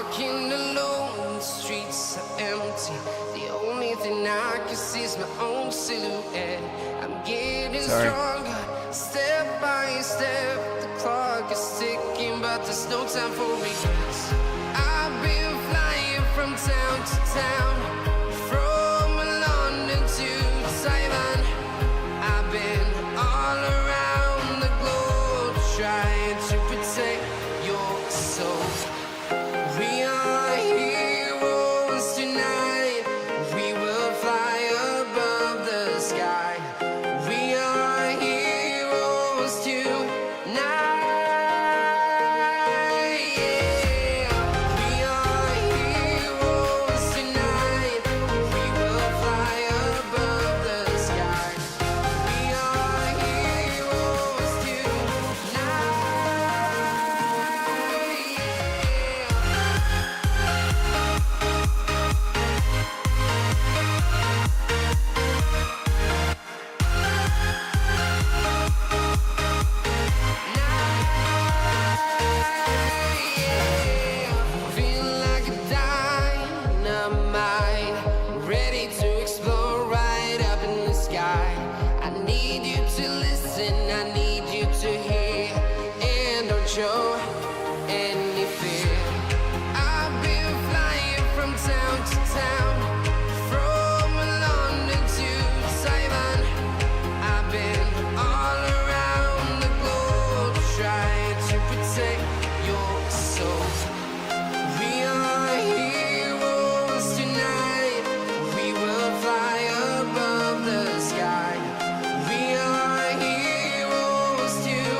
walking alone, the streets are empty. The only thing I can see is my own silhouette. I'm getting stronger, step by step. The clock is ticking, but there's no time for regrets. I've been flying from town to town, from London to Taiwan. I've been all around the globe, trying to protect your soul. We are heroes tonight. We will fly above the sky. We are heroes tonight. Show any fear. I've been flying from town to town, from London to Taiwan. I've been all around the globe, trying to protect your soul. We are heroes tonight. We will fly above the sky. We are heroes tonight.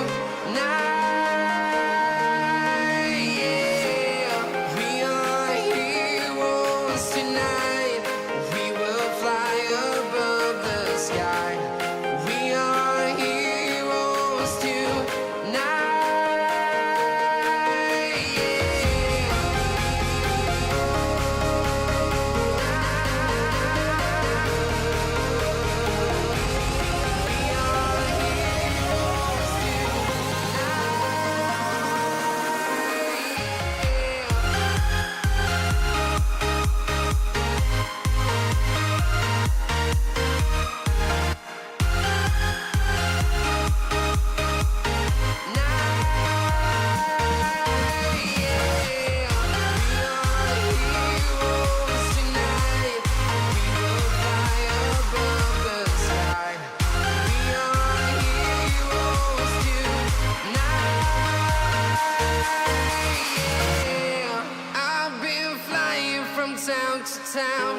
Town to town,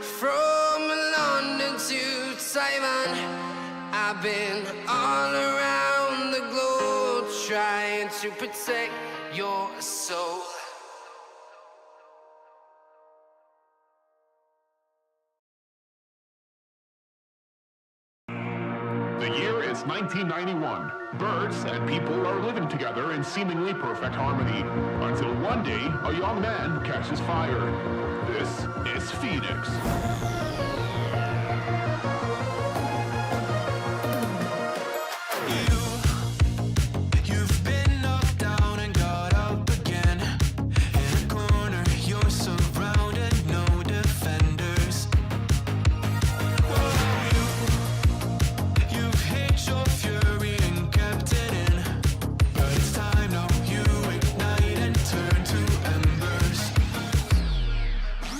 from London to Taiwan. I've been all around the globe, trying to protect your soul. The year is 1991. Birds and people are living together in seemingly perfect harmony, until one day a young man catches fire. This is Phoenix.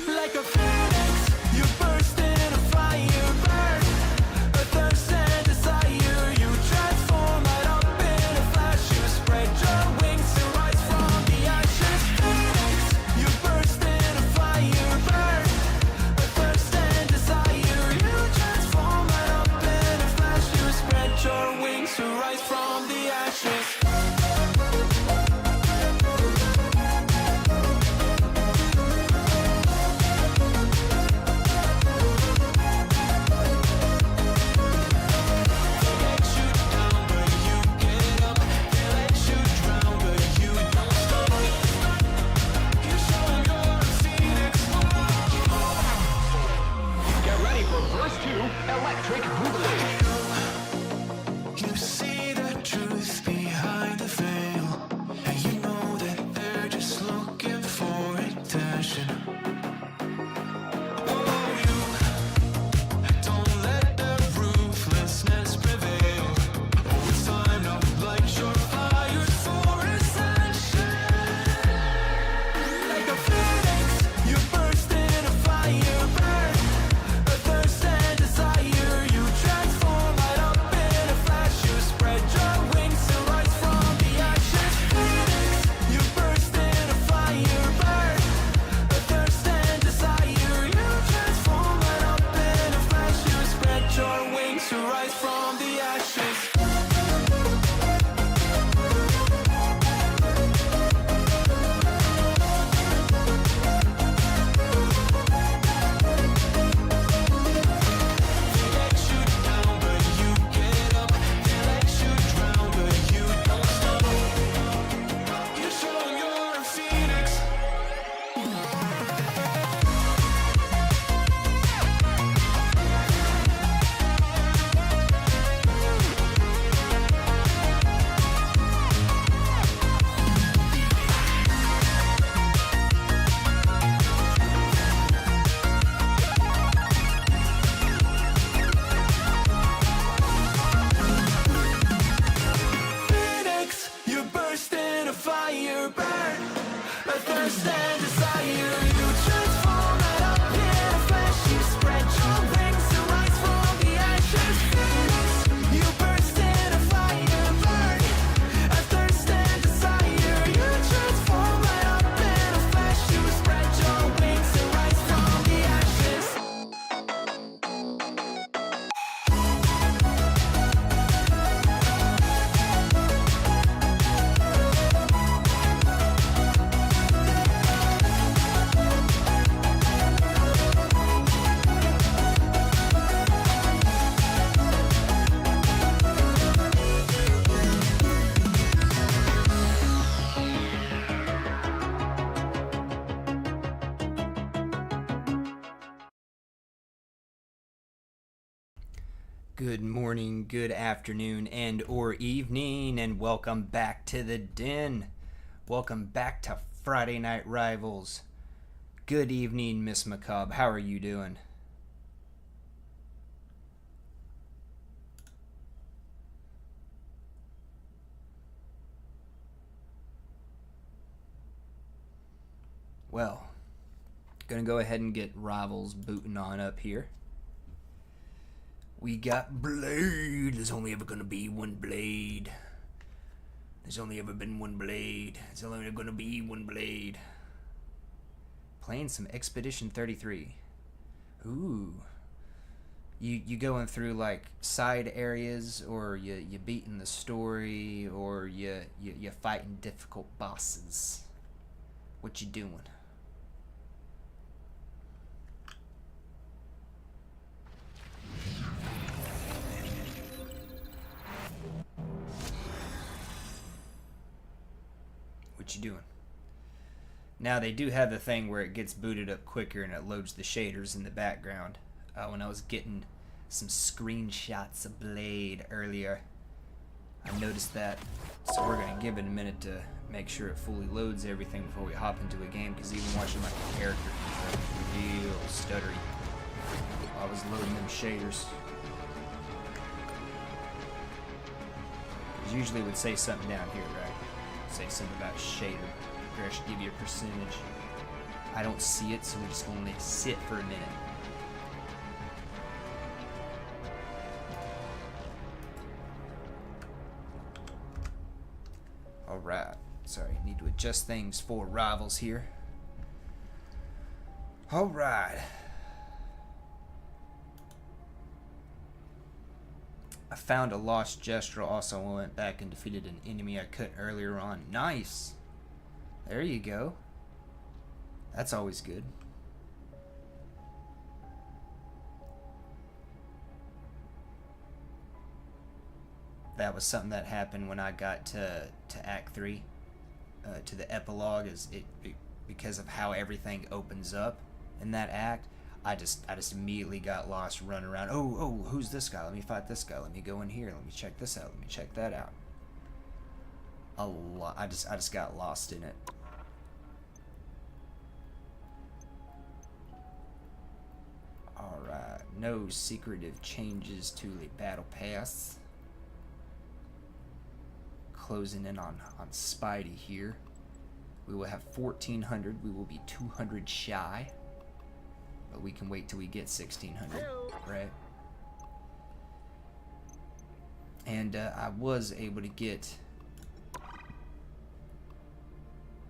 Like a phoenix, you burst in thirst and desire. You transform right up in a flash. You spread your wings to rise from the ashes. Phoenix, you burst in a fire, burn. A thirst and desire. You transform right up in a flash. You spread your wings to rise from the ashes. Good morning, good afternoon, and or evening, and welcome back to the Den. Welcome back to Friday Night Rivals. Good evening, Miss Macabre. How are you doing? Well, gonna go ahead and get Rivals booting on up here. We got Blade. There's only ever gonna be one Blade. There's only ever been one Blade. There's only ever gonna be one Blade. Playing some Expedition 33. Ooh. You going through like side areas, or you beating the story, or you fighting difficult bosses? What you doing? What you doing? Now they do have the thing where it gets booted up quicker and it loads the shaders in the background. When I was getting some screenshots of Blade earlier, I noticed that. So we're gonna give it a minute to make sure it fully loads everything before we hop into a game, because even watching like a character is real stuttery. I was loading them shaders. Because usually it would say something down here, right? Say something about shader, or I should give you a percentage. I don't see it, so we're just gonna let it sit for a minute. Alright, sorry, need to adjust things for Rivals here. Alright. I found a lost gesture. Also, I went back and defeated an enemy I cut earlier on. Nice! There you go. That's always good. That was something that happened when I got to Act 3, to the epilogue, is because of how everything opens up in that act. I just immediately got lost running around. Oh, who's this guy? Let me fight this guy. Let me go in here. Let me check this out. Let me check that out. A lot. I just got lost in it. Alright. No secretive changes to the battle pass. Closing in on Spidey here. We will have 1,400. We will be 200 shy. But we can wait till we get 1,600, right? And I was able to get...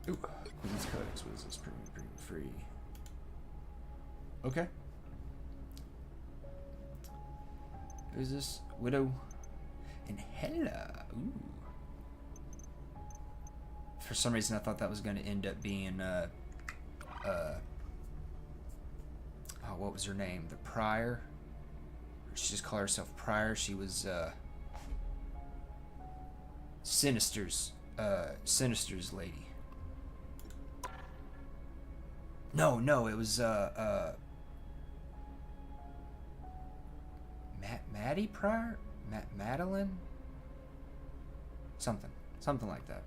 Ooh, Queen's Codex. What is this? Pretty free. Okay. Who's this? Widow and Hela. Ooh. For some reason, I thought that was going to end up being what was her name? The Prior? Or she just called herself Prior. She was Sinister's lady. No, it was Maddie Prior? Madeline? Something like that.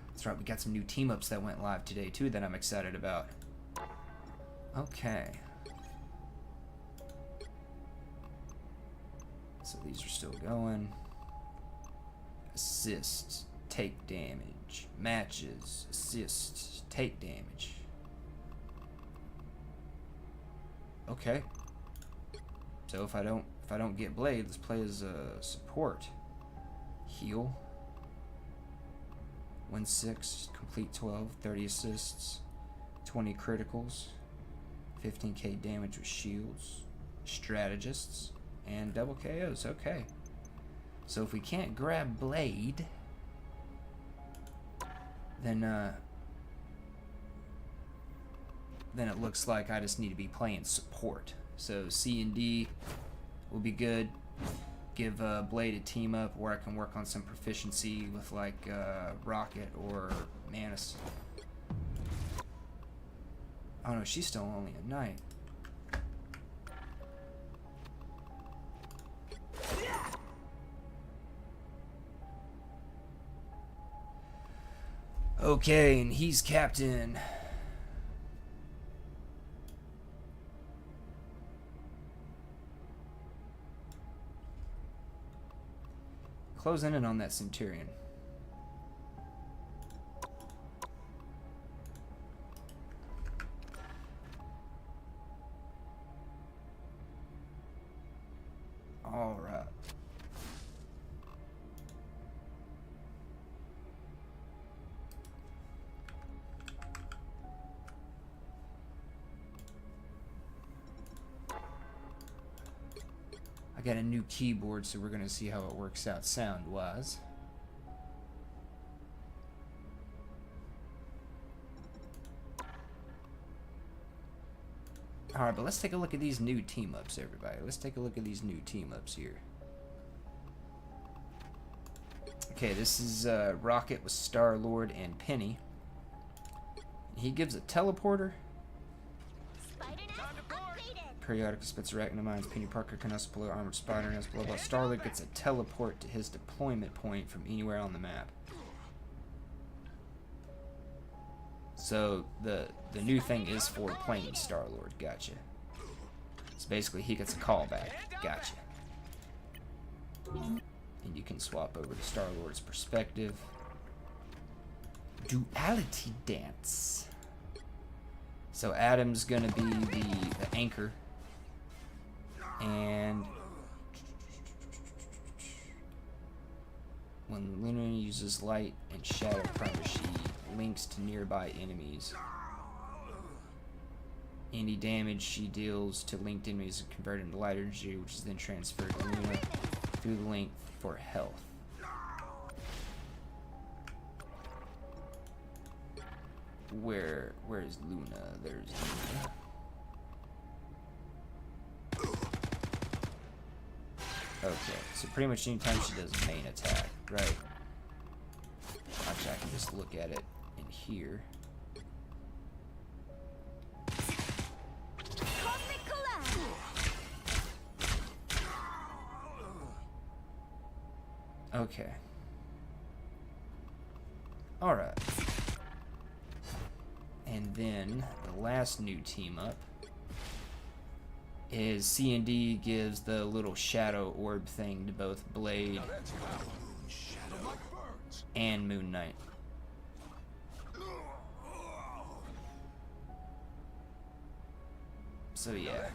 That's right, we got some new team-ups that went live today too that I'm excited about. Okay. So these are still going. Assists, take damage, matches, assists, take damage. Okay. So if I don't get blade, let's play as a support. Heal. Win 6, complete 12, 30 assists, 20 criticals, 15k damage with shields, strategists, and double KOs. Okay. So if we can't grab blade, then it looks like I just need to be playing support. So C and D will be good. Give Blade a team up where I can work on some proficiency with like Rocket or Manus. Oh no, she's still only a knight. Okay, and he's captain. Closing in on that Centurion. All right. I got a new keyboard, so we're going to see how it works out sound-wise. Alright, but let's take a look at these new team-ups, everybody. Let's take a look at these new team-ups here. Okay, this is Rocket with Star-Lord and Penny. He gives a teleporter. Periodically spits arachnamines. Penny Parker can also pull Armored Spider and blah blah. Star-Lord gets a teleport to his deployment point from anywhere on the map. So the new thing is for playing Star-Lord. Gotcha. So basically he gets a callback. Gotcha. And you can swap over to Star-Lord's perspective. Duality Dance. So Adam's gonna be the anchor. And when Luna uses light and shadow primer, she links to nearby enemies. Any damage she deals to linked enemies is converted into light energy, which is then transferred to Luna through the link for health. Where is Luna? There's Luna. Okay, so pretty much anytime she does a main attack, right? Actually, I can just look at it in here. Okay. Alright. And then the last new team up is C&D gives the little shadow orb thing to both Blade and Moon Knight. So yeah.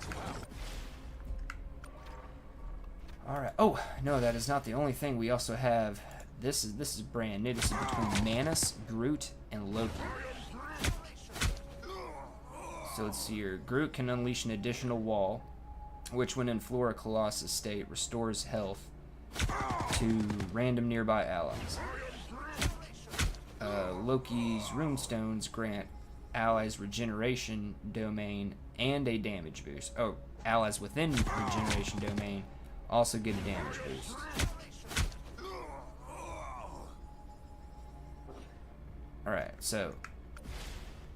Alright. Oh, no, that is not the only thing. We also have this is brand new. This is between Manus, Groot, and Loki. So let's see here. Groot can unleash an additional wall, which when in Flora Colossus state restores health to random nearby allies. Loki's runestones grant allies regeneration domain and a damage boost. Oh, allies within regeneration domain also get a damage boost. Alright, so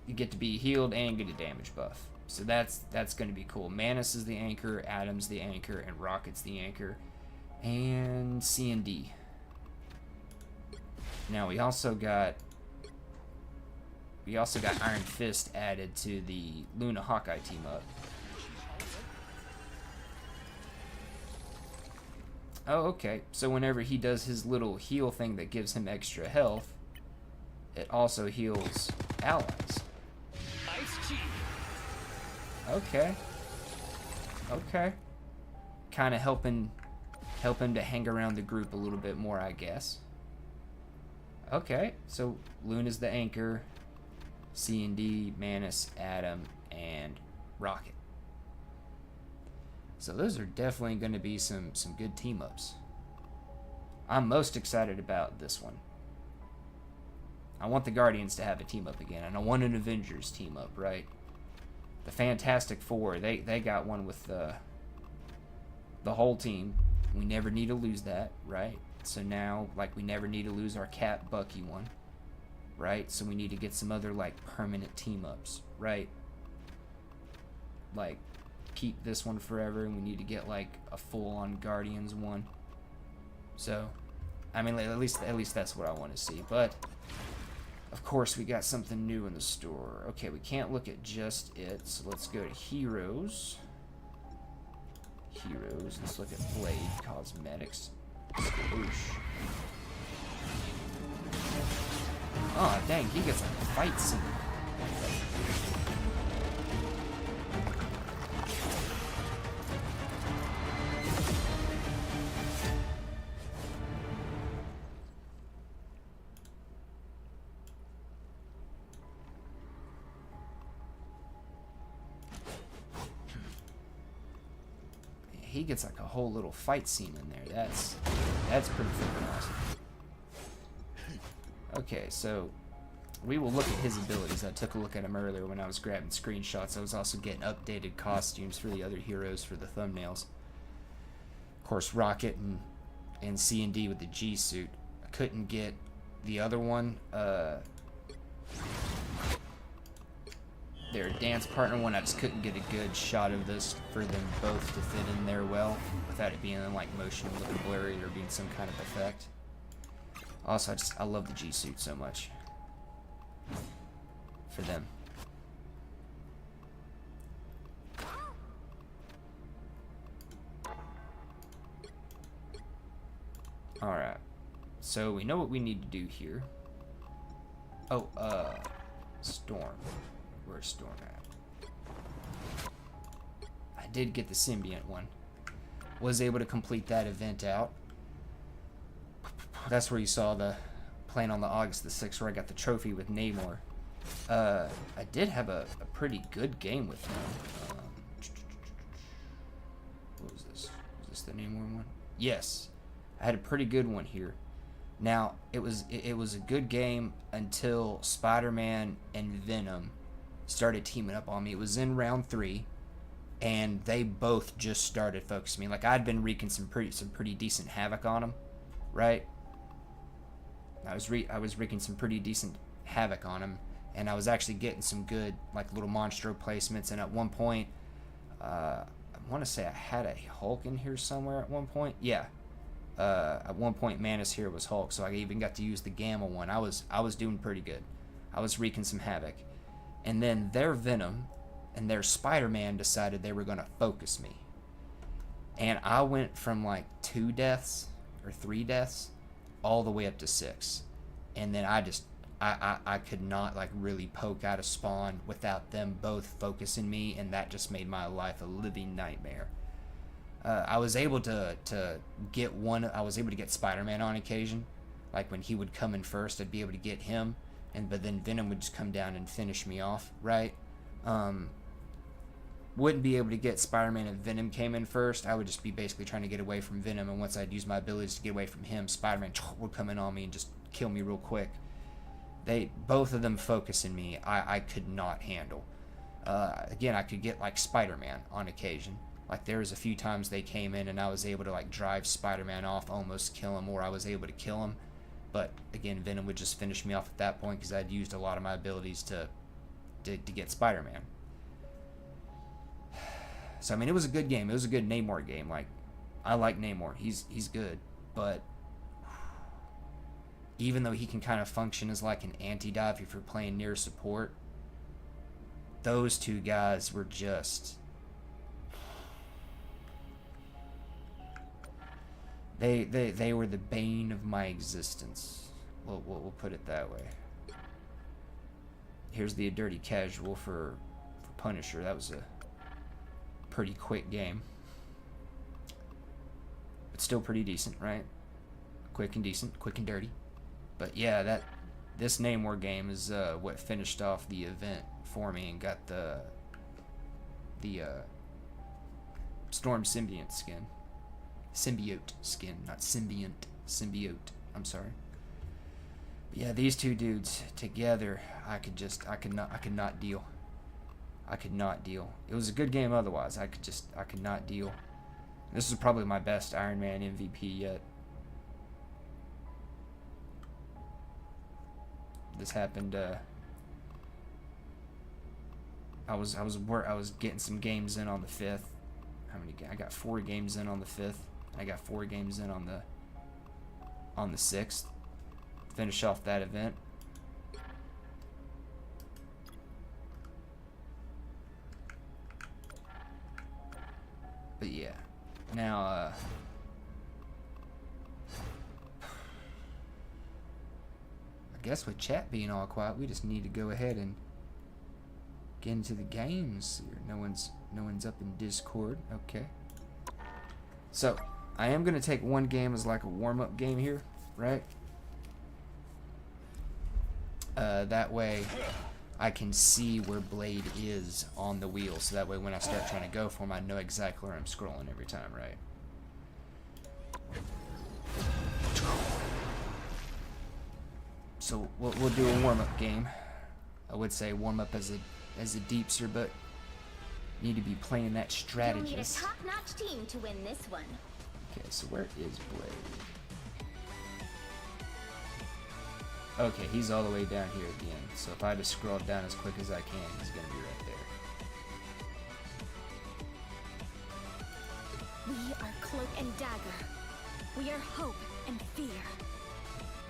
you get to be healed and get a damage buff. So that's going to be cool. Manus is the anchor, Adam's the anchor, and Rocket's the anchor. And C&D. Now we also got Iron Fist added to the Luna Hawkeye team up. Oh, okay. So whenever he does his little heal thing that gives him extra health, it also heals allies. Okay. Okay. Kind of helping to hang around the group a little bit more, I guess. Okay, so Luna's the anchor, C&D, Manus, Adam, and Rocket. So those are definitely going to be some good team-ups. I'm most excited about this one. I want the Guardians to have a team-up again, and I want an Avengers team-up, right? The Fantastic Four, they got one with the whole team. We never need to lose that, right? So now, like, we never need to lose our Cap Bucky one, right? So we need to get some other, like, permanent team-ups, right? Like, keep this one forever, and we need to get, like, a full-on Guardians one. So, I mean, at least that's what I want to see. But, of course, we got something new in the store. Okay, we can't look at just it, so let's go to Heroes. Heroes, let's look at Blade Cosmetics. Swoosh. Oh, dang, he gets a fight scene. He gets like a whole little fight scene in there. That's pretty freaking awesome. Okay, so we will look at his abilities. I took a look at him earlier when I was grabbing screenshots. I was also getting updated costumes for the other heroes for the thumbnails. Of course, Rocket and C&D with the G suit. I couldn't get the other one. Their dance partner one, I just couldn't get a good shot of this for them both to fit in there well without it being like motion looking blurry or being some kind of effect. Also, I love the G suit so much for them. Alright, so we know what we need to do here. Oh, Storm. Where's Storm at? I did get the Symbiont one. Was able to complete that event out. That's where you saw the playing on the August the 6th where I got the trophy with Namor. I did have a pretty good game with him. What was this? Was this the Namor one? Yes. I had a pretty good one here. Now, it was a good game until Spider-Man and Venom started teaming up on me. It was in round 3, and they both just started focusing me. Like, I'd been wreaking some pretty decent havoc on them, right? I was wreaking some pretty decent havoc on him, and I was actually getting some good like little monstro placements. And at one point, I want to say I had a Hulk in here somewhere at one point. Yeah. At one point, Manus here was Hulk, so I even got to use the Gamma one. I was doing pretty good. I was wreaking some havoc. And then their Venom and their Spider-Man decided they were going to focus me. And I went from like 2 deaths or 3 deaths all the way up to 6. And then I could not like really poke out a spawn without them both focusing me, and that just made my life a living nightmare. I was able to get Spider-Man on occasion. Like when he would come in first, I'd be able to get him. But then Venom would just come down and finish me off, right? Wouldn't be able to get Spider-Man if Venom came in first. I would just be basically trying to get away from Venom, and once I'd use my abilities to get away from him, Spider-Man would come in on me and just kill me real quick. Both of them focusing me, I could not handle. Again, I could get like Spider-Man on occasion. Like there was a few times they came in and I was able to like drive Spider-Man off, almost kill him, or I was able to kill him. But again, Venom would just finish me off at that point because I'd used a lot of my abilities to get Spider-Man. So I mean, it was a good game. It was a good Namor game. Like, I like Namor. He's good, but even though he can kind of function as like an anti-dive if you're playing near support, those two guys were just They were the bane of my existence. We'll put it that way. here's the dirty casual for Punisher. That was a pretty quick game. But still pretty decent, right? Quick and decent, quick and dirty. But yeah, this Namor game is what finished off the event for me and got the Storm Symbiote skin. Symbiote skin, not symbiont. Symbiote. I'm sorry. But yeah, these two dudes together, I could not deal. I could not deal. It was a good game otherwise. I could not deal. This is probably my best Iron Man MVP yet. This happened. I was getting some games in on the 5th. How many? I got 4 games in on the 5th. I got 4 games in on the 6th. Finish off that event. But yeah, now I guess with chat being all quiet, we just need to go ahead and get into the games here. No one's up in Discord. Okay. So I am gonna take one game as like a warm-up game here, right? That way I can see where Blade is on the wheel, so that way when I start trying to go for him, I know exactly where I'm scrolling every time, right? So we'll do a warm-up game. I would say warm-up as a deepster, but need to be playing that strategist. You'll need a top-notch team to win this one. Okay, so where is Blade? Okay, he's all the way down here at the end. So if I just scroll down as quick as I can, he's gonna be right there. We are Cloak and Dagger. We are hope and fear.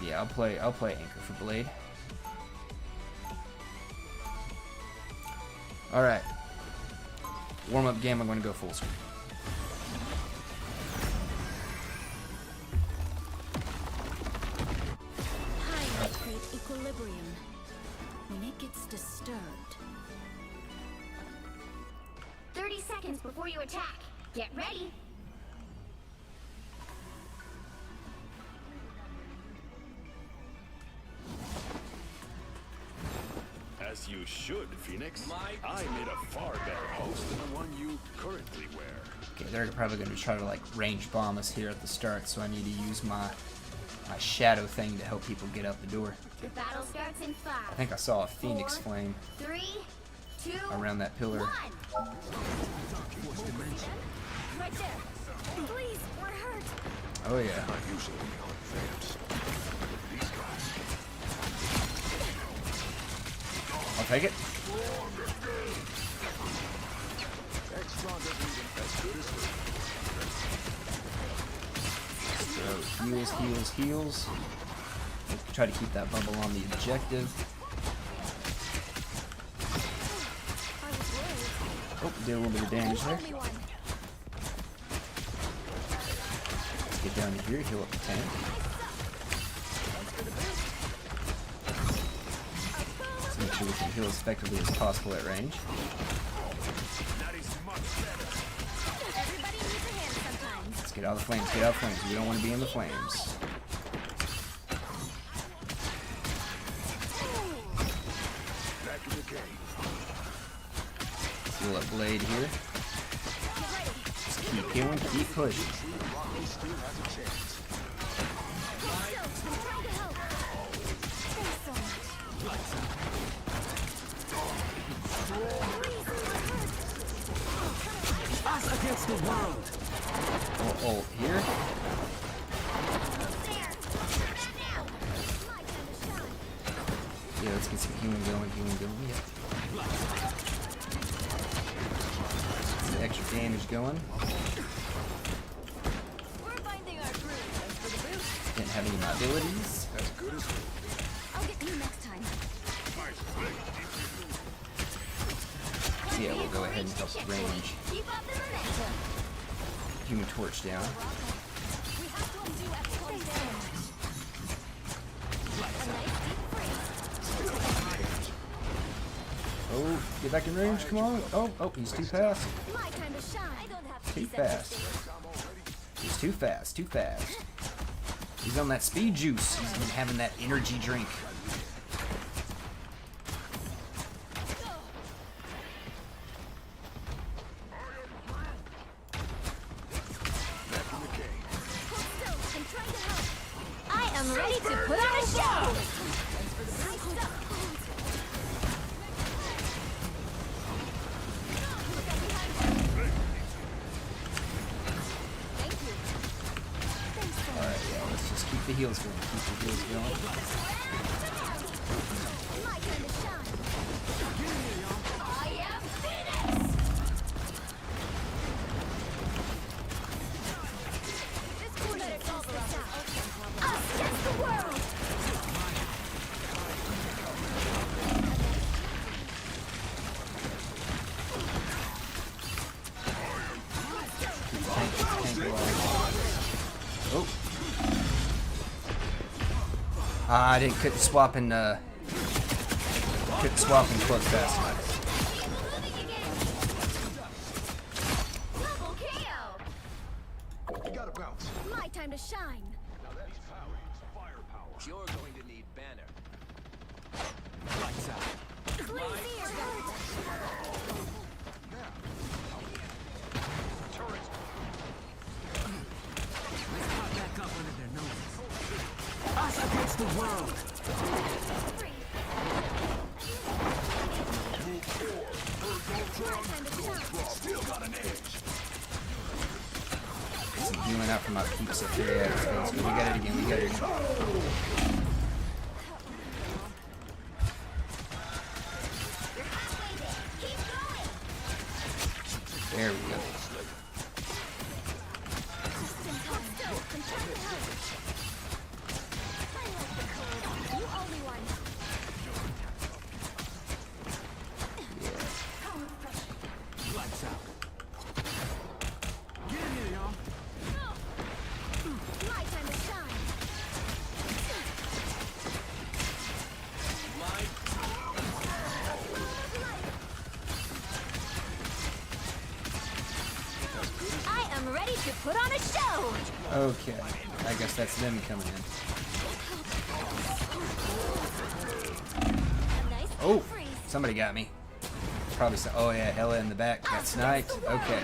Yeah, I'll play Anchor for Blade. Alright. Warm-up game, I'm gonna go full screen. Pirates create equilibrium when it gets disturbed. 30 seconds before you attack. Get ready. As you should, Phoenix. I made a far better host than the one you currently wear. Okay, they're probably going to try to like range bomb us here at the start, so I need to use my shadow thing to help people get out the door. The battle starts in 5. I think I saw a phoenix flame 3, 2, around that pillar. 1. Right there. Please, we're hurt. Oh yeah. I'll take it. So heals, heals, heals. Try to keep that bubble on the objective. Oh, did a little bit of damage there. Let's get down to here, heal up the tank. Let's make sure we can heal as effectively as possible at range. Let's get out of the flames, get out of the flames. We don't want to be in the flames. Heal up Blade here. Just keep healing, keep pushing. Us against the world. Ult here. Yeah, let's get some healing going, yeah. Some extra damage going. Didn't have any of my abilities. As good as I'll get you next time. So yeah, we'll go ahead and help range. Keep up the momentum. Human Torch down. We have to undo a nice deep freeze. Oh, get back in range, come on. Oh, he's too fast. My time to shine. I don't have to Too be such a fast. He's too fast, too fast. He's on that speed juice. He's been having that energy drink. I am ready to put on a show! Alright, yeah, let's just keep the heals going. Keep the heals going. My time to shine. I am Phoenix! This cool better solve this out. Us against the world! Oh. I couldn't swap in cloak fast enough. Double KO! You gotta bounce. My time to shine. Now that's power. Firepower. You're going to need banner. Lights out. Please here. Turrets. Let's pop back up under their noses. Us against the world. Still got an edge. Some healing out from my peeps up here. Yeah, let's go. We got it again. We got it again. There we go. You only one. Lights out. Get in here, y'all. My time to shine. I am ready to put on a show. Okay. I guess that's them coming in. A nice Oh, freeze. somebody got me. Probably so. Oh yeah, Hella in the back got sniped. Okay.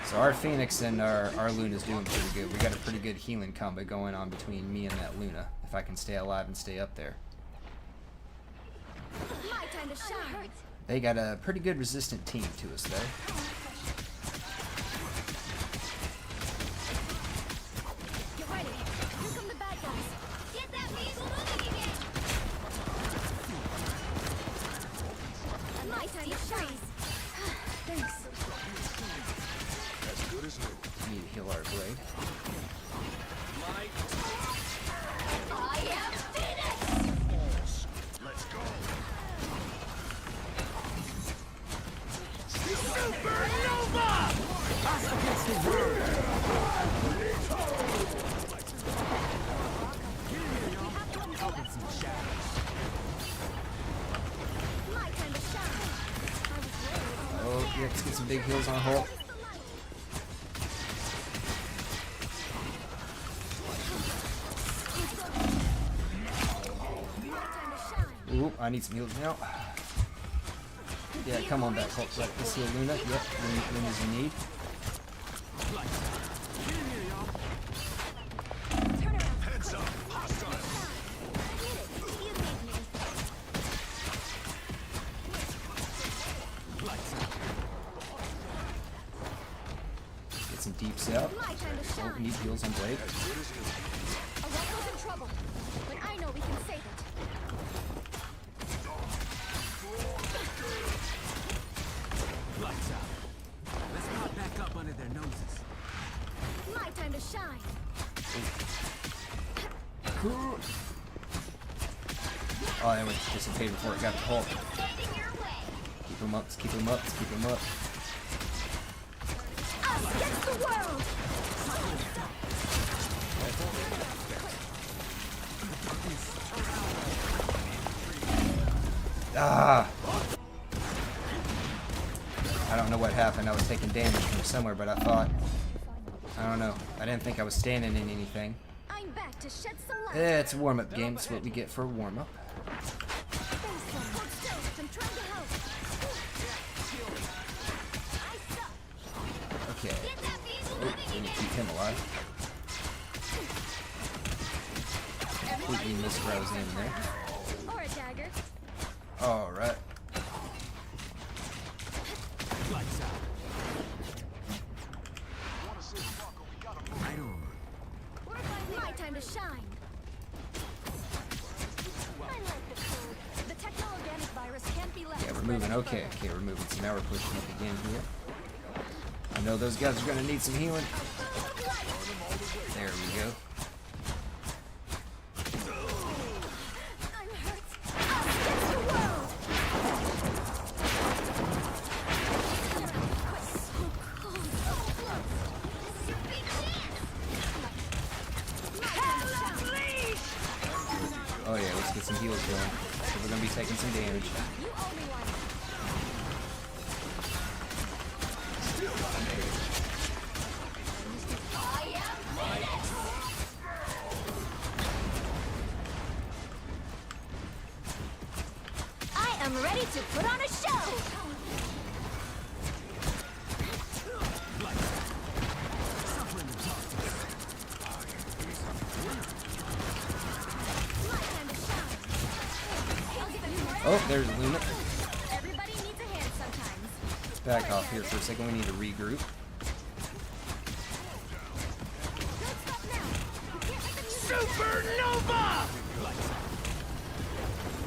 So our Phoenix and our Luna's doing pretty good. We got a pretty good healing combo going on between me and that Luna. If I can stay alive and stay up there. My time to shine. They got a pretty good resistant team to us though. Get ready. Here come the bad guys. Get that weasel moving again. My time to shine. Thanks. As good as new. Need to heal our blade. I am Phoenix. Let's go. Supernova! Us against the world. My time to shine. Oh, yeah, let's get some big heals on Hulk. Ooh, I need some heals now. Yeah, come on back, Hulk. Let's heal Luna. Yep, Luna's in need. Turn around. Heads up. Hostile. I did it. You made me. Get some deeps out. My time to Oh, shine. need heals on blade. A Ruffle's in trouble, but I know we can save it. Lights out. Let's pop back up under their noses. My time to shine. Oh, that was dissipated before it got to Hulk. Standing your way. Keep him up, let's keep him up, let's keep him up. Us against the world. Ah! I don't know what happened. I was taking damage from somewhere, but I thought, I don't know. I didn't think I was standing in anything. I'm back to shed some light. Yeah, it's a warm-up game. It's what we get for a warm-up. Okay. Oh, we need to keep him alive. Completely missed where I was aiming there. Or a dagger. Alright. Lights out. Right on. My time to shine. I like the code. The techno-organic virus can't be left. Yeah, we're moving. Okay, we're moving. So now we're pushing up again here. I know those guys are going to need some healing. There we go. I'm hurt. Against the world. So cold, so close. Big dance. Oh yeah, let's get some heals going. So we're going to be taking some damage. You owe me one. I am ready to put on a show. My time to shine. I'll give it more. Oh, there's Luna. Everybody needs a hand sometimes. Back off here for a second. We need to regroup. Don't stop now. You can't let the music Supernova!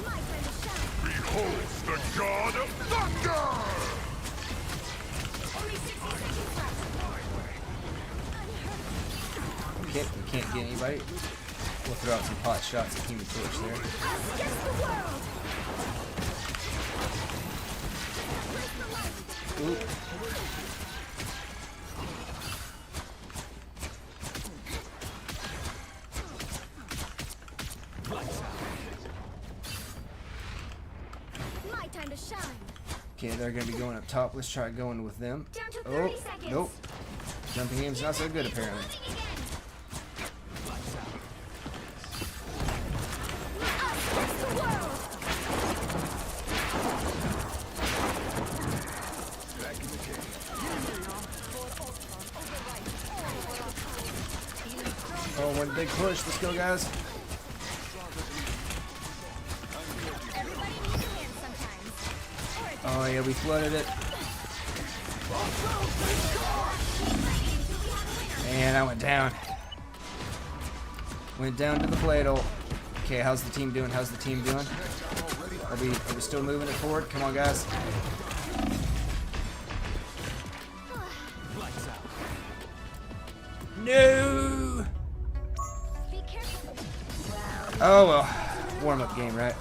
My time to shine. Behold the god of thunder! Only 60 seconds left. We can't get anybody. We'll throw out some pot shots at Human Torch there. Us against the world. Ooh. My time to shine. Okay, they're going to be going up top. Let's try going with them. Down to 30 Oh, seconds. nope. Jumping aim's not so good apparently. Launching again. Us against the world. Oh, one big push. Let's go, guys. Everybody needs a hand sometimes. Or a Oh, yeah, we flooded it. And I went down. Went down to the Play-Doh. Okay, how's the team doing? How's the team doing? Are we still moving it forward? Come on, guys. Lights out. No! Be careful. Oh, well. Warm-up game, right?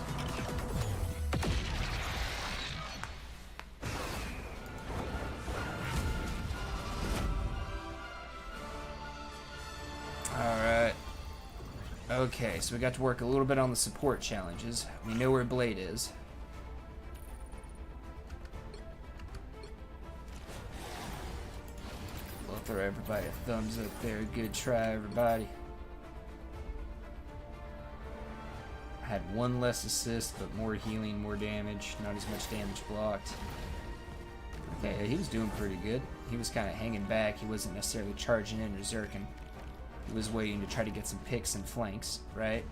Alright. Okay, so we got to work a little bit on the support challenges. We know where Blade is. We'll throw everybody a thumbs up there. Good try, everybody. Had one less assist, but more healing, more damage. Not as much damage blocked. Okay, he was doing pretty good. He was kind of hanging back. He wasn't necessarily charging in or zerking. He was waiting to try to get some picks and flanks, right?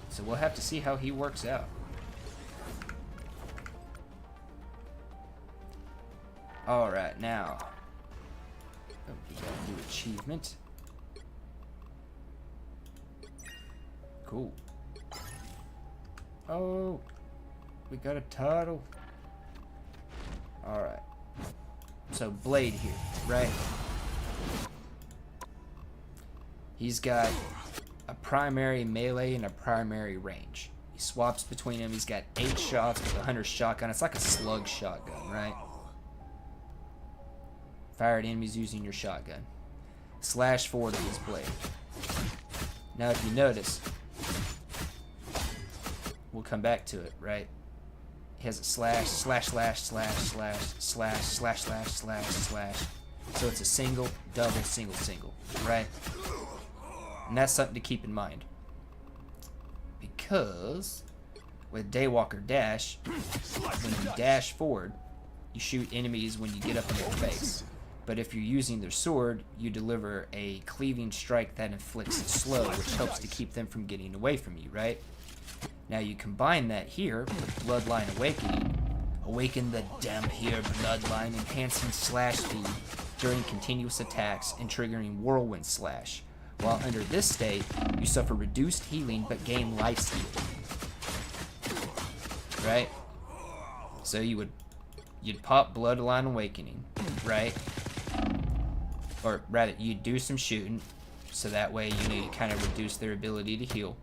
So we'll have to see how he works out. Alright, now. Oh, we got a new achievement. Cool. Oh, we got a title. Alright. So, Blade here, right? He's got a primary melee and a primary range. He swaps between them. He's got 8 shots with a Hunter's shotgun. It's like a slug shotgun, right? Fire at enemies using your shotgun. Slash forward with his blade. Now, if you notice, we'll come back to it, right? He has a slash, slash, slash, slash, slash, slash, slash, slash, slash, slash. So it's a single, double, single, single, right? And that's something to keep in mind. Because with Daywalker Dash, when you dash forward, you shoot enemies when you get up in their face. But if you're using their sword, you deliver a cleaving strike that inflicts a slow, which helps to keep them from getting away from you, right? Now you combine that here with Bloodline Awakening. Awaken the Dampier Bloodline, enhancing slash speed during continuous attacks and triggering Whirlwind Slash. While under this state, you suffer reduced healing but gain life steal. Right? So you'd pop Bloodline Awakening, right? Or rather, you'd do some shooting, so that way you kind of reduce their ability to heal.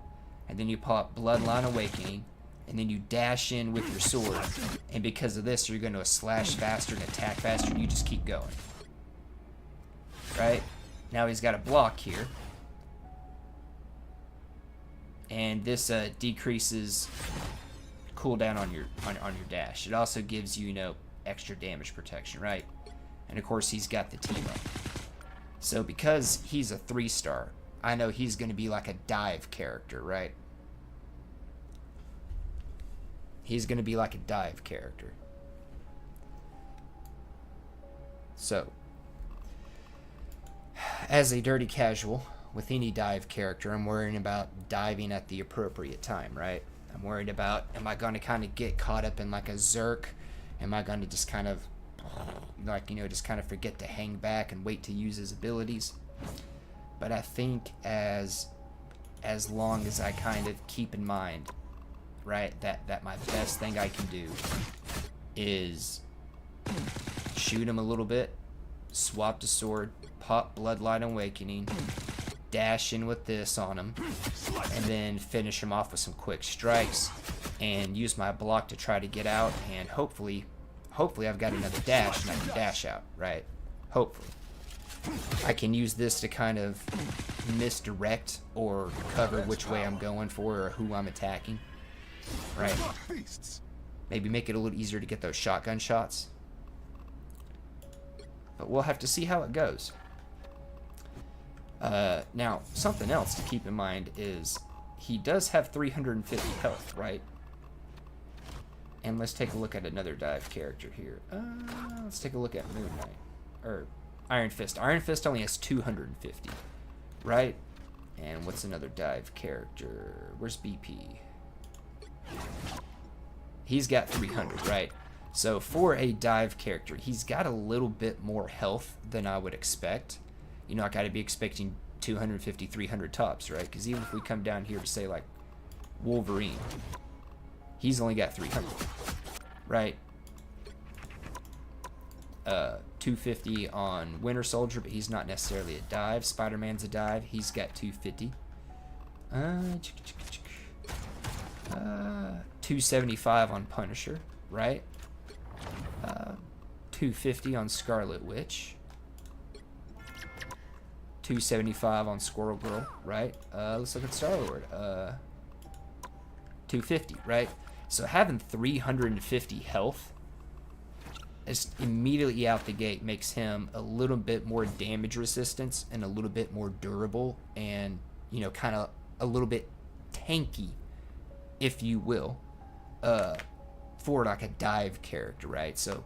And then you pop Bloodline Awakening, and then you dash in with your sword. And because of this, you're going to slash faster and attack faster, and you just keep going. Right? Now he's got a block here. And this decreases cooldown on your dash. It also gives you, extra damage protection, right? And of course he's got the team up. So because he's a 3-star, I know he's going to be like a dive character, right? He's going to be like a dive character. So, as a dirty casual, with any dive character, I'm worrying about diving at the appropriate time, right? I'm worried about, am I going to kind of get caught up in like a Zerk? Am I going to just kind of, just kind of forget to hang back and wait to use his abilities? But I think as long as I kind of keep in mind, right, that my best thing I can do is shoot him a little bit, swap the sword, pop Bloodline Awakening, dash in with this on him, and then finish him off with some quick strikes and use my block to try to get out, and hopefully I've got another dash and I can dash out, right? Hopefully. I can use this to kind of misdirect or cover which way I'm going for or who I'm attacking, right? Maybe make it a little easier to get those shotgun shots. But we'll have to see how it goes. Now, something else to keep in mind is he does have 350 health, right? And let's take a look at another dive character here. Let's take a look at Moon Knight. Or Iron Fist. Iron Fist only has 250, right? And what's another dive character? Where's BP? He's got 300, right? So for a dive character, he's got a little bit more health than I would expect. I got to be expecting 250, 300 tops, right? Because even if we come down here to say like Wolverine, he's only got 300, right? 250 on Winter Soldier, but he's not necessarily a dive. Spider-Man's a dive. He's got 250. 275 on Punisher, right? 250 on Scarlet Witch. 275 on Squirrel Girl, right? Let's look at Star-Lord. 250, right? So having 350 health is immediately out the gate makes him a little bit more damage resistance and a little bit more durable and, kind of a little bit tanky, if you will, for like a dive character, right? So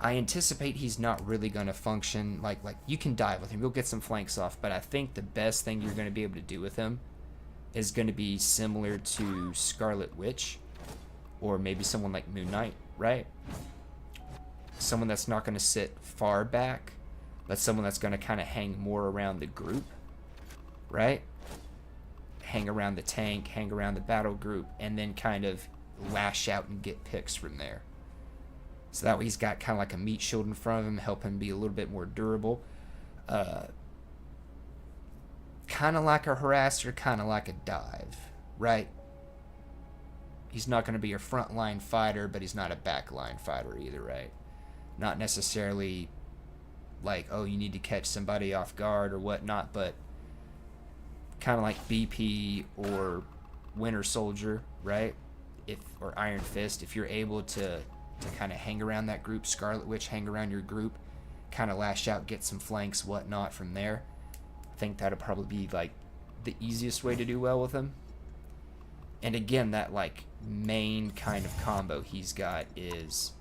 I anticipate he's not really going to function like you can dive with him. You'll get some flanks off, but I think the best thing you're going to be able to do with him is going to be similar to Scarlet Witch or maybe someone like Moon Knight, right? Someone that's not going to sit far back, but someone that's going to kind of hang more around the group, right? Hang around the tank, hang around the battle group, and then kind of lash out and get picks from there. So that way he's got kind of like a meat shield in front of him, help him be a little bit more durable. Kind of like a harasser, kind of like a dive, right? He's not going to be a frontline fighter, but he's not a backline fighter either, right? Not necessarily like, oh, you need to catch somebody off guard or whatnot, but kind of like BP or Winter Soldier, right? or Iron Fist, if you're able to kind of hang around that group, Scarlet Witch, hang around your group, kind of lash out, get some flanks, whatnot from there. I think that'll probably be like the easiest way to do well with him. And again, that like main kind of combo he's got is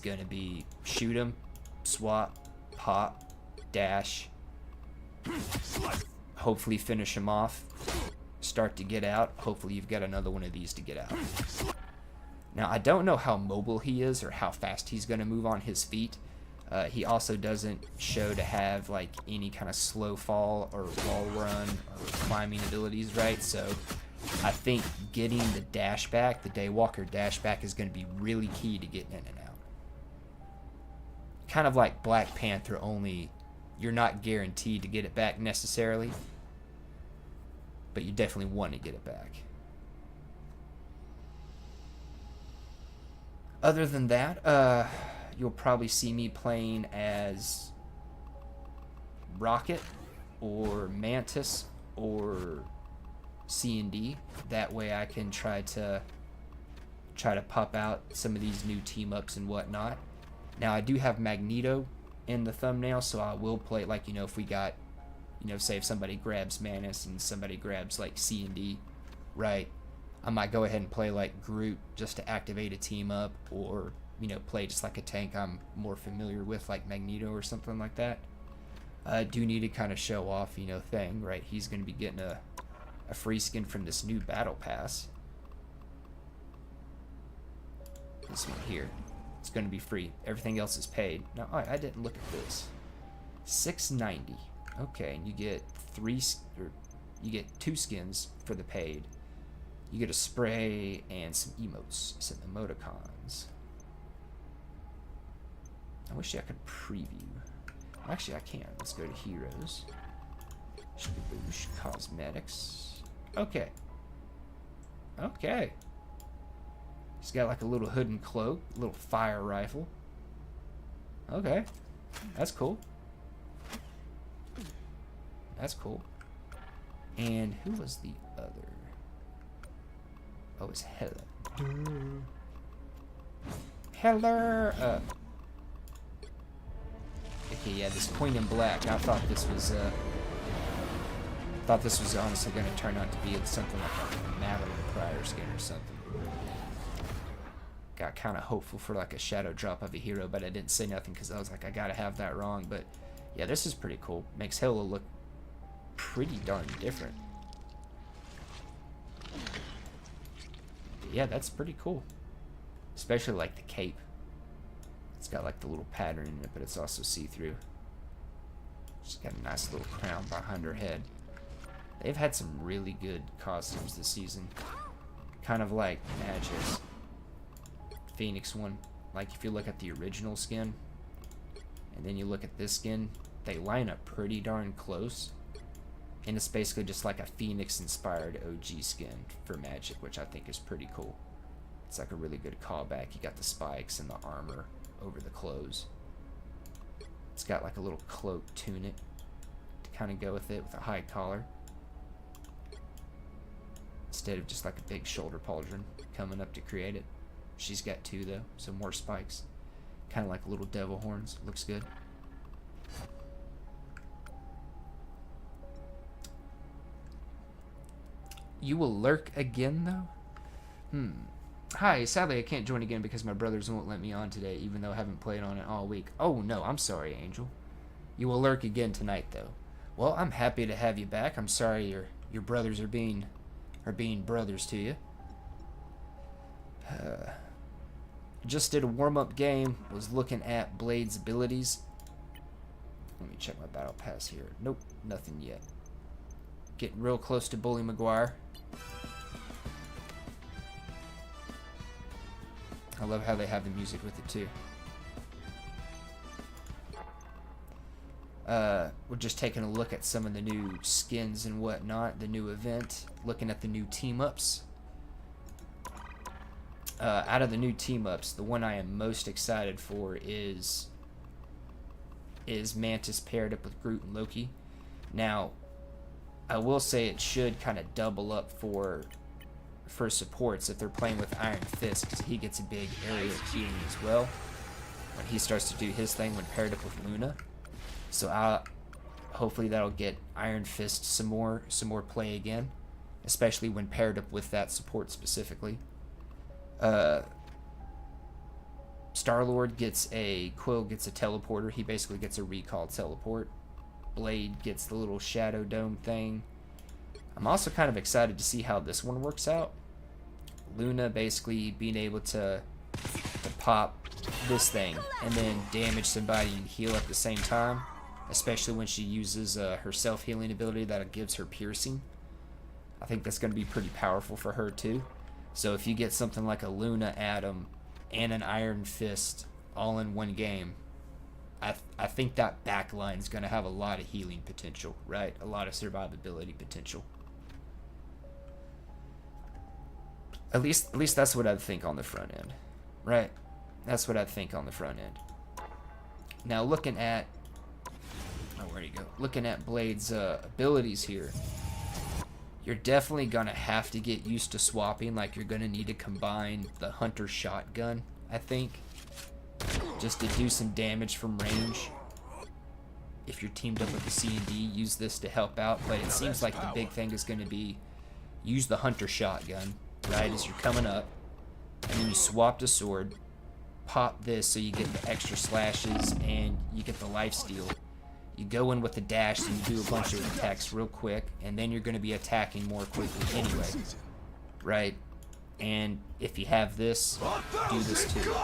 gonna be shoot him, swap, pop, dash, hopefully finish him off, start to get out, hopefully you've got another one of these to get out. Now I don't know how mobile he is or how fast he's gonna move on his feet. He also doesn't show to have like any kind of slow fall or wall run or climbing abilities, right? So I think getting the dash back, the Daywalker dash back, is going to be really key to getting in and out. Kind of like Black Panther, only you're not guaranteed to get it back necessarily, but you definitely want to get it back. Other than that, you'll probably see me playing as Rocket or Mantis or C&D. That way I can try to pop out some of these new team ups and whatnot. Now I do have Magneto in the thumbnail, so I will play like, you know, if we got, you know, say if somebody grabs Mantis and somebody grabs like C&D, right, I might go ahead and play like Groot just to activate a team up, or, you know, play just like a tank I'm more familiar with like Magneto or something like that. I do need to kind of show off, you know, Thing, right? He's going to be getting a free skin from this new battle pass. This one here, it's going to be free. Everything else is paid. Now I didn't look at this. $6.90. Okay, and you get you get 2 skins for the paid. You get a spray and some emotes, some emoticons. I wish I could preview. Actually, I can. Let's go to Heroes. Shkaboosh, Cosmetics. Okay. Okay. He's got like a little hood and cloak, a little fire rifle. Okay. That's cool. That's cool. And who was the other? Oh, it's Heller. Heller! Okay, yeah, this Queen in Black. I thought this was honestly going to turn out to be something like a Madeline Pryor skin or something. Got kind of hopeful for like a shadow drop of a hero, but I didn't say nothing because I was like, I gotta have that wrong. But yeah, this is pretty cool. Makes Halo look pretty darn different. But yeah, that's pretty cool. Especially like the cape. It's got like the little pattern in it, but it's also see-through. She's got a nice little crown behind her head. They've had some really good costumes this season. Kind of like Magic's Phoenix one. Like if you look at the original skin, and then you look at this skin, they line up pretty darn close. And it's basically just like a Phoenix-inspired OG skin for Magic, which I think is pretty cool. It's like a really good callback. You got the spikes and the armor over the clothes. It's got like a little cloak tunic to kind of go with it, with a high collar, instead of just like a big shoulder pauldron coming up to create it. She's got 2 though, so more spikes. Kind of like little devil horns. Looks good. You will lurk again though? Hi, sadly I can't join again because my brothers won't let me on today, even though I haven't played on it all week. Oh no, I'm sorry, Angel. You will lurk again tonight though. Well, I'm happy to have you back. I'm sorry your brothers are being brothers to you. Just did a warm-up game, was looking at Blade's abilities. Let me check my battle pass here. Nope, nothing yet. Getting real close to Bully Maguire. I love how they have the music with it too. We're just taking a look at some of the new skins and whatnot, the new event, looking at the new team-ups. Out of the new team-ups, the one I am most excited for is Mantis paired up with Groot and Loki. Now, I will say it should kind of double up for for supports if they're playing with Iron Fist, because he gets a big area of healing as well when he starts to do his thing when paired up with Luna. So hopefully that'll get Iron Fist some more play again, especially when paired up with that support specifically. Star-Lord gets Quill gets a teleporter. He basically gets a recall teleport. Blade gets the little shadow dome thing. I'm also kind of excited to see how this one works out. Luna basically being able to pop this thing and then damage somebody and heal at the same time, especially when she uses her self-healing ability that gives her piercing. I think that's going to be pretty powerful for her too. So if you get something like a Luna Atom and an Iron Fist all in one game, I think that backline is going to have a lot of healing potential, right? A lot of survivability potential. At least that's what I'd think on the front end, right? That's what I'd think on the front end. Now looking at, where'd he go? Looking at Blade's abilities here, you're definitely gonna have to get used to swapping. Like, you're gonna need to combine the Hunter shotgun, I think, just to do some damage from range. If you're teamed up with the C&D, use this to help out. But it seems like the big thing is gonna be use the Hunter shotgun, right, as you're coming up, and then you swap to sword, pop this so you get the extra slashes and you get the lifesteal. You go in with the dash and you do a bunch of attacks real quick, and then you're going to be attacking more quickly anyway, right? And if you have this, do this too.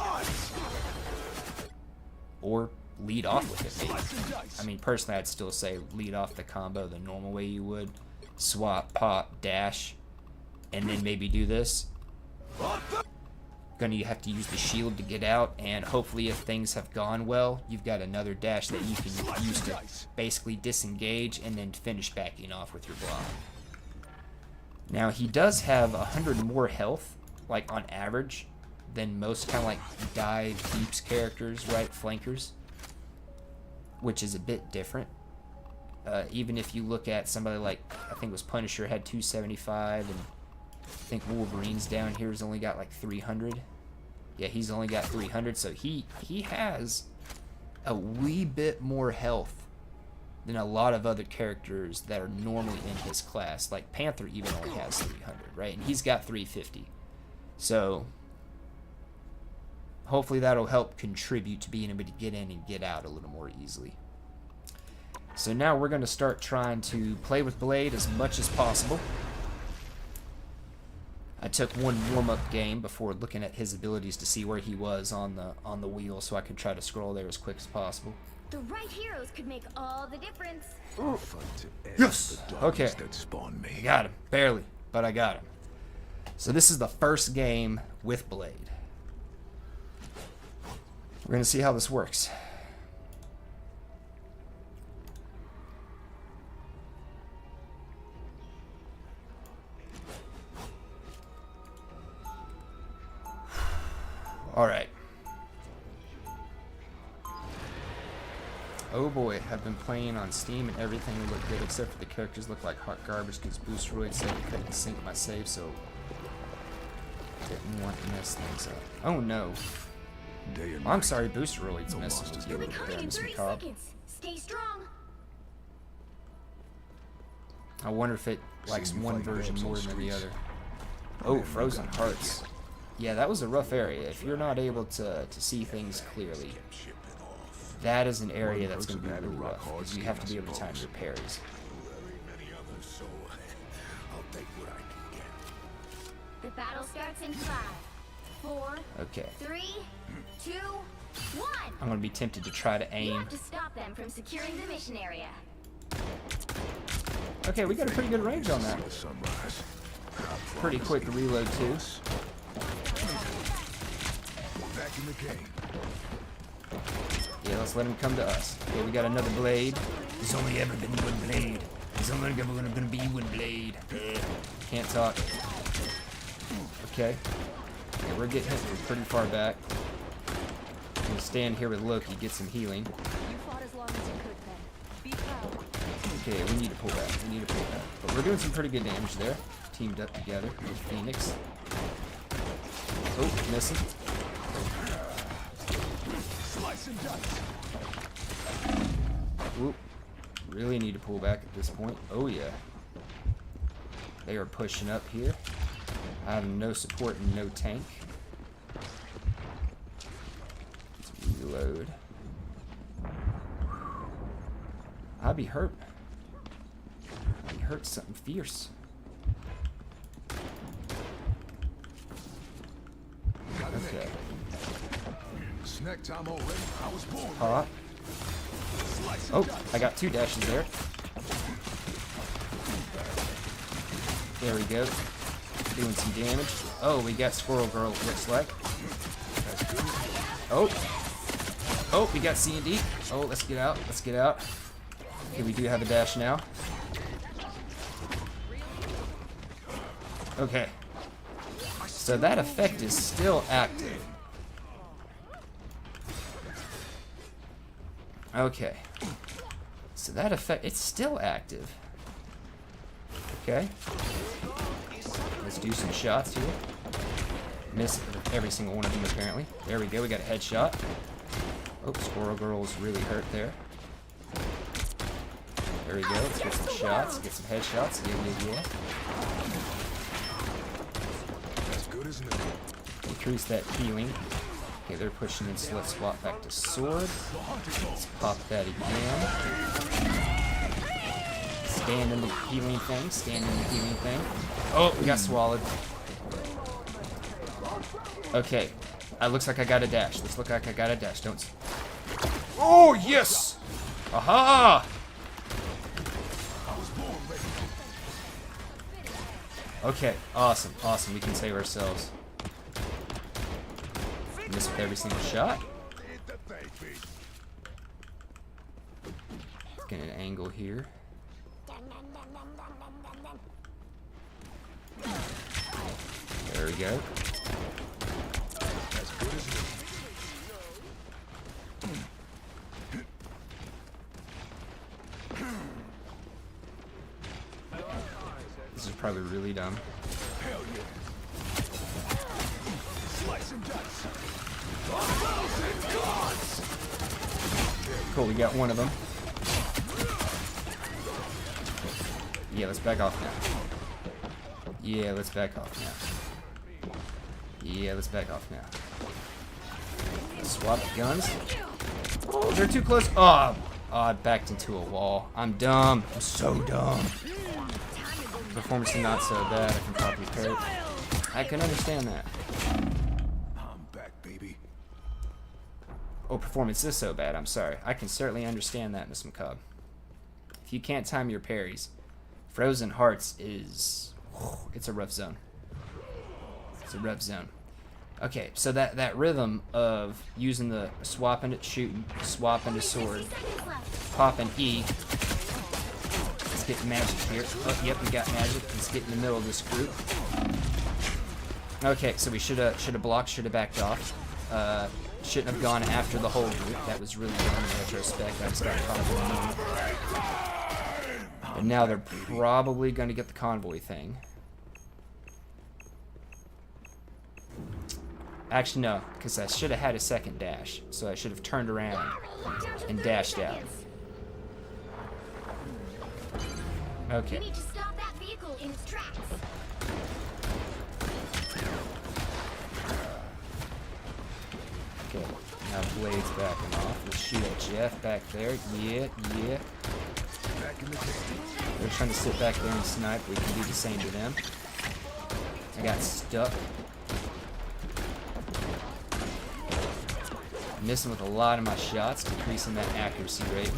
Or lead off with it, maybe. I mean, personally, I'd still say lead off the combo the normal way you would. Swap, pop, dash, and then maybe do this. You have to use the shield to get out, and hopefully if things have gone well, you've got another dash that you can use to basically disengage and then finish backing off with your block. Now he does have 100 more health, like on average, than most kind of like dive deeps characters, right? Flankers, which is a bit different. Even if you look at somebody like, I think it was Punisher had 275, and I think Wolverine's down here has only got like 300. Yeah, he's only got 300, so he has a wee bit more health than a lot of other characters that are normally in his class. Like Panther even only has 300, right? And he's got 350. So hopefully that'll help contribute to being able to get in and get out a little more easily. So now we're going to start trying to play with Blade as much as possible. I took one warm-up game before looking at his abilities to see where he was on the wheel, so I could try to scroll there as quick as possible. The right heroes could make all the difference. Yes! Okay. I got him. Barely, but I got him. So this is the first game with Blade. We're going to see how this works. Alright. Oh boy, I've been playing on Steam and everything would look good except for the characters look like hot garbage because Boosteroid said he couldn't sync my save, so didn't want to mess things up. Oh no. I'm sorry, Boosteroid's messing with you a little bit there, Miss McCobb. Stay strong. I wonder if it likes one version more than the other. Oh, Frozen Hearts. Yeah, that was a rough area. If you're not able to see things clearly, that is an area that's going to be really rough, because you have to be able to time your parries. The battle starts in 5, 4, Okay. 3, 2, 1. I'm going to be tempted to try to You aim. have to stop them from securing the mission area. Okay, we got a pretty good range on that. Pretty quick reload too. Yeah, let's let him come to us. Okay, we got another Blade. There's only ever been one Blade. There's only ever gonna be one Blade. Can't talk. Okay. Okay, we're getting hit from pretty far back. I'm gonna stand here with Loki, get some healing. You fought as long as you could, Ben. Be proud. Okay, we need to pull back. We need to pull back. But we're doing some pretty good damage there. teamed up together with Phoenix. Oh, missing. Slice and dice. Oop. Really need to pull back at this point. Oh yeah. They are pushing up here. I have no support and no tank. Let's reload. I'll be hurt. I'll be hurt something fierce. Okay. Snack time already. I was born. Pop. Oh, I got 2 dashes there. There we go. Doing some damage. Oh, we got Squirrel Girl, it looks like. Oh. Oh, we got C&D. Oh, let's get out. Let's get out. Okay, we do have a dash now. Okay. So that effect is still active. Okay. So that effect, it's still active. Okay. Let's do some shots here. Miss every single one of them apparently. There we go, we got a headshot. Oh, Squirrel Girl's really hurt there. There we go, let's get some shots, get some headshots. Yeah, yeah, yeah. That's good, isn't it? Increase that healing. Okay, they're pushing in, so let's swap back to sword. Let's pop that again. Stand in the healing thing, stand in the healing thing. Oh, we got swallowed. Okay, looks like I got a dash. Looks like I got a dash. Don't. Oh, yes! Aha! Okay, awesome, awesome. We can save ourselves. Miss with every single shot. Let's get an angle here. There we go. This is probably really dumb. Cool, we got one of them. Yeah, let's back off now. Yeah, let's back off now. Yeah, let's back off now. Swap guns. Oh, they're too close. Oh, I backed into a wall. I'm dumb. I'm so dumb. Performance is not so bad. I can probably parry. I can understand that. I'm back, baby. Oh, performance is so bad. I'm sorry. I can certainly understand that, Miss McCobb. If you can't time your parries, Frozen Hearts is... it's a rough zone. It's a rough zone. Okay, so that rhythm of using the swap into shooting, swap into sword, pop and E. Let's get magic here. Oh, yep, we got magic. Let's get in the middle of this group. Okay, so we should have blocked, should have backed off. Shouldn't have gone after the whole group. That was really dumb in retrospect. I just got caught up in the moment. And now they're probably going to get the convoy thing. Actually, no, because I should have had a second dash. So I should have turned around and dashed out. Okay. You need to stop that vehicle in its tracks. Okay, now Blade's backing off. Let's shoot at Jeff back there. Yeah, yeah. They're trying to sit back there and snipe. We can do the same to them. I got stuck. Missing with a lot of my shots, decreasing that accuracy rate.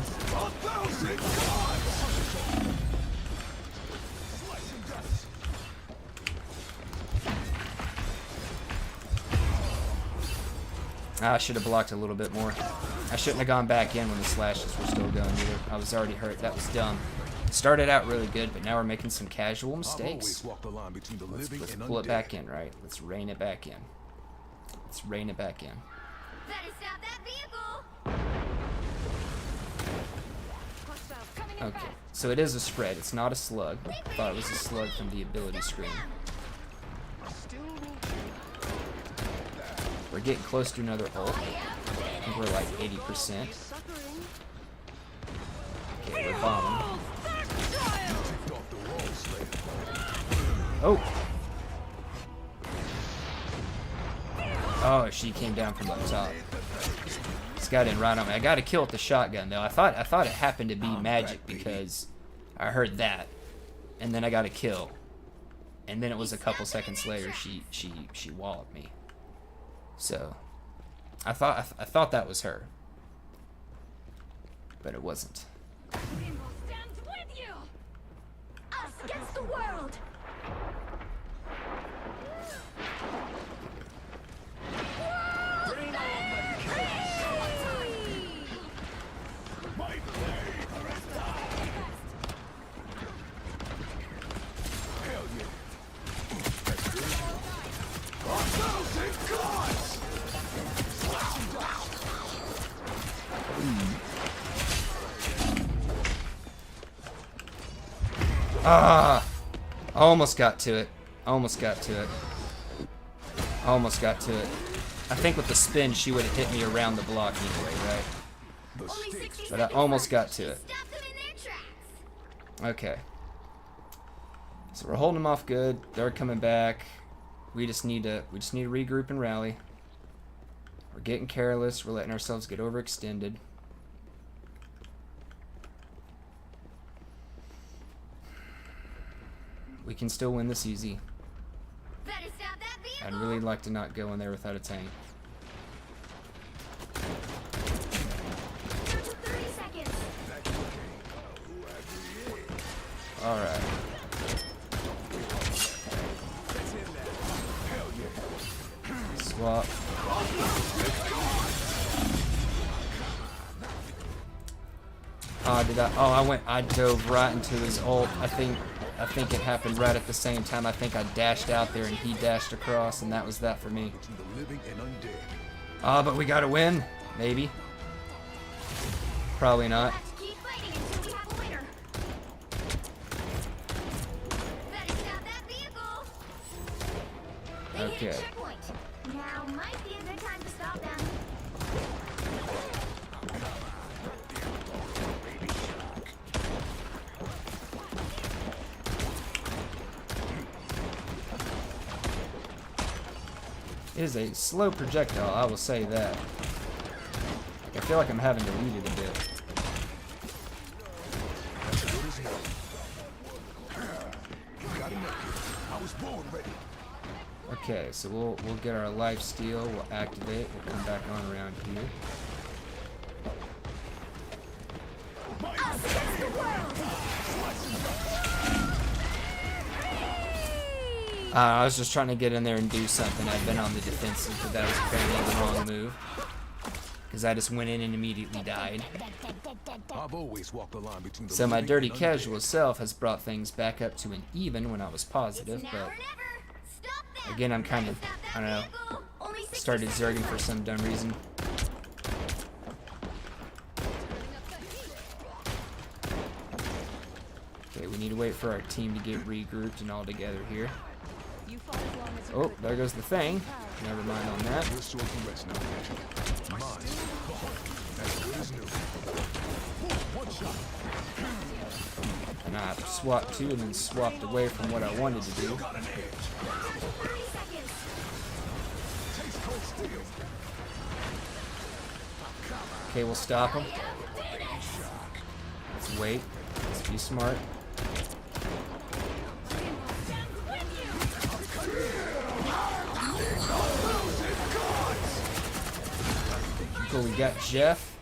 I should have blocked a little bit more. I shouldn't have gone back in when the slashes were still going either. I was already hurt. That was dumb. Started out really good, but now we're making some casual mistakes. Let's pull it back in, right? Let's rein it back in. Let's rein it back in. Better stop that vehicle. Hostiles coming Okay, so it is a spread. It's not a slug. I thought it was a slug from the ability screen. We're getting close to another ult. I think we're like 80%. Okay, we're bombing. Oh! Oh, she came down from up top. This guy didn't run on me. I got a kill with the shotgun though. I thought it happened to be magic because I heard that, and then I got a kill, and then it was a couple seconds later she walloped me. So I thought that was her, but it wasn't. Rainbow stands with you! Us against the world! Ah! Almost got to it. Almost got to it. Almost got to it. I think with the spin, she would have hit me around the block anyway, right? But I almost got to it. Okay. So we're holding them off good. They're coming back. We just need to regroup and rally. We're getting careless. We're letting ourselves get overextended. We can still win this easy. I'd really like to not go in there without a tank. Alright. Swap. I dove right into his ult. I think it happened right at the same time. I think I dashed out there and he dashed across, and that was that for me. But we gotta win. Maybe. Probably not. Okay. Now might be a good time to stop them. It is a slow projectile, I will say that. I feel like I'm having to lead it a bit. Okay, so we'll get our life steal, we'll activate, we'll come back on around here. I was just trying to get in there and do something. I've been on the defensive, but that was apparently the wrong move. Because I just went in and immediately died. I've always walked the line between the So my living dirty and casual undead. self has brought things back up to an even when I was positive, but again, I'm kind of, I don't know, started zerging for some dumb reason. Okay, we need to wait for our team to get regrouped and all together here. Oh, there goes the thing. Never mind on that. Your sword can rest now, Magic. Mine. As good as new. One shot. And I swapped to and then swapped away from what I wanted to do. Okay, we'll stop him. Let's wait. Let's be smart. Cool, we got Jeff.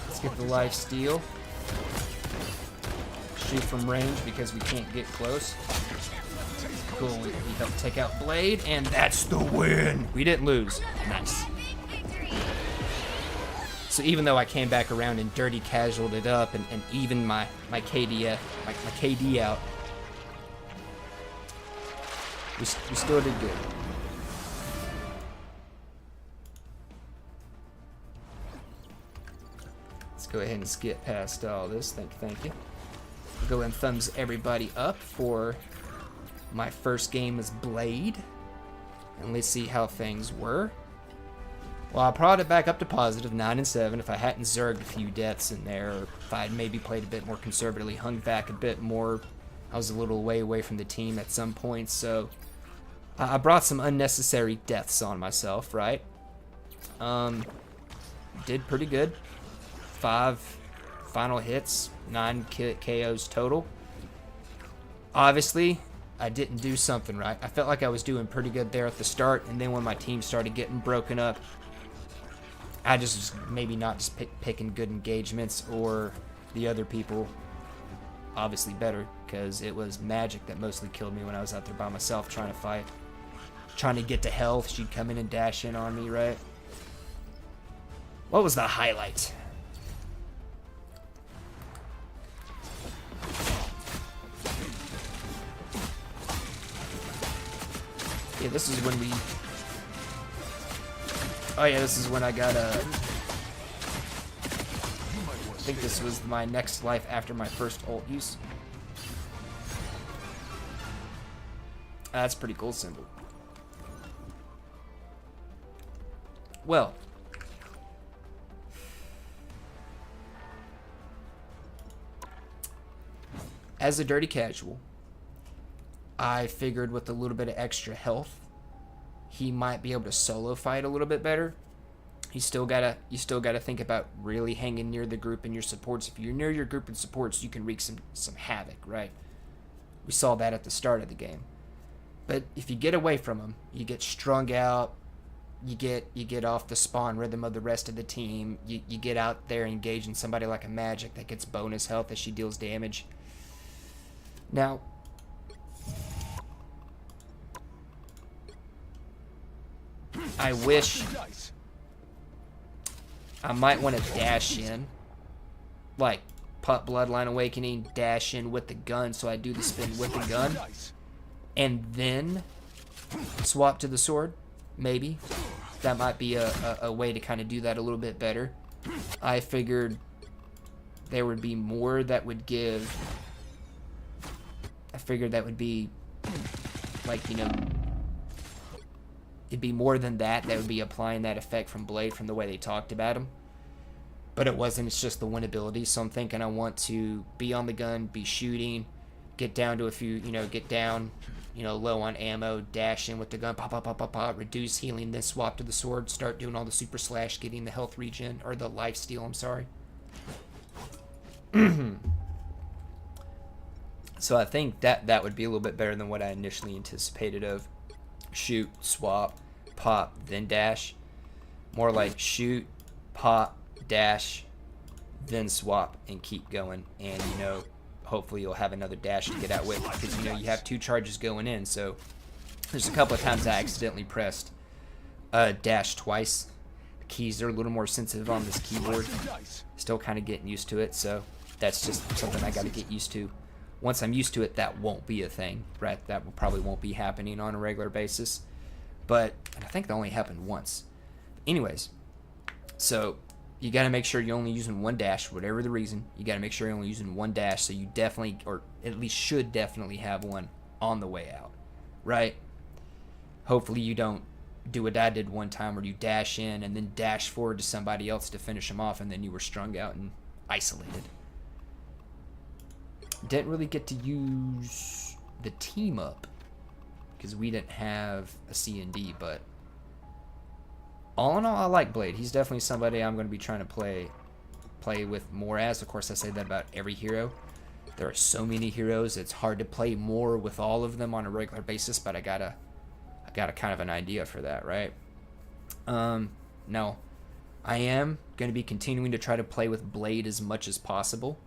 Let's get the life steal. Shoot from range because we can't get close. Cool, we helped take out Blade, and that's the win! We didn't lose. Nice. So even though I came back around and dirty casualed it up and even my KD out, we still did good. Let's go ahead and skip past all this. Thank you. Go and thumbs everybody up for my first game as Blade. And let's see how things were. Well, I brought it back up to positive, 9 and 7. If I hadn't zerged a few deaths in there, or if I had maybe played a bit more conservatively, hung back a bit more, I was a little way away from the team at some point, so I brought some unnecessary deaths on myself, right? Did pretty good. 5 final hits, 9 KOs total. Obviously, I didn't do something right. I felt like I was doing pretty good there at the start, and then when my team started getting broken up, I just was maybe not just picking good engagements, or the other people obviously better, because it was Magic that mostly killed me when I was out there by myself trying to fight. Trying to get to health, she'd come in and dash in on me, right? What was the highlight? Yeah, this is when we... Oh yeah, this is when I got I think this was my next life after my first ult use. That's a pretty cool symbol. Well, as a dirty casual, I figured with a little bit of extra health, he might be able to solo fight a little bit better. You still gotta think about really hanging near the group and your supports. If you're near your group and supports, you can wreak some havoc, right? We saw that at the start of the game. But if you get away from them, you get strung out. You get off the spawn rhythm of the rest of the team. You get out there engaging somebody like a Magic that gets bonus health as she deals damage. Now, I wish I might want to dash in, like Pup Bloodline Awakening, dash in with the gun, so I do the spin with the gun, and then swap to the sword. Maybe that might be a way to kind of do that a little bit better. I figured there would be more that would give. I figured that would be like, you know, it'd be more than that would be applying that effect from Blade from the way they talked about him. But it wasn't. It's just the win ability. So I'm thinking I want to be on the gun, be shooting, get down to a few, you know, get down, you know, low on ammo, dash in with the gun, pop, pop, pop, pop, pop, reduce healing, then swap to the sword, start doing all the super slash, getting the health regen, or the life steal, I'm sorry. So I think that would be a little bit better than what I initially anticipated of shoot, swap, pop, then dash. More like shoot, pop, dash, then swap, and keep going. And, you know, hopefully you'll have another dash to get out with, because, you know, you have 2 charges going in. So there's a couple of times I accidentally pressed dash twice. The keys are a little more sensitive on this keyboard. Still kind of getting used to it, so that's just something I got to get used to. Once I'm used to it, that won't be a thing, right? That probably won't be happening on a regular basis. But I think that only happened once. Anyways, so you got to make sure you're only using 1 dash, whatever the reason. You got to make sure you're only using 1 dash, so you definitely, or at least should definitely have one on the way out, right? Hopefully you don't do what I did one time where you dash in and then dash forward to somebody else to finish them off, and then you were strung out and isolated. Didn't really get to use the team up because we didn't have a C&D, but all in all, I like Blade. He's definitely somebody I'm going to be trying to play with more as. Of course, I say that about every hero. There are so many heroes, it's hard to play more with all of them on a regular basis, but I got a kind of an idea for that, right? Now, I am going to be continuing to try to play with Blade as much as possible.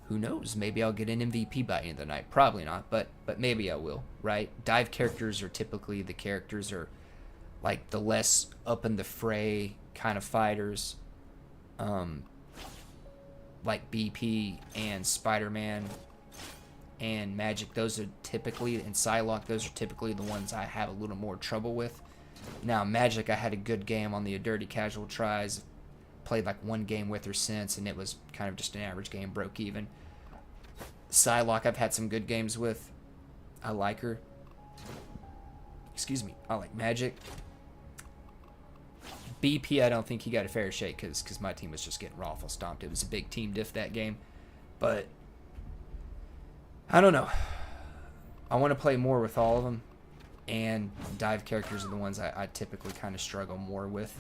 Who knows? Maybe I'll get an MVP by the end of the night. Probably not, but maybe I will, right? Dive characters are typically the characters are like the less up in the fray kind of fighters. Like BP and Spider-Man and Magic, those are typically, and Psylocke, those are typically the ones I have a little more trouble with. Now, Magic, I had a good game on the Dirty Casual tries. played like one game with her since, and it was kind of just an average game, broke even. Psylocke I've had some good games with. I like her. Excuse me. I like Magic. BP, I don't think he got a fair shake because my team was just getting raffle stomped. It was a big team diff that game. But I don't know. I want to play more with all of them. And dive characters are the ones I typically kind of struggle more with.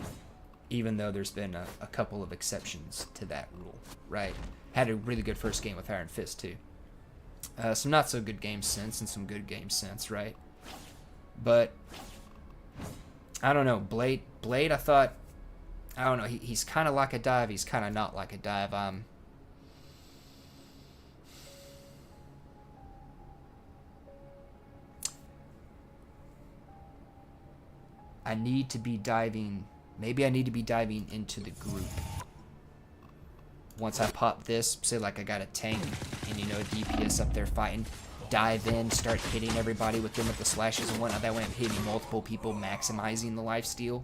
Even though there's been a couple of exceptions to that rule, right? Had a really good first game with Iron Fist, too. Some not so good games since, and some good games since, right? But I don't know. Blade, I thought, I don't know. He's kind of like a dive. He's kind of not like a dive. I need to be diving. Maybe I need to be diving into the group. Once I pop this, say like I got a tank and you know a DPS up there fighting, dive in, start hitting everybody with them with the slashes and whatnot. That way I'm hitting multiple people, maximizing the lifesteal,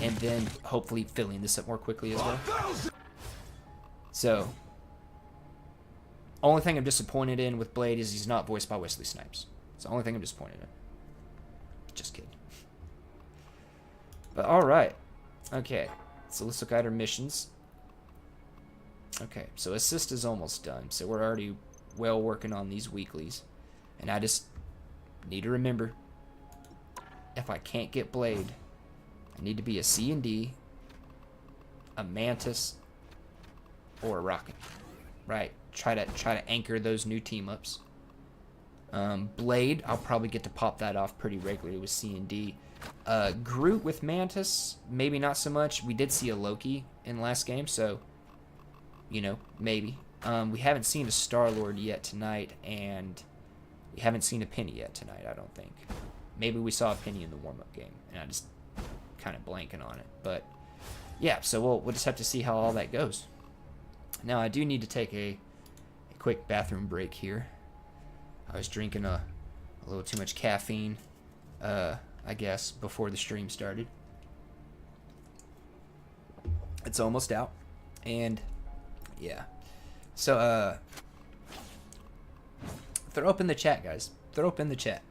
and then hopefully filling this up more quickly as well. So, only thing I'm disappointed in with Blade is he's not voiced by Wesley Snipes. It's the only thing I'm disappointed in. Just kidding. But alright. Okay. So let's look at our missions. Okay, so assist is almost done. So we're already well working on these weeklies. And I just need to remember, if I can't get Blade, I need to be a C&D, a Mantis, or a Rocket. Right? Try to anchor those new team-ups. Blade, I'll probably get to pop that off pretty regularly with C&D. Groot with Mantis, maybe not so much. We did see a Loki in last game, so, you know, maybe. We haven't seen a Star-Lord yet tonight, and we haven't seen a Penny yet tonight, I don't think. Maybe we saw a Penny in the warm-up game, and I just kind of blanking on it. But, yeah, so we'll just have to see how all that goes. Now, I do need to take a quick bathroom break here. I was drinking a little too much caffeine, I guess, before the stream started. It's almost out. And, yeah. So, throw up in the chat, guys. Throw up in the chat.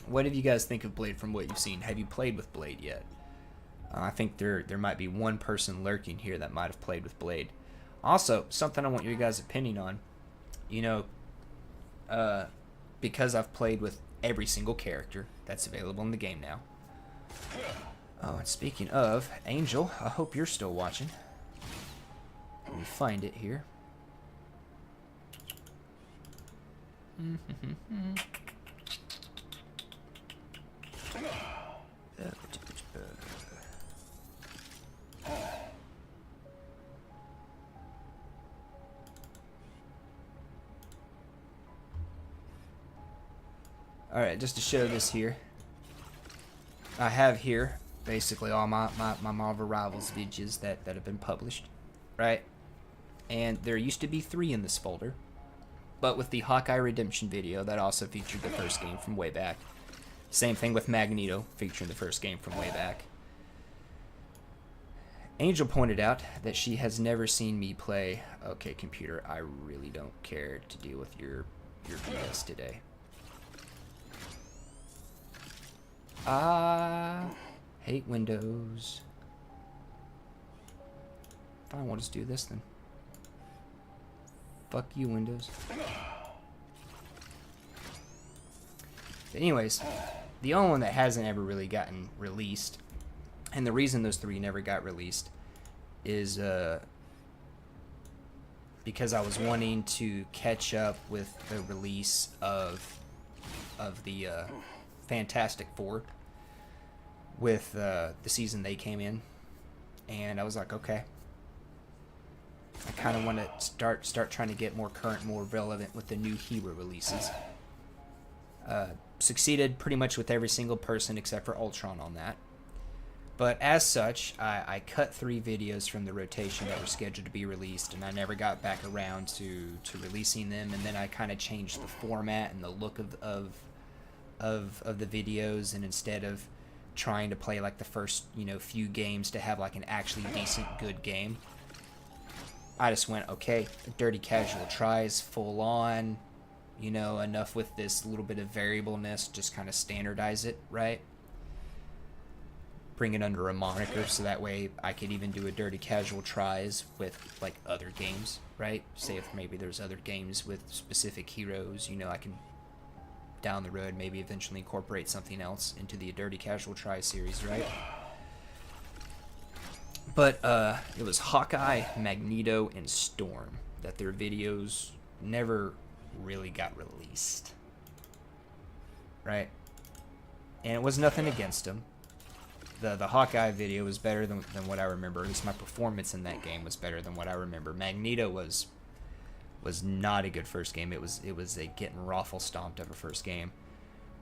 What did you guys think of Blade from what you've seen? Have you played with Blade yet? I think there might be one person lurking here that might have played with Blade. Also, something I want your guys' opinion on. You know, because I've played with every single character that's available in the game now. Oh, and speaking of, Angel, I hope you're still watching. Let me find it here. Alright, just to show this here, I have here basically all my Marvel Rivals videos that have been published, right? And there used to be 3 in this folder, but with the Hawkeye Redemption video, that also featured the first game from way back. Same thing with Magneto, featuring the first game from way back. Angel pointed out that she has never seen me play. Okay, computer, I really don't care to deal with your BS today. Hate Windows. Fine, we'll just do this then. Fuck you, Windows. But anyways, the only one that hasn't ever really gotten released, and the reason those 3 never got released is because I was wanting to catch up with the release of the Fantastic Four with the season they came in, and I was like, okay, I kind of want to start trying to get more current, more relevant with the new hero releases. Succeeded pretty much with every single person except for Ultron on that. But as such, I cut 3 videos from the rotation that were scheduled to be released, and I never got back around to releasing them. And then I kind of changed the format and the look of the videos, and instead of trying to play like the first, you know, few games to have like an actually decent, good game. I just went, okay, dirty casual tries, full on, you know, enough with this little bit of variableness, just kind of standardize it, right? Bring it under a moniker so that way I could even do a dirty casual tries with like other games, right? Say if maybe there's other games with specific heroes, you know, I can down the road maybe eventually incorporate something else into the dirty casual try series, right? But it was Hawkeye, Magneto, and Storm that their videos never really got released, right? And it was nothing against them. The Hawkeye video was better than what I remember. At least my performance in that game was better than what I remember. Magneto was not a good first game. It was a getting raffle stomped of a first game.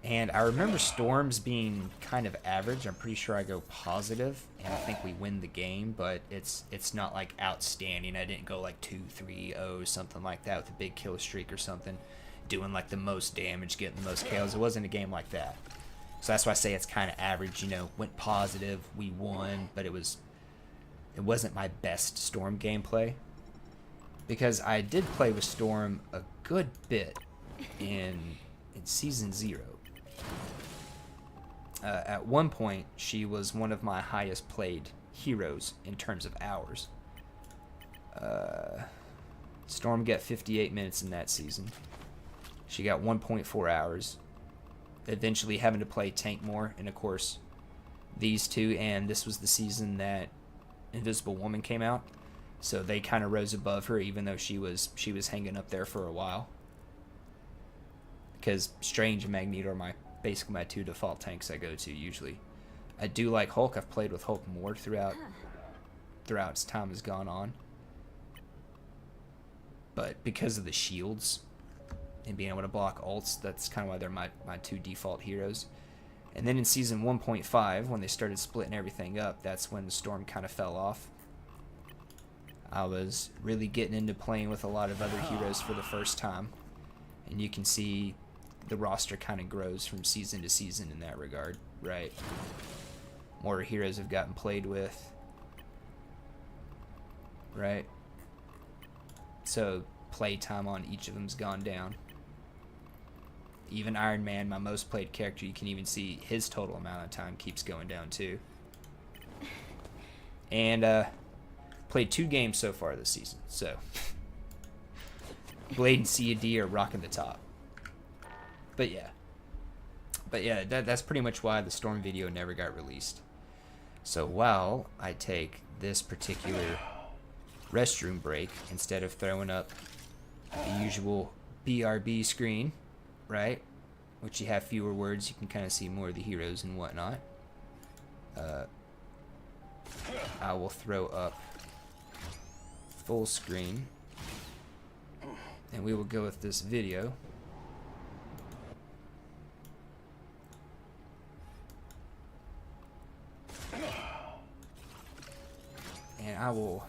And I remember Storm's being kind of average. I'm pretty sure I go positive, and I think we win the game, but it's not like outstanding. I didn't go like 2-3-0, something like that with a big kill streak or something, doing like the most damage, getting the most kills. It wasn't a game like that. So that's why I say it's kind of average, you know, went positive, we won, but it wasn't my best Storm gameplay. Because I did play with Storm a good bit in Season 0. At one point, she was one of my highest played heroes in terms of hours. Storm got 58 minutes in that season. She got 1.4 hours. Eventually having to play tank more, and of course these two, and this was the season that Invisible Woman came out, so they kind of rose above her, even though she was hanging up there for a while, because Strange and Magneto are basically my two default tanks I go to usually. I do like Hulk. I've played with Hulk more throughout as time has gone on, but because of the shields and being able to block ults, that's kind of why they're my two default heroes. And then in Season 1.5, when they started splitting everything up, that's when the Storm kind of fell off. I was really getting into playing with a lot of other heroes for the first time, and you can see the roster kind of grows from season to season in that regard, right? More heroes have gotten played with, right? So playtime on each of them's gone down. Even Iron Man, my most played character, you can even see his total amount of time keeps going down too. And played 2 games so far this season, so Blade and C&D are rocking the top. But yeah, that's pretty much why the Storm video never got released. So while I take this particular restroom break, instead of throwing up the usual BRB screen, right, which you have fewer words, you can kind of see more of the heroes and whatnot, I will throw up full screen, and we will go with this video. And I will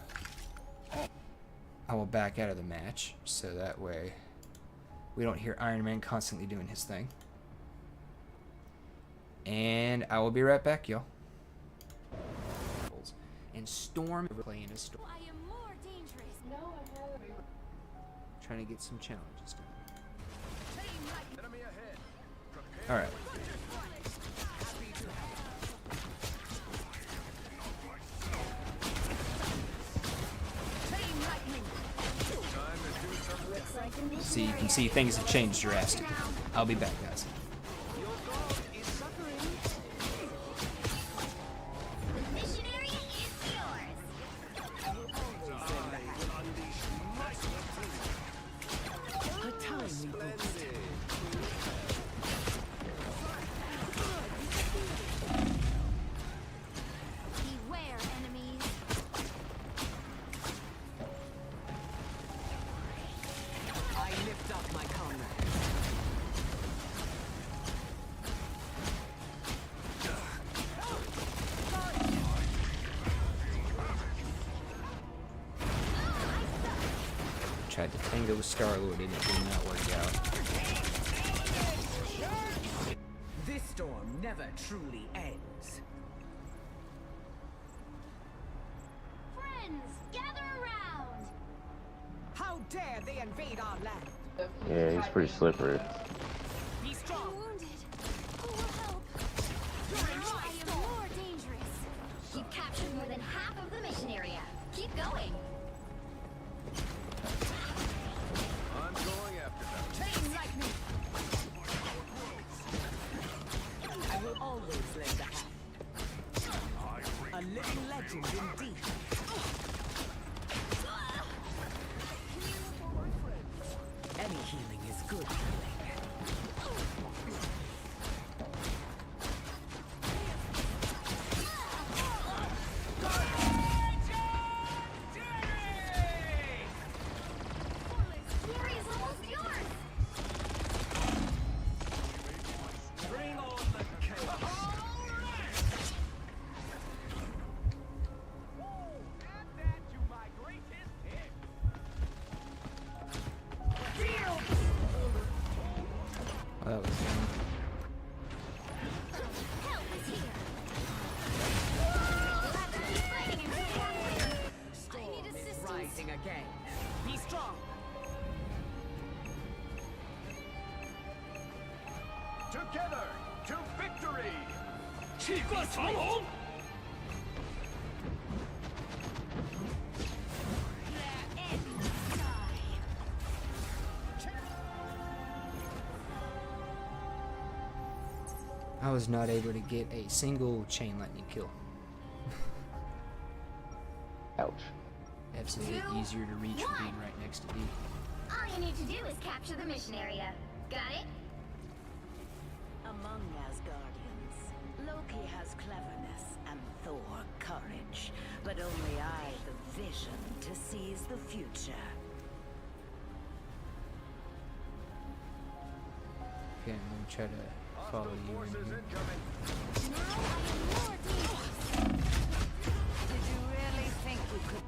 back out of the match, so that way we don't hear Iron Man constantly doing his thing. And I will be right back, y'all. And Storm playing a Storm. I am more dangerous. No, I haven't. Trying to get some challenges done. Enemy ahead. All right. See, you can see things have changed drastically. I'll be back, guys. Beware, enemies. I lift up my comrade. Tried to tango with Star-Lord and it did not work out. This storm never truly ends. Friends, gather around! How dare they invade our land? Yeah, he's pretty slippery. Be I'm strong. wounded. Who will help? I am more dangerous. You've captured more than half of the mission area. Keep going. I'm going after them. Chain lightning. I will always lend a hand. A living legend indeed. Any healing is good healing. Fury is almost yours. Bring on the chaos. Add that to my greatest hit. Oh, that was good. Help is here. You'll have to keep fighting until you have win. Storm I need is assistance. rising again. Be strong. Together to victory. I was not able to get a single chain lightning kill. Ouch. Absolutely easier to reach from being right next to B. All you need to do is capture the mission area. Got it? Among Asgardians, Loki has cleverness and Thor courage, but only I the vision to seize the future. Okay, I'm gonna try to follow you in Forces here. incoming. Now I am more dangerous. Did you really think we could?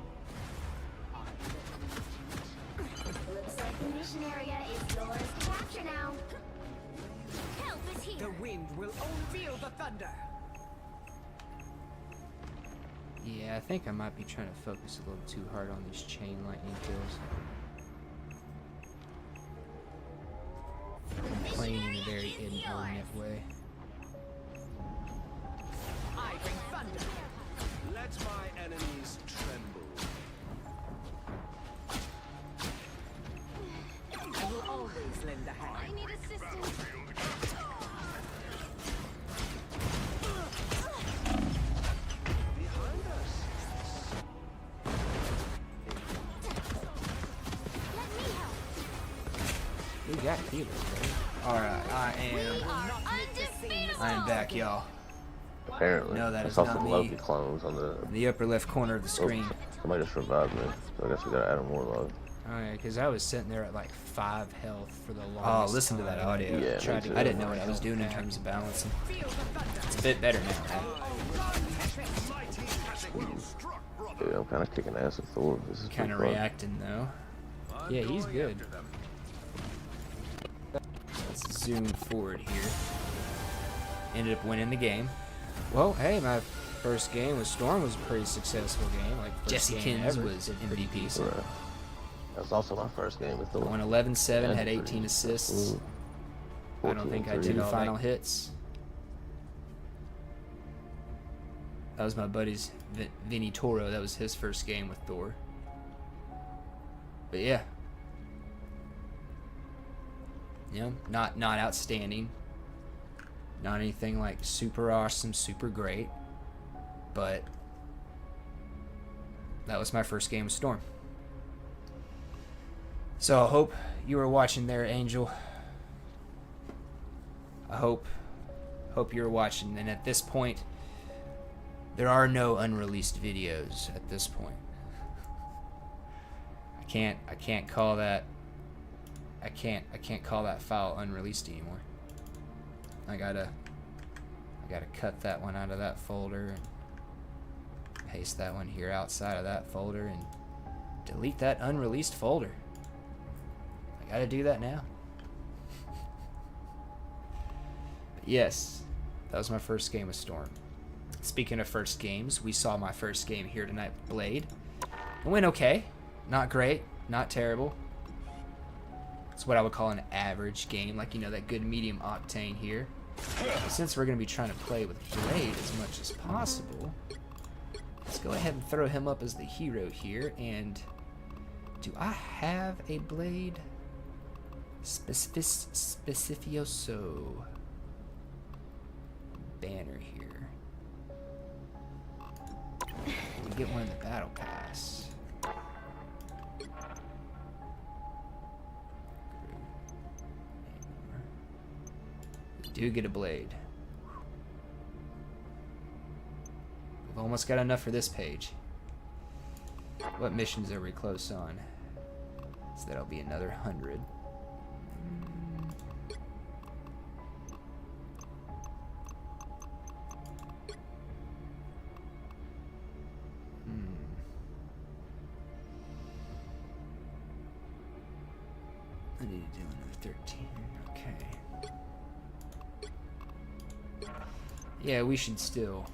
Looks like the mission area is yours to capture now. Help is here. The wind will only feel the thunder. Yeah, I think I might be trying to focus a little too hard on these chain lightning kills. I'm playing in a very inordinate way. I bring thunder. Let my enemies tremble. I will always lend a hand. I need assistance. Behind us. Let me help. We got healers, bro. Alright, I am back, y'all. Apparently. No, that I is saw not some me. Loki clones on the. In the upper left corner of the screen. Somebody just revived me, so I guess we gotta add more love. Alright, because I was sitting there at like 5 health for the longest Oh, listen to that time. audio. Yeah, Tried me to- too. I didn't know what I was doing in terms of balancing. It's a bit better now. Dude, I'm kind of kicking ass with Thor. This is Kind of pretty fun. reacting though. I'm Yeah, he's going good. after them. Let's zoom forward here. Ended up winning the game. Well, hey, my first game with Storm was a pretty successful game. Like first Jesse game Kins ever. was MVP. So Right. That's also my first game with Thor. won 11-7, Yeah, had pretty 18 assists. Ooh. I don't think I did 14-3. all final hits. That was my buddy's Vinny Toro. That was his first game with Thor. But yeah. You know, not outstanding. Not anything like super awesome, super great. But that was my first game with Storm. So I hope you were watching there, Angel. I hope you were watching. And at this point, there are no unreleased videos at this point. I can't call that file unreleased anymore. I gotta cut that one out of that folder and paste that one here outside of that folder and delete that unreleased folder. I gotta do that now. But yes, That was my first game with Storm. Speaking of first games, we saw my first game here tonight with Blade. It went okay. Not great. Not terrible. It's what I would call an average game. Like, you know, that good medium octane here. Since we're going to be trying to play with Blade as much as possible, let's go ahead and throw him up as the hero here. And do I have a Blade? Specificioso banner here. We get one in the battle pass. We do get a Blade. We've almost got enough for this page. What missions are we close on? So that'll be another 100. I need to do another 13. Okay. Yeah, we should still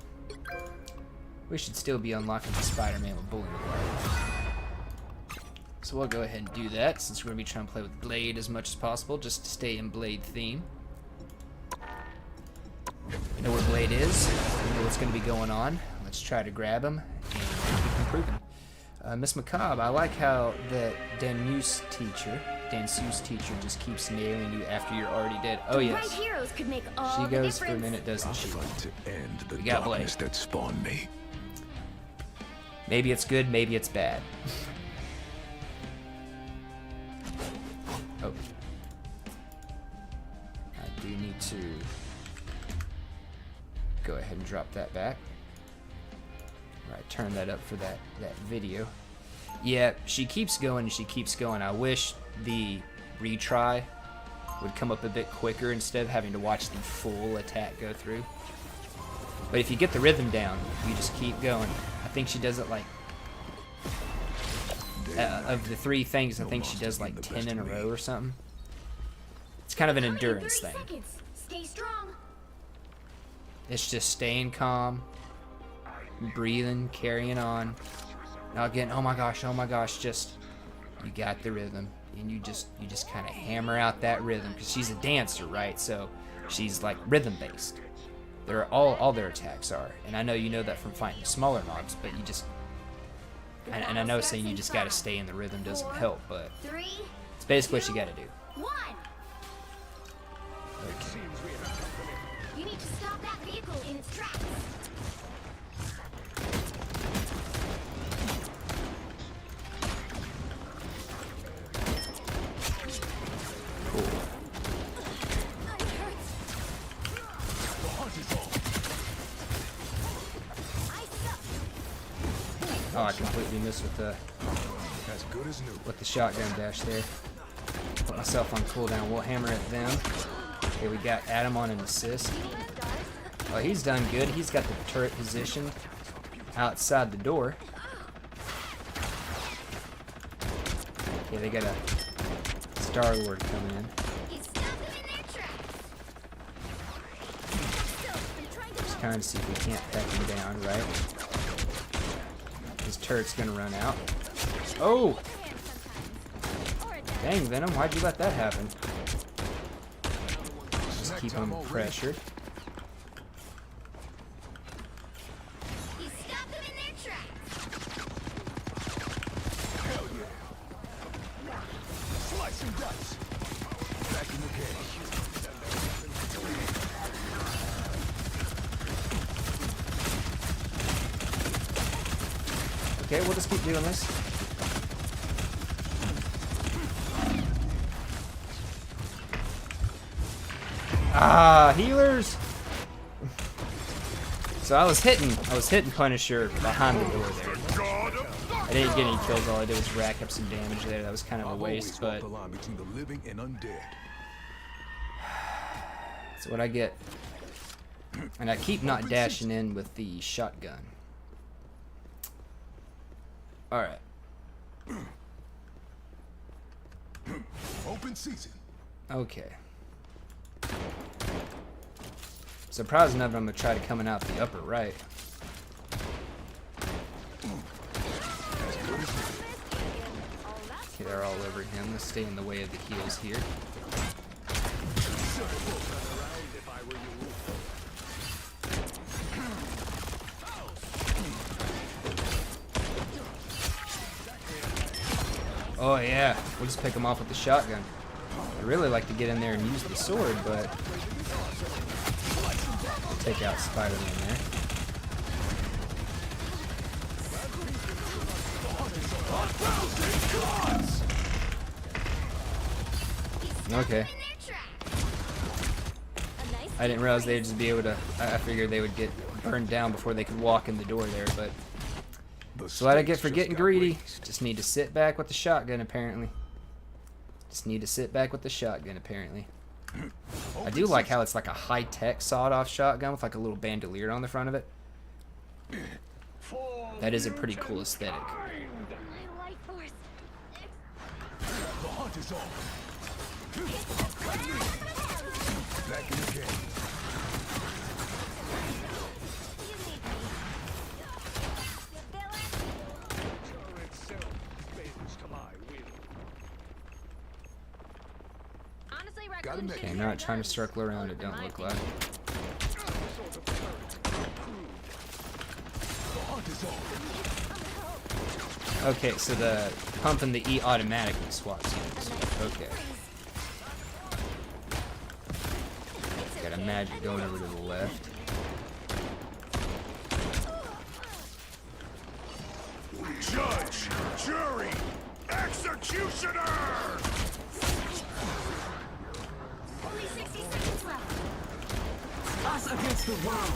be unlocking the Spider-Man with Bullet Wire. So we'll go ahead and do that, since we're going to be trying to play with Blade as much as possible, just to stay in Blade theme. We know where Blade is. We know what's going to be going on. Let's try to grab him and keep improving. Miss Macabre, I like how the Danseuse teacher just keeps nailing you after you're already dead. Oh yes. Right heroes could make all She the goes for a difference. minute, doesn't she? To end the We got Blade. darkness that spawned me. Maybe it's good, maybe it's bad. Oh. I do need to go ahead and drop that back. Right, turn that up for that video. Yeah, she keeps going and she keeps going. I wish the retry would come up a bit quicker instead of having to watch the full attack go through. But if you get the rhythm down, you just keep going. I think she does it like of the 3 things, I think she does like 10 in a row or something. It's kind of an endurance thing. Stay strong. It's just staying calm, breathing, carrying on, not getting oh my gosh, just you got the rhythm, and you just kind of hammer out that rhythm, because she's a dancer, right? So she's like rhythm based. They're all their attacks are, and I know you know that from fighting smaller mobs, but you just and I know saying you just got to stay in the rhythm doesn't help, but 3, it's basically what you got to do. 1. Okay. You need to stop that vehicle in its tracks. Cool. Oh, I completely missed with the shotgun dash there. Put myself on cooldown. We'll hammer at them. Okay, we got Adam on an assist. Oh, he's done good. He's got the turret positioned outside the door. Okay, they got a Star-Lord coming in. Just trying to see if we can't peck him down, right? His turret's gonna run out. Oh! Dang, Venom, why'd you let that happen? Just keep him pressured. Okay, we'll just keep doing this. Ah, healers! So I was hitting Punisher behind the door there. I didn't get any kills, all I did was rack up some damage there. That was kind of a waste, but that's what I get. And I keep not dashing in with the shotgun. Alright. Open season. Okay. So surprised none of them are try to coming out the upper right. Okay, they're all over him. Let's stay in the way of the heals here. Oh yeah, we'll just pick him off with the shotgun. I really like to get in there and use the sword, but I'll take out Spider-Man there. Okay. I didn't realize they'd just be able to. I figured they would get burned down before they could walk in the door there, but. So what I get for getting greedy. Just need to sit back with the shotgun, apparently. Just need to sit back with the shotgun, apparently. I do like how it's like a high-tech sawed-off shotgun with like a little bandolier on the front of it. That is a pretty cool aesthetic. The hunt is on. Back in the game. Okay, I'm not trying to circle around it, don't look like. Okay, so the pump and the E automatically swaps units. Okay. Got a magic going over to the left. Judge, jury, executioner! Only 60 seconds left. Us against the world.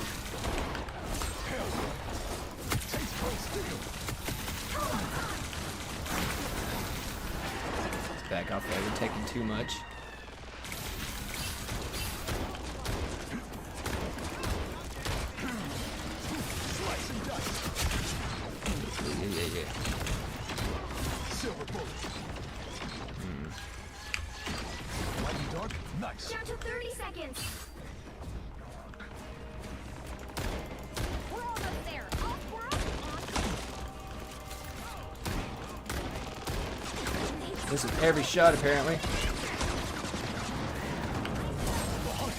Let's back off there. We're taking too much. Yeah. Silver bullet. Lightning dark, nice. Down to 30 seconds. We're almost there. This is every shot, apparently. Final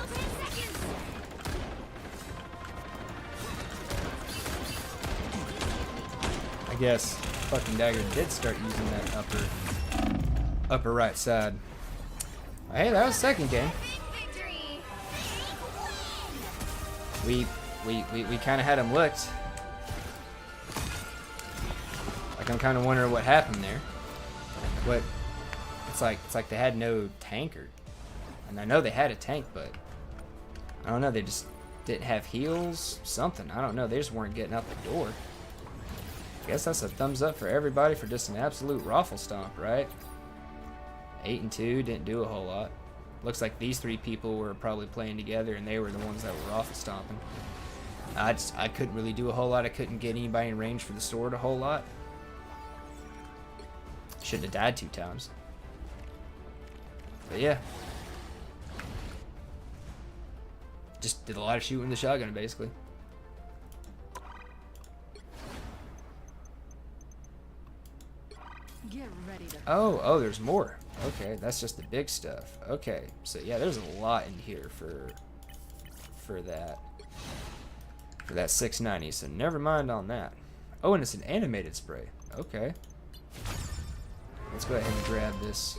10 seconds. I guess fucking Dagger did start using that upper right side. Hey, that was second game. Victory. We kind of had him licked. Like, I'm kind of wondering what happened there. What? It's like they had no tanker, and I know they had a tank, but I don't know. They just didn't have heals. Something. I don't know. They just weren't getting out the door. I guess that's a thumbs up for everybody for just an absolute raffle stomp, right? 8 and 2 didn't do a whole lot. Looks like these three people were probably playing together, and they were the ones that were raffle stomping. I couldn't really do a whole lot. I couldn't get anybody in range for the sword a whole lot. Should have died 2 times. But yeah. Just did a lot of shooting with the shotgun, basically. Get ready to. Oh, there's more. Okay, that's just the big stuff. Okay, so yeah, there's a lot in here for that 690. So never mind on that. Oh, and it's an animated spray. Okay. Let's go ahead and grab this.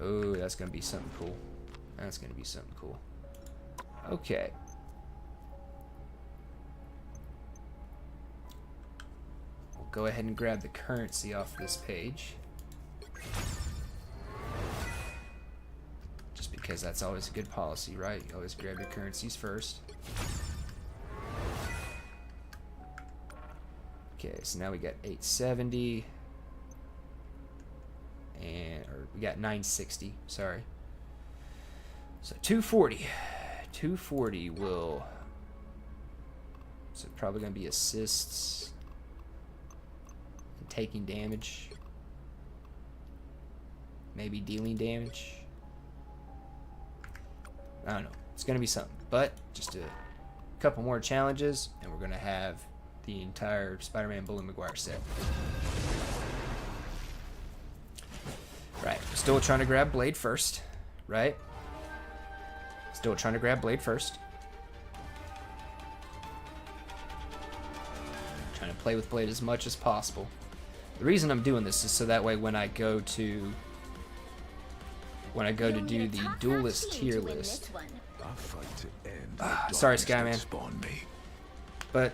Oh, that's gonna be something cool. That's gonna be something cool. Okay. We'll go ahead and grab the currency off this page. Just because that's always a good policy, right? You always grab your currencies first. Okay, so now we got 870. Or we got 960, sorry. So 240. 240 will. So probably gonna be assists and taking damage. Maybe dealing damage. I don't know. It's gonna be something. But just a couple more challenges, and we're gonna have the entire Spider-Man Bully Maguire set. Right. Still trying to grab Blade first. Right? Still trying to grab Blade first. Trying to play with Blade as much as possible. The reason I'm doing this is so that way when I go to do the duelist tier list. Sorry, Skyman. But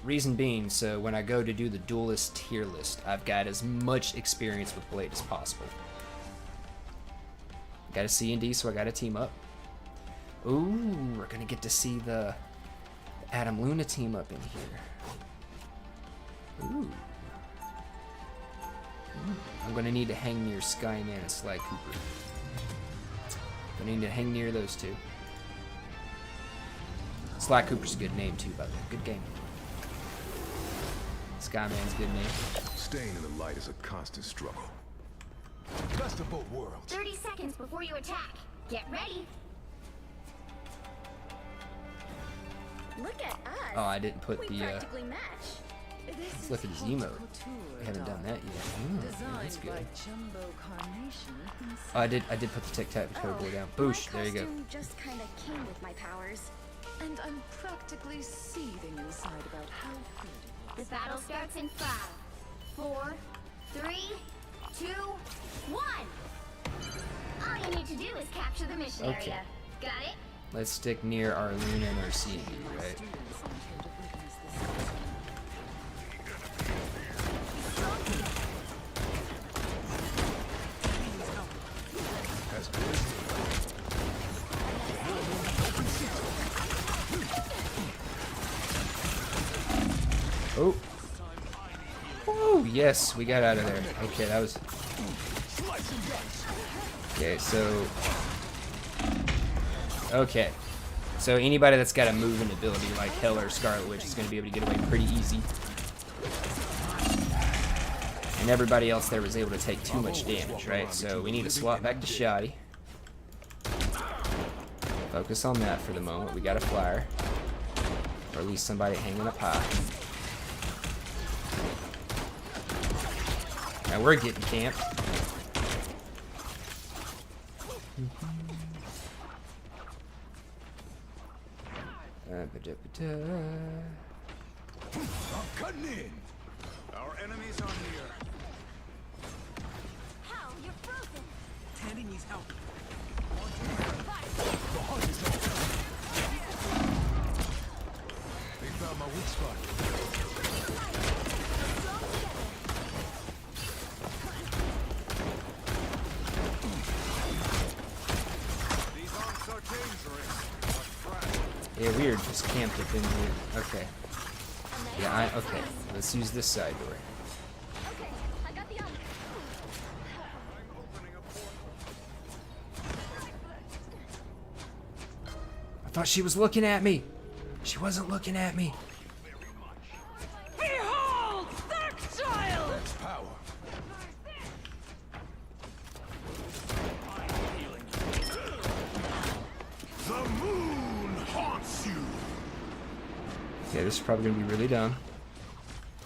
reason being, so when I go to do the duelist tier list, I've got as much experience with Blade as possible. Got a C&D, so I got to team up. Ooh, we're gonna get to see the Adam Luna team up in here. Ooh. I'm gonna need to hang near Skyman and Sly Cooper. I need to hang near those two. Sly Cooper's a good name too, by the way. Good game. Skyman's a good name. Staying in the light is a constant struggle. Best of both worlds. 30 seconds before you attack. Get ready. Look at us. Oh, I didn't put We the. practically match. Let's look at his emote. We haven't done that yet. That's good. Oh, I did put the tic-tac-toe board down. Boosh. There you go. Just kind of came with my powers. And I'm practically seething inside about how good it The battle starts in 5, 4, 3, 2, 1. All you need to do is capture the mission Okay. area. Got it? Let's stick near our Luna and our CD, right? Oh. Oh, yes, we got out of there. Okay, that was... Okay, so... Okay. So anybody that's got a movement ability like Hell or Scarlet Witch is going to be able to get away pretty easy. And everybody else there was able to take too much damage, right? So we need to swap back to Shoddy. Focus on that for the moment. We got a flyer. Or at least somebody hanging up high. Now we're getting camped. I'm cutting in. Our enemies are near. How? You're frozen. Tandy needs help. The hunt is over. They found my weak spot. These arms are dangerous. Yeah, weird. Just camped up in here. Okay. Yeah, okay. Let's use this side door. Okay, I got the other. I thought she was looking at me. She wasn't looking at me. Behold, that child! That's power. The moon haunts you. Okay, this is probably going to be really dumb.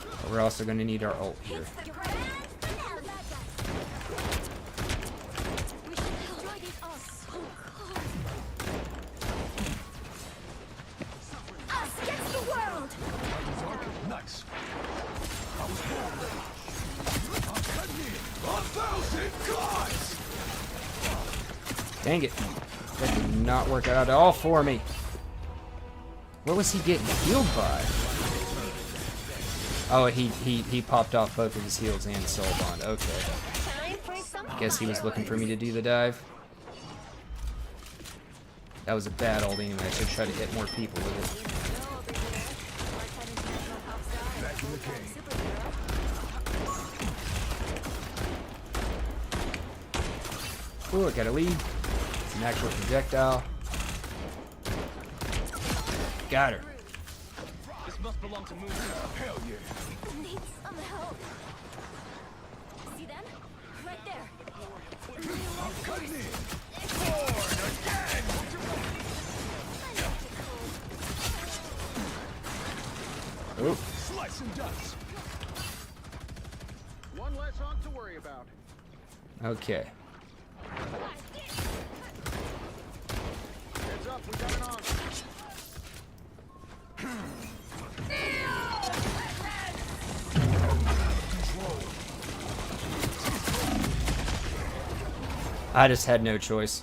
But we're also going to need our ult here. Us against the world. Nice. I was born ready. I'm cutting in. 1,000 gods! Dang it. That did not work out at all for me. What was he getting healed by? Oh, he popped off both of his heals and soul bond. Okay. Guess he was looking for me to do the dive. That was a bad old anyway. I should try to hit more people with it. Back in the game. Ooh, I got a lead. It's an actual projectile. Got her. This must belong to Moon. Hell yeah. Need some help. See them? Right there. Oop. Slice and dice. One less hunk to worry about. Okay. Heads up, we got an on. I just had no choice.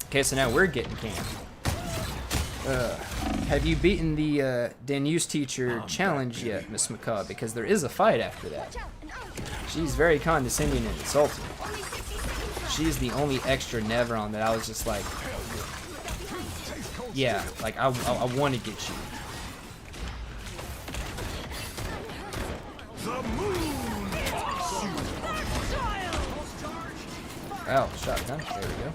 Okay, so now we're getting camped. Have you beaten the Danu's teacher challenge yet, Miss McCaw? Because there is a fight after that. She's very condescending and insulting. She's the only extra Nevron that I was just like, yeah, like I want to get you. Oh, shotgun. There we go.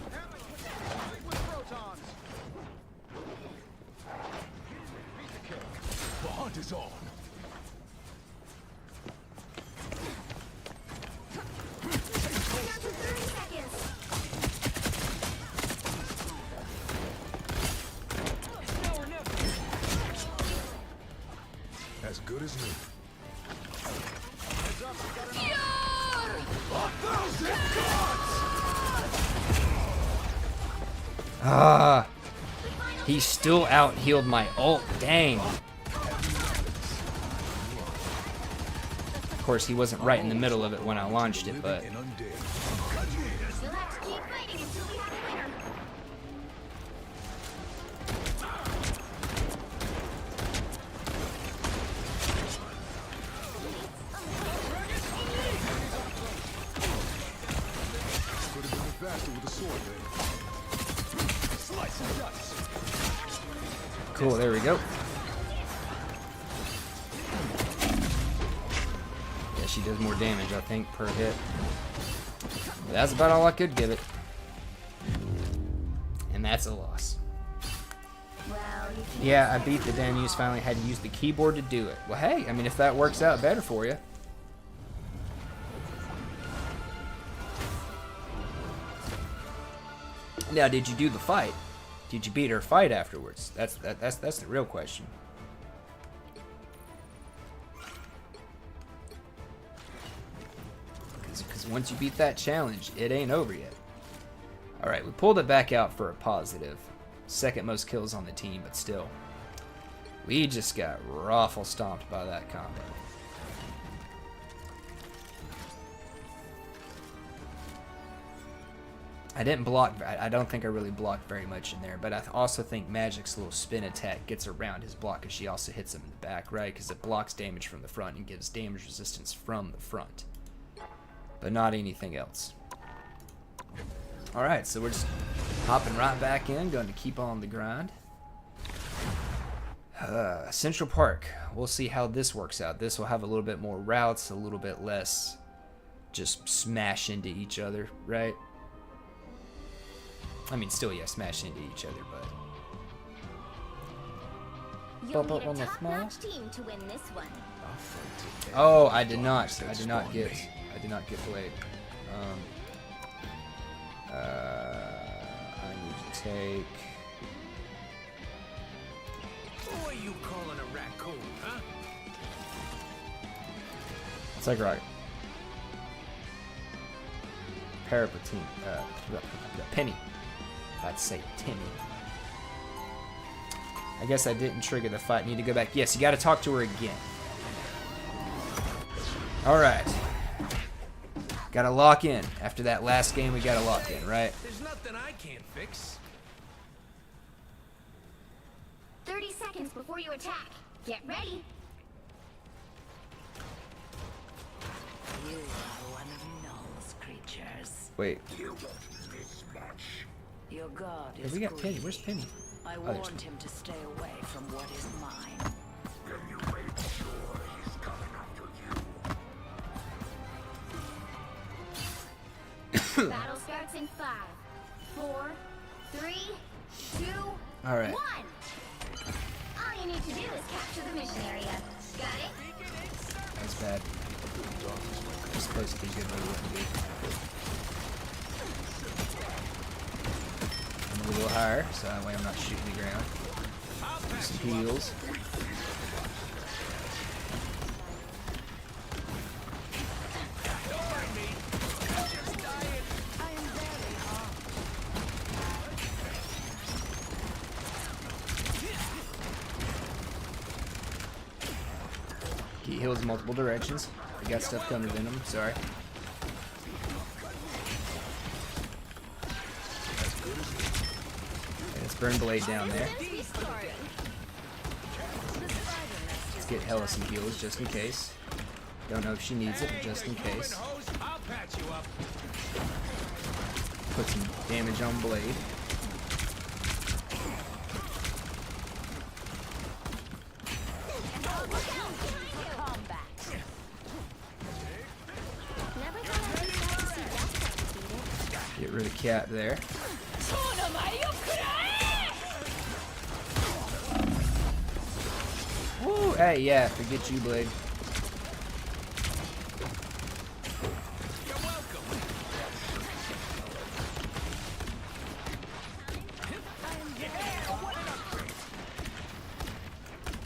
The hunt is on. As good as new. Ah, he still out-healed my ult. Dang. Of course, he wasn't right in the middle of it when I launched it, but You'll have to keep fighting until we have a winner. Could have been faster with a sword there. Slice and dice. cool. There we go. Yeah, she does more damage, I think, per hit. But that's about all I could give it. And that's a loss. Yeah, I beat the Danus, finally had to use the keyboard to do it. Well, hey, I mean, if that works out better for you. Now, did you do the fight? Did you beat her fight afterwards? That's the real question. Because once you beat that challenge, it ain't over yet. All right, we pulled it back out for a positive. Second most kills on the team, but still. We just got raffle stomped by that combo. I didn't block, I don't think I really blocked very much in there, but I also think Magic's little spin attack gets around his block because she also hits him in the back, right? Because it blocks damage from the front and gives damage resistance from the front, but not anything else. Alright, so we're just hopping right back in, going to keep on the grind. Central Park, we'll see how this works out. This will have a little bit more routes, a little bit less just smash into each other, right? I mean, still, yeah, smash into each other, but... You'll need a top-notch team to win this one. Oh, I did not get Blade. I need to take... Who are you calling a raccoon, huh? It's like right. Parapatine. Penny. I'd say Timmy. I guess I didn't trigger the fight. Need to go back. Yes, you got to talk to her again. All right. Got to lock in. After that last game, we got to lock in, right? There's nothing I can't fix. 30 seconds before you attack. Get ready. You are one of Null's creatures. Wait. Your god Hey, is we got Penny. greedy. Where's Penny? I Oh, there's warned him to stay away from what is mine. Battle starts in 5, 4, 3, 2, All right. 1. All you need to do is capture the mission area. Got it? That's bad. It's supposed to be good, but it wouldn't be. I'm a little higher, so that way I'm not shooting the ground. Some heals. He heals multiple directions. We got stuff coming in him, sorry. And let's burn blade down there. Let's get Hella some heals just in case. Don't know if she needs it, but just in case. Put some damage on blade. Get rid of Cap there. Woo! Hey, yeah, forget you, Blade.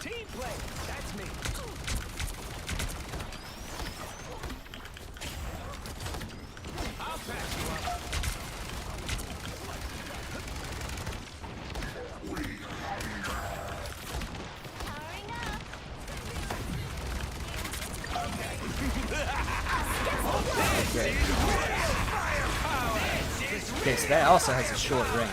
Team play, that's me. I'll patch you up. Okay. Okay, so that also has a short range.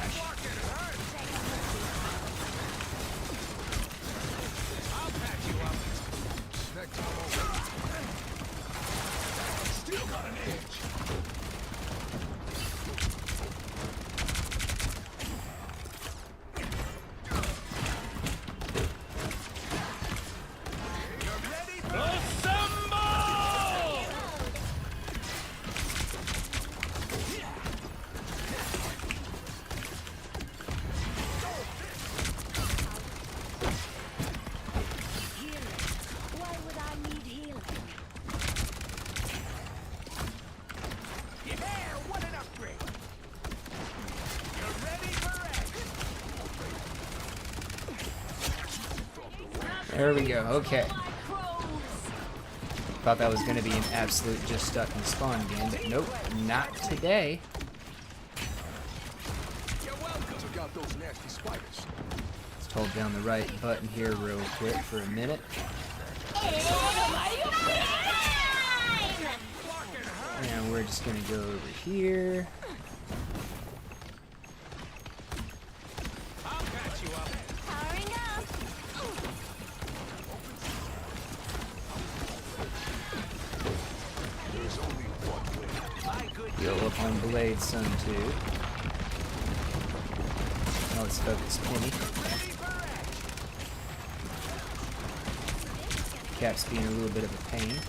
There we go, okay. Thought that was going to be an absolute just stuck in spawn game, but nope, not today. Let's hold down the right button here real quick for a minute. And we're just going to go over here. Go up on Blade some too. Now let's focus Penny. Cap's being a little bit of a pain.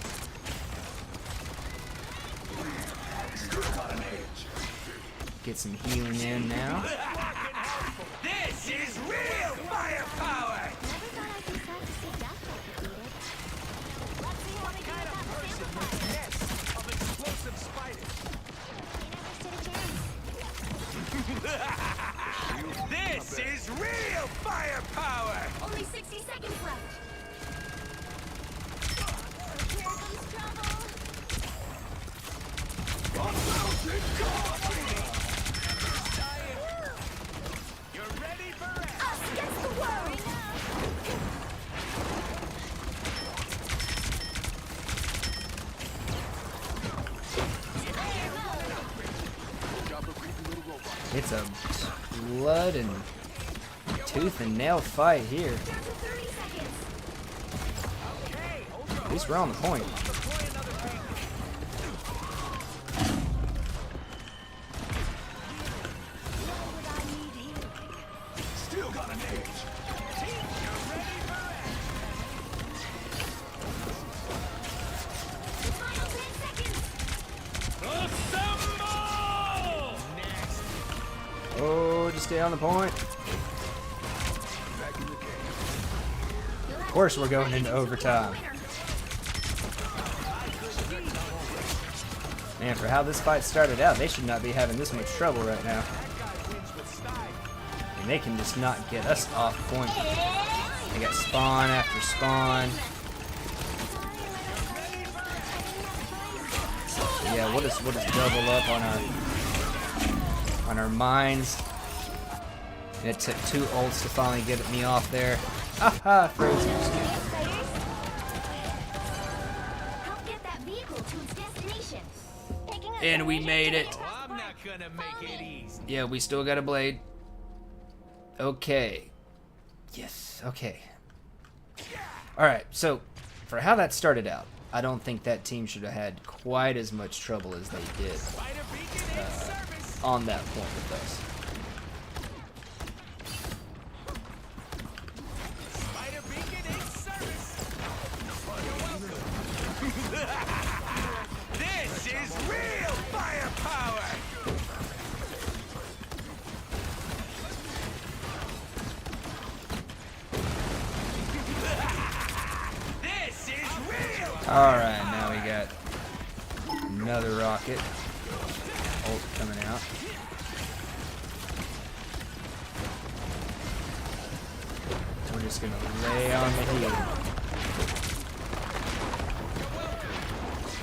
Get some healing in now. This is real firepower! What kind of person would nest of explosive spiders? This is real firepower! Only 60 seconds left. Here comes trouble. You're ready for it! Us against the world. It's a blood and tooth and nail fight here. At least we're on the point. Still got an edge. Oh, just stay on the point. Of course we're going into overtime. Man, for how this fight started out, they should not be having this much trouble right now. And they can just not get us off point. They got spawn after spawn. Yeah, we'll just double up on our mines. And it took 2 ults to finally get me off there. Haha, frozen. And we made it. I'm not gonna make it easy. Yeah, we still got a blade. Okay. Yes, okay. Alright, so for how that started out, I don't think that team should have had quite as much trouble as they did on that point with us. This is real firepower! This is real! Alright, now we got another rocket. Ult coming out. We're just gonna lay on the heal.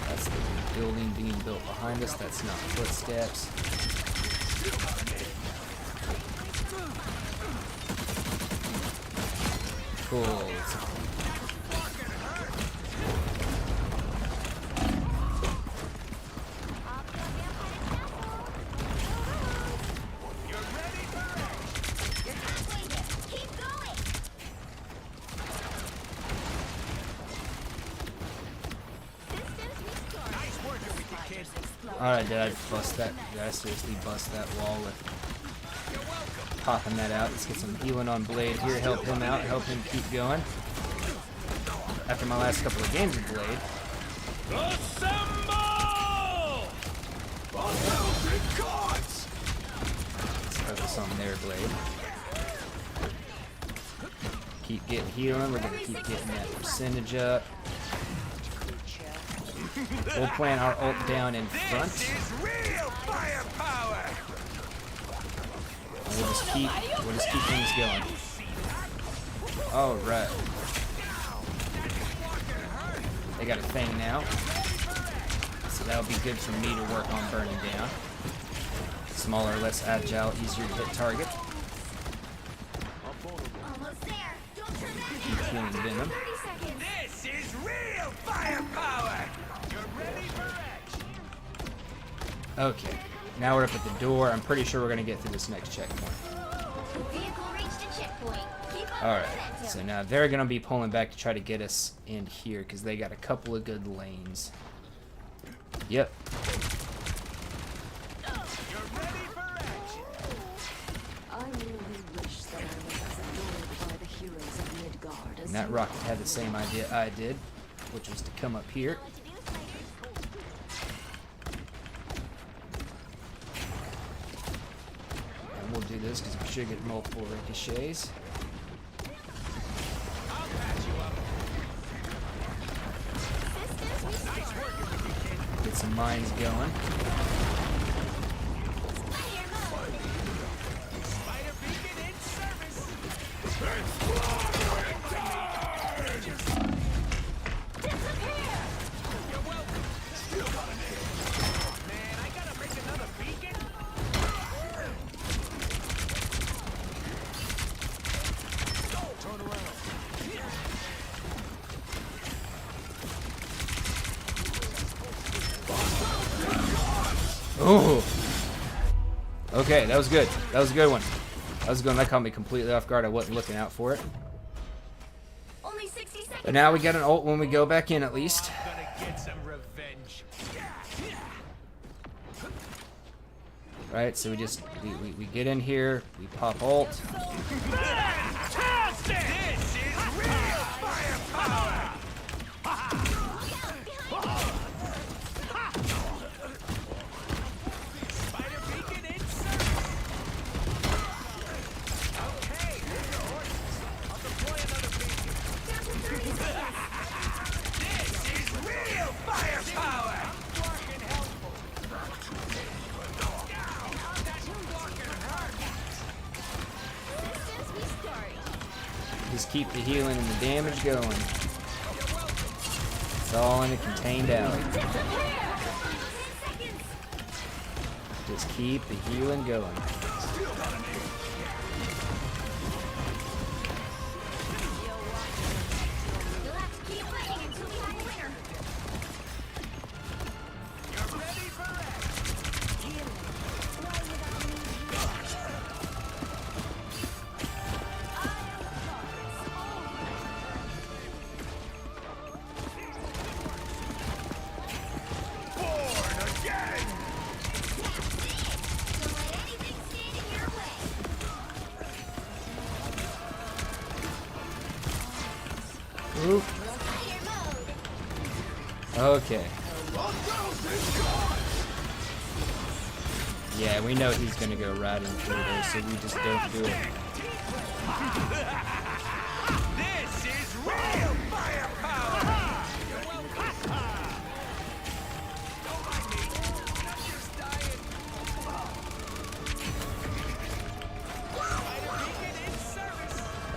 That's the building being built behind us. That's not footsteps. Cool. Alright, did I bust that? Did I seriously bust that wall with popping that out? Let's get some healing on Blade here. Help him out. Help him keep going. After my last couple of games of Blade. Assemble! Let's focus on their Blade. Keep getting healing. We're going to keep getting that percentage up. We'll plant our ult down in front. This is real firepower! And we'll just keep things going. Alright. They got a thing now. So that'll be good for me to work on burning down. Smaller, less agile, easier to hit target. Keep healing Venom. This is real firepower! You're ready for action! Okay, now we're up at the door. I'm pretty sure we're gonna get through this next checkpoint. Alright, so now they're gonna be pulling back to try to get us in here because they got a couple of good lanes. Yep. And that rocket had the same idea I did, which was to come up here. And we'll do this because we should get multiple ricochets. Get some mines going. Ooh. Okay, that was good. That was a good one. That was a good one. That caught me completely off guard. I wasn't looking out for it. Only 60 seconds. But now we got an ult when we go back in at least. Gonna get some revenge. Right, so we just we get in here, we pop ult. Fantastic! This is real firepower! Spider beacon in service. Okay, here's your horses. I'll deploy another beacon. This is real firepower! Fucking helpful. Just keep the healing and the damage going. It's all in a contained alley. Just keep the healing going. Oop. Okay. Yeah, we know he's gonna go right in through there, so we just don't do it. This is real firepower!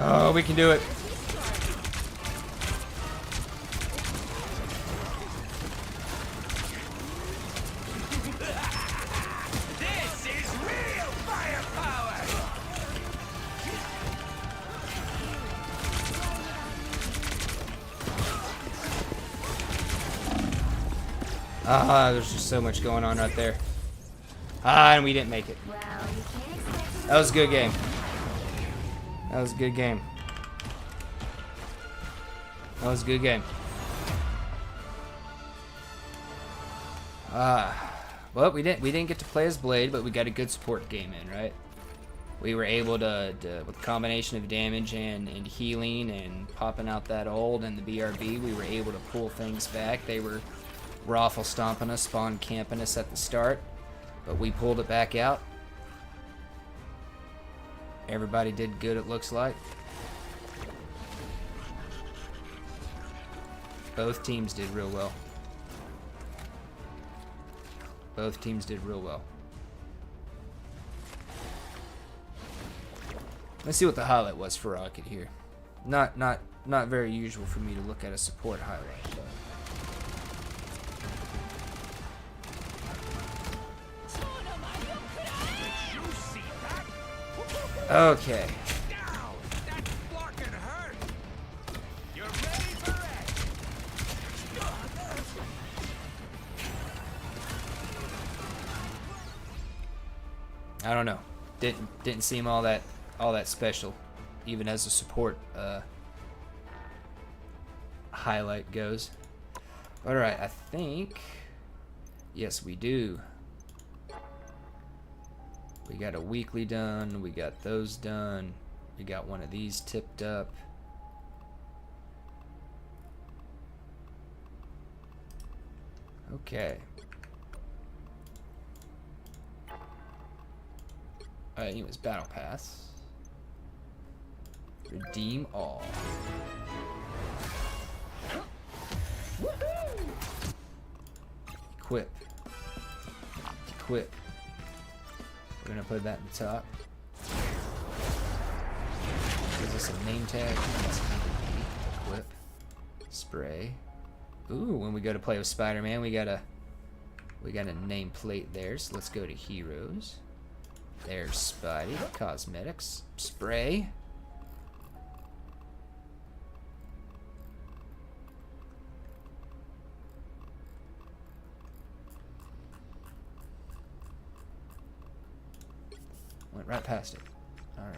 Oh, we can do it. This is real firepower! Ah, there's just so much going on right there. Ah, and we didn't make it. That was a good game. That was a good game. That was a good game. Well, we didn't get to play as Blade, but we got a good support game in, right? We were able to with a combination of damage and healing and popping out that ult and the BRB, we were able to pull things back. They were raffle stomping us, spawn camping us at the start, but we pulled it back out. Everybody did good, it looks like. Both teams did real well. Both teams did real well. Let's see what the highlight was for Rocket here. Not very usual for me to look at a support highlight, but okay. I don't know. Didn't seem all that special, even as a support highlight goes. All right, I think yes we do. We got a weekly done. We got those done. We got one of these tipped up. Okay. I think it was Battle Pass. Redeem all. Equip. Equip. We're gonna put that in the top. Is this a name tag? Equip. Spray. Ooh, when we go to play with Spider-Man, we got a name plate there. So let's go to Heroes. There's Spidey. Cosmetics. Spray. Went right past it. Alright.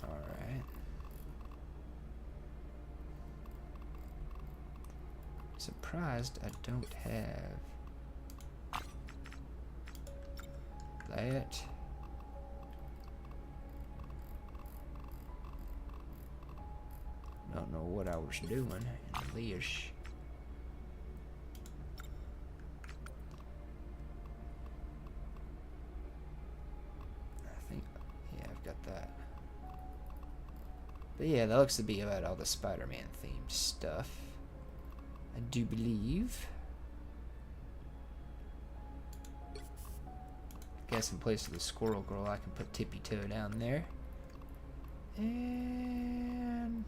Alright. Surprised I don't have that. Don't know what I was doing in Leash. I think, yeah, I've got that. But yeah, that looks to be about all the Spider-Man themed stuff. I do believe. guess in place of the squirrel girl, I can put Tippy Toe down there. And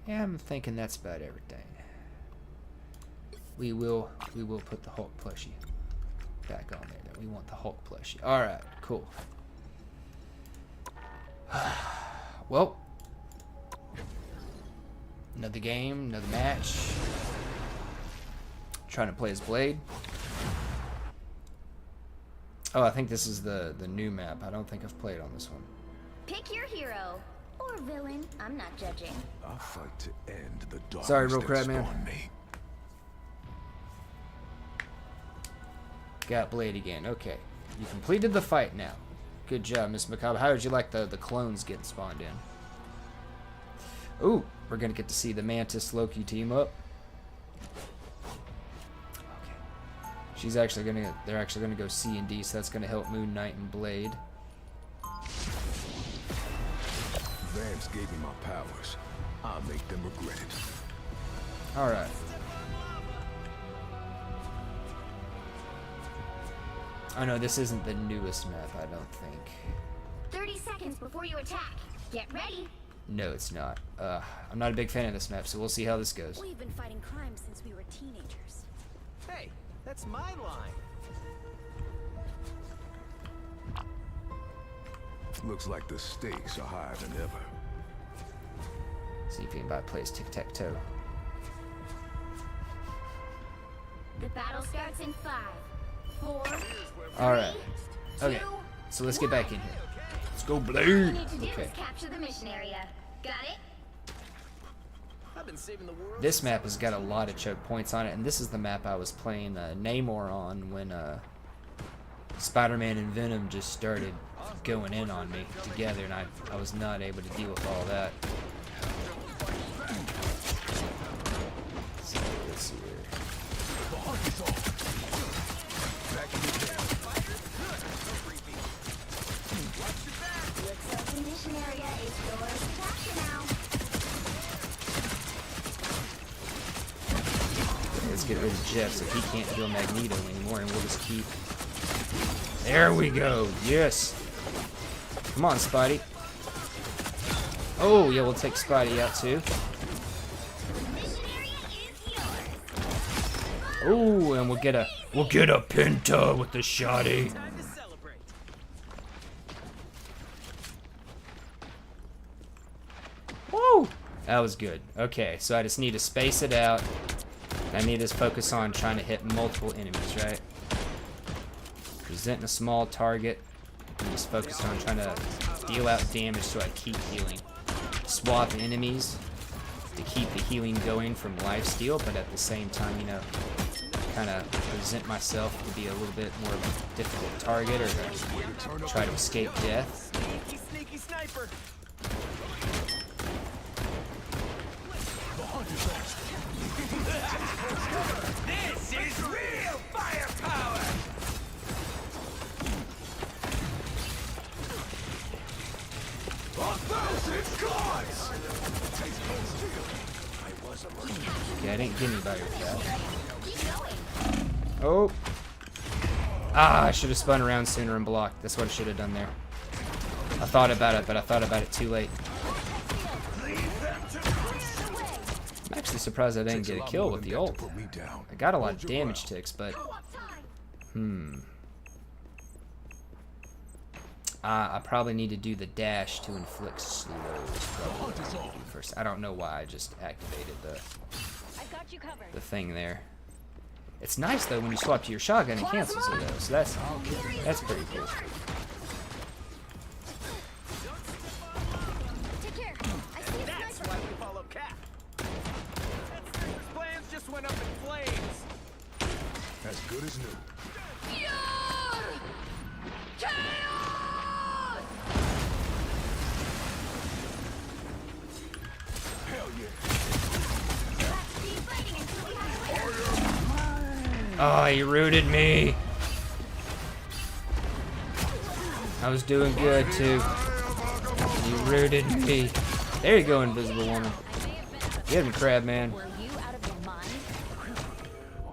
yeah, I'm thinking that's about everything. We will put the Hulk plushie back on there. Then we want the Hulk plushie. All right, cool. Well, another game, another match. Trying to play as Blade. Oh, I think this is the new map. I don't think I've played on this one. Pick your hero. Or villain. I'm not judging. I'll fight to end the darkness. Sorry, real that crap, man. spawned me. Got Blade again. Okay. You completed the fight now. Good job, Miss Macabre. How would you like the clones getting spawned in? Ooh, we're going to get to see the Mantis Loki team up. Okay. They're actually going to go C and D, so that's going to help Moon Knight and Blade. Vance gave me my powers. I'll make them regret it. Alright. Oh no, this isn't the newest map, I don't think. 30 seconds before you attack. Get ready. No, it's not. I'm not a big fan of this map, so we'll see how this goes. We've been fighting crime since we were teenagers. Hey, that's my line. Looks like the stakes are higher than ever. See if anybody plays tic-tac-toe. The battle starts in 5, 4, 3, Alright. Okay, 2, so let's get back in here. Let's go, All you Blade! need to do Okay. is capture the mission area. Got it? I've been saving the world. This map has got a lot of choke points on it, and this is the map I was playing Namor on when Spider-Man and Venom just started going in on me together, and I was not able to deal with all that. So let's see here. Looks like the mission area is yours to capture now. Let's get rid of Jeff so he can't heal Magneto anymore, and we'll just keep... There we go! Yes! Come on, Spidey. Oh, yeah, we'll take Spidey out, too. Mission area is yours. Oh, and we'll get a Penta with the shotty. Time to celebrate. Woo! That was good. Okay, so I just need to space it out. I need to focus on trying to hit multiple enemies, right? Presenting a small target. And just focus on trying to deal out damage so I keep healing. Swap enemies to keep the healing going from lifesteal, but at the same time, you know, kind of present myself to be a little bit more of a difficult target or to try to escape death. Sneaky, sneaky sniper. This is real firepower. Okay, I didn't get anybody with that. Keep going. Oh! Ah, I should have spun around sooner and blocked. That's what I should have done there. I thought about it, but I thought about it too late. I'm actually surprised I didn't get a kill with the ult. I got a lot of damage ticks, but... I probably need to do the dash to inflict slows. Probably what I need to do first. I don't know why I just activated I've got you covered. the thing there. It's nice though when you swap to your shotgun and cancels it though, so that's pretty cool. Take care. I see a That's sniper. why we follow Cap. That sniper's plans just went up in flames. As good as new. Oh, he rooted me. I was doing good too. You rooted me. There you go, Invisible Woman. Get him, Crab Man. Were you out of your mind?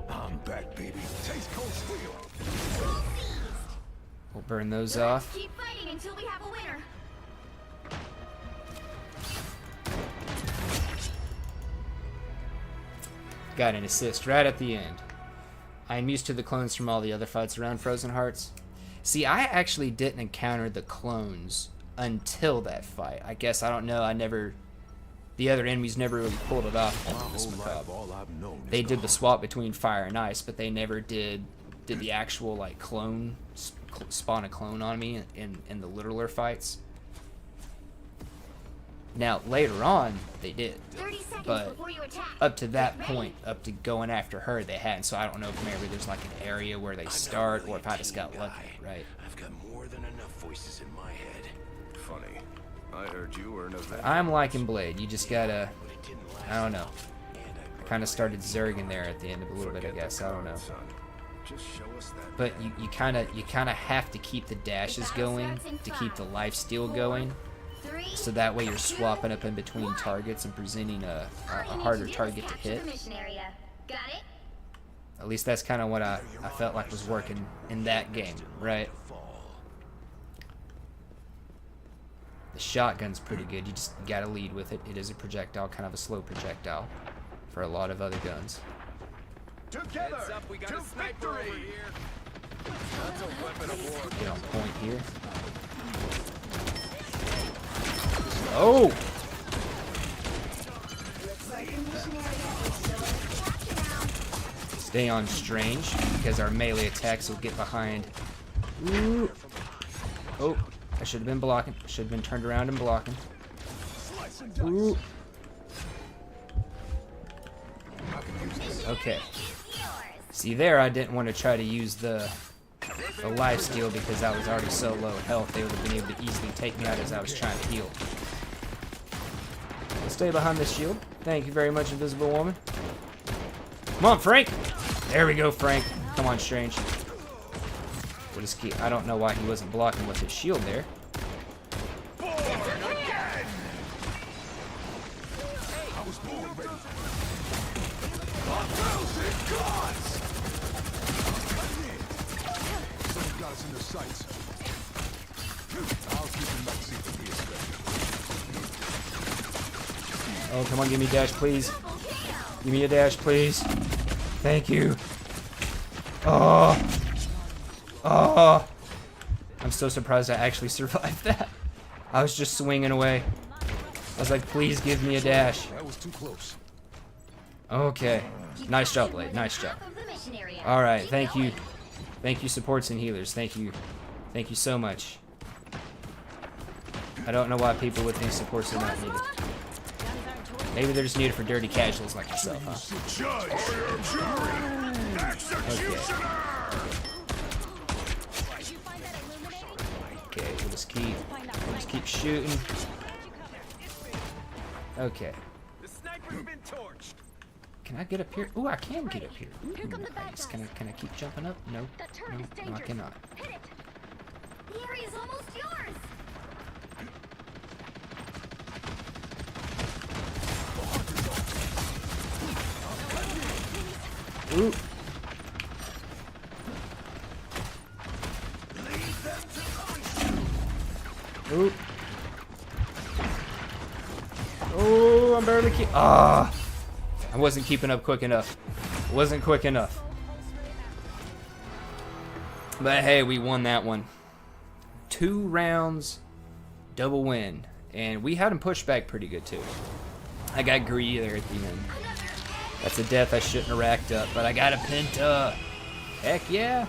I'm back, baby. Taste cold steel. We'll burn those off. Keep fighting until we have a winner. Got an assist right at the end. I am used to the clones from all the other fights around Frozen Hearts. See, I actually didn't encounter the clones until that fight. I guess, I don't know, the other enemies never really pulled it off. They did the swap between fire and ice, but they never did the actual, like, spawn a clone on me in the littler fights. Now, later on, they did. 30 seconds But before you attack. up to that point, up to going after her, they hadn't. So I don't know if maybe there's like an area where they start, or if I just got lucky, right? I've got more than enough voices in my head. Funny. I heard you were an event. I'm liking Blade. You just gotta, I don't know. I kind of started zerging there at the end of a little bit, I guess. I don't know. Just show us that. But you kind of have to keep the dashes going to keep the lifesteal going. So that way you're swapping up in between targets and presenting a harder target to hit. Got it? At least that's kind of what I felt like was working in that game, right? The shotgun's pretty good. You just gotta lead with it. It is a projectile, kind of a slow projectile for a lot of other guns. Together to victory! That's a weapon of war. Get on point here. Oh! Stay on strange, because our melee attacks will get behind. Ooh. Oh, I should have been blocking. Should have been turned around and blocking. Ooh. Okay. See there, I didn't want to try to use the lifesteal because I was already so low health. They would have been able to easily take me out as I was trying to heal. Stay behind this shield. Thank you very much, Invisible Woman. Come on, Frank! There we go, Frank. Come on, Strange. We'll just keep, I don't know why he wasn't blocking with his shield there. Oh, come on, give me a dash, please. Give me a dash, please. Thank you. Oh. Oh. I'm so surprised I actually survived that. I was just swinging away. I was like, please give me a dash. That was too close. Okay. Nice job, Blade. Nice job. Alright, thank you. Thank you, supports and healers. Thank you. Thank you so much. I don't know why people would think supports are not needed. Maybe they're just needed for dirty casuals like yourself, huh? Okay, we'll just keep shooting. Okay. Can I get up here? Ooh, I can get up here. Ooh, nice. Can I keep jumping up? No, no, I cannot. The area's almost yours. Ooh. Ooh. Oh, I'm barely I wasn't keeping up quick enough. Wasn't quick enough. But hey, we won that one. 2 rounds, double win. And we had him pushed back pretty good too. I got greedy there at the end. That's a death I shouldn't have racked up, but I got a penta. Heck yeah.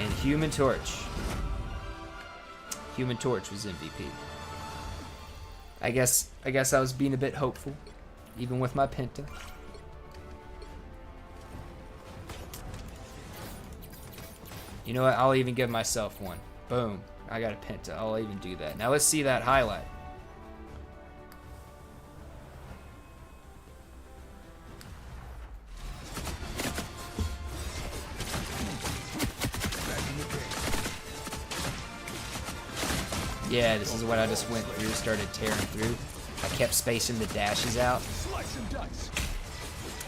And Human Torch. Human Torch was MVP. I guess I was being a bit hopeful, even with my penta. You know what? I'll even give myself one. Boom. I got a penta. I'll even do that. Now let's see that highlight. Yeah, this is what I just went through, started tearing through. I kept spacing the dashes out.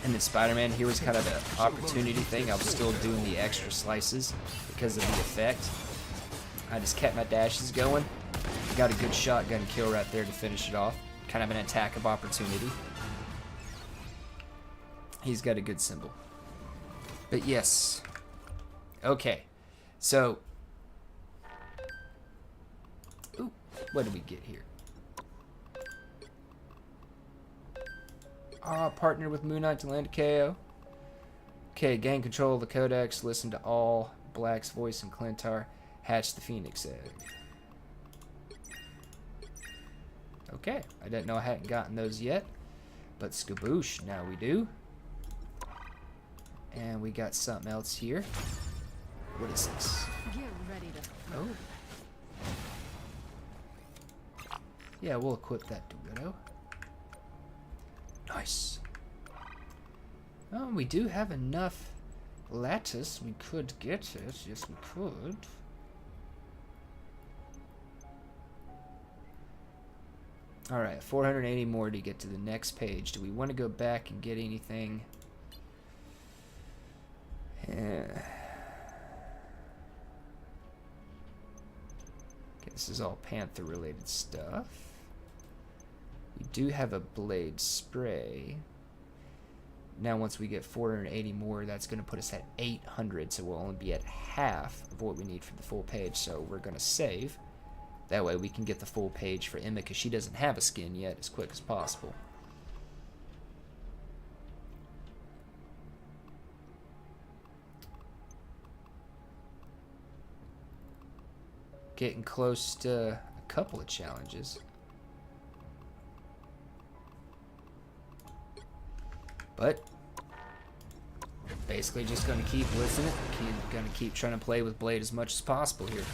And then Spider-Man here was kind of an opportunity thing. I was still doing the extra slices because of the effect. I just kept my dashes going. Got a good shotgun kill right there to finish it off. Kind of an attack of opportunity. He's got a good symbol. But yes. Okay. So. Ooh, what did we get here? Partnered with Moon Knight to land a KO. Okay, gain control of the Codex. Listen to all. Black's voice and Clintar. Hatch the Phoenix egg. Okay, I didn't know I hadn't gotten those yet. But skaboosh, now we do. And we got something else here. What is this? Get ready to. Oh. Yeah, we'll equip that to Widow. Nice. Oh, we do have enough lattice. We could get it. Yes, we could. Alright, 480 more to get to the next page. Do we want to go back and get anything? Yeah. Okay, this is all Panther related stuff. We do have a blade spray. Now once we get 480 more, that's going to put us at 800, so we'll only be at half of what we need for the full page. So we're going to save. That way we can get the full page for Emma, because she doesn't have a skin yet, as quick as possible. Getting close to a couple of challenges. But basically just going to keep listening. Going to keep trying to play with Blade as much as possible here.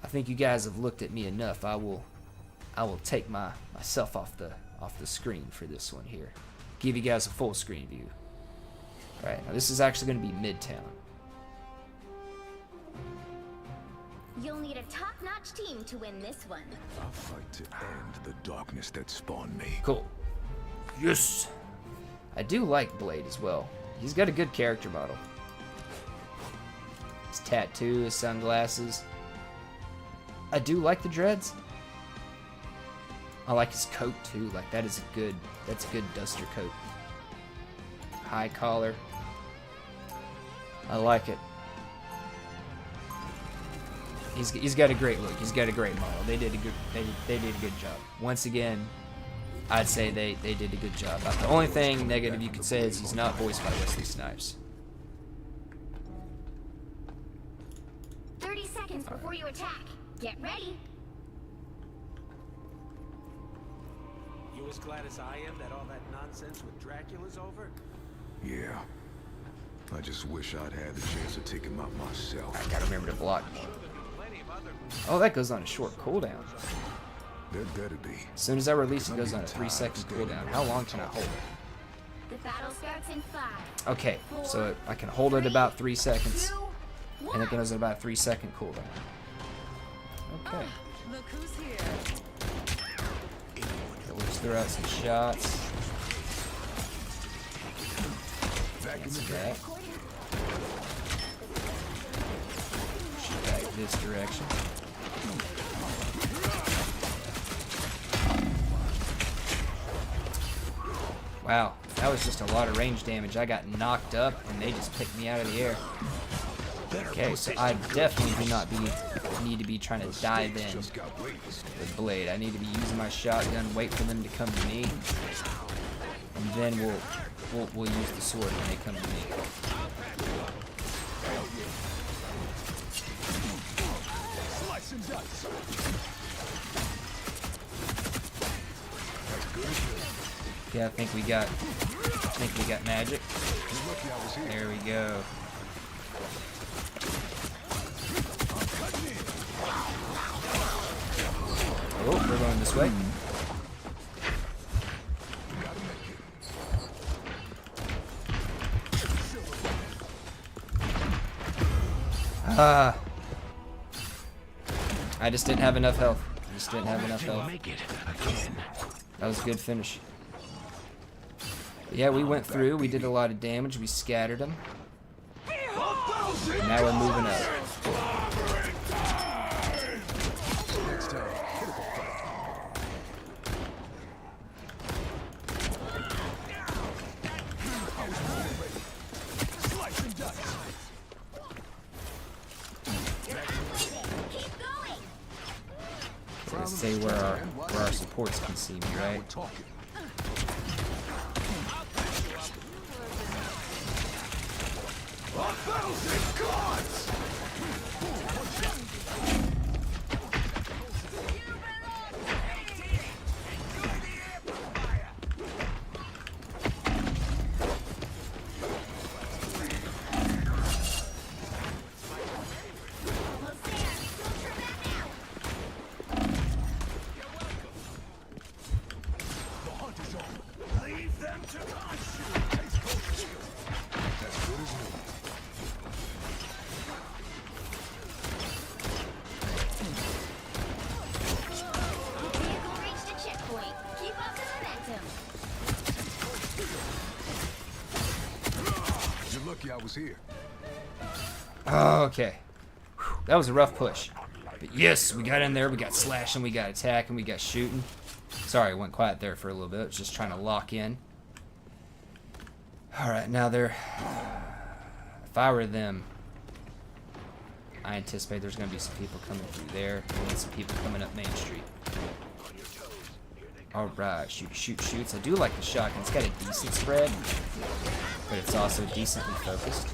I think you guys have looked at me enough. I will take myself off the screen for this one here. Give you guys a full screen view. All right, now this is actually going to be Midtown. You'll need a top-notch team to win this one. I'll fight to end the darkness that spawned me. Cool. Yes! I do like Blade as well. He's got a good character model. His tattoo, his sunglasses. I do like the dreads. I like his coat too. Like that's a good duster coat. High collar. I like it. He's got a great look. He's got a great model. They did a good job. Once again, I'd say they did a good job. The only thing negative you could say is he's not voiced by Wesley Snipes. 30 seconds before you attack. Get ready. You as glad as I am that all that nonsense with Dracula's over? Yeah. I just wish I'd had the chance to take him out myself. I gotta remember to block more. Oh, that goes on a short cooldown. There better be. As soon as I release it, goes on a 3-second cooldown. How long can I hold it? The battle starts in 5. Okay, so I can hold it about 3 seconds, and it goes at about a 3-second cooldown. Okay. Look who's here. Let's throw out some shots. That's that. Shoot back this direction. Wow, that was just a lot of range damage. I got knocked up, and they just picked me out of the air. Okay, so I definitely do not need to be trying to dive in with Blade. I need to be using my shotgun, wait for them to come to me, and then we'll use the sword when they come to me. Slice and dice. Yeah, I think we got magic. There we go. Oh, we're going this way. I just didn't have enough health. That was a good finish. Yeah, we went through. We did a lot of damage. We scattered them. And now we're moving up. Let's say where our supports can see me, right? I was here. Okay. Whew, that was a rough push. But yes, we got in there, we got slashing, we got attacking, we got shooting. Sorry, I went quiet there for a little bit. I was just trying to lock in. Alright, now they're... If I were them, I anticipate there's going to be some people coming through there, and some people coming up Main Street. Alright, shoots. I do like the shotgun. It's got a decent spread, but it's also decently focused.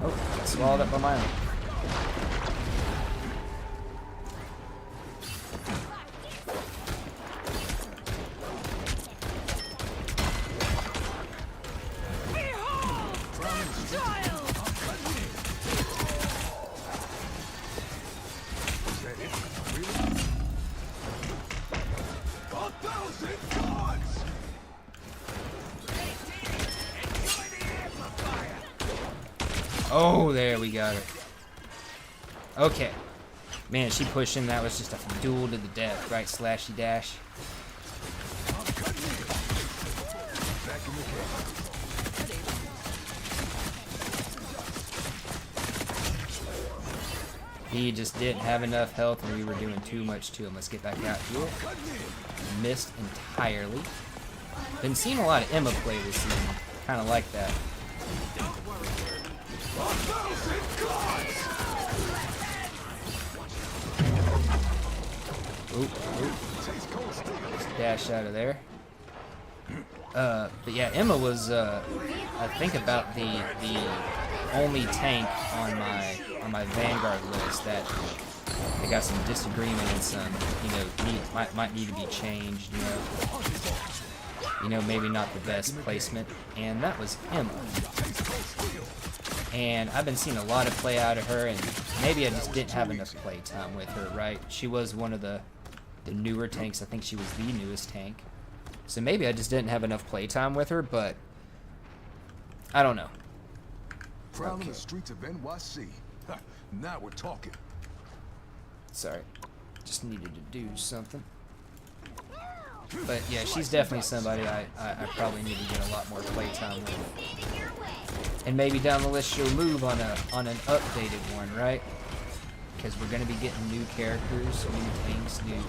Oh, got swallowed up by my own. Oh, there we got it. Okay. Man, she pushed in. That was just a duel to the death, right? Slashy dash. He just didn't have enough health and we were doing too much to him. Let's get back out here. Missed entirely. Been seeing a lot of Emma play this season. Kind of like that. Oop. Dash out of there. But yeah, Emma was I think about the only tank on my Vanguard list that I got some disagreement and some, might need to be changed, maybe not the best placement, and that was Emma. And I've been seeing a lot of play out of her, and maybe I just didn't have enough play time with her, right? She was one of the newer tanks. I think she was the newest tank. So maybe I just didn't have enough play time with her, but I don't know. Prowling the streets of NYC. Now we're talking. Sorry. Just needed to do something. But yeah, she's definitely somebody I probably need to get a lot more playtime with. And maybe down the list she'll move on an updated one, right? Because we're going to be getting new characters, new tanks, new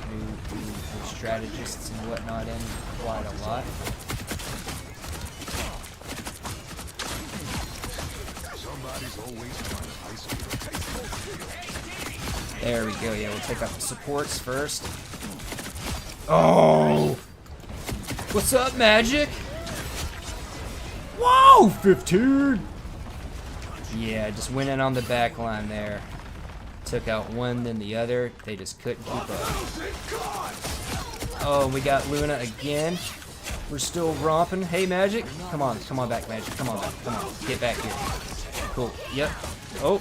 strategists and whatnot in quite a lot. There we go. Yeah, we'll take out the supports first. Oh! What's up, Magic? Whoa! 15! Yeah, just went in on the back line there. Took out one, then the other. They just couldn't keep up. Oh, we got Luna again. We're still romping. Hey, Magic. Come on back, Magic. Come on back. Come on. Get back here. Cool. Yep. Oh.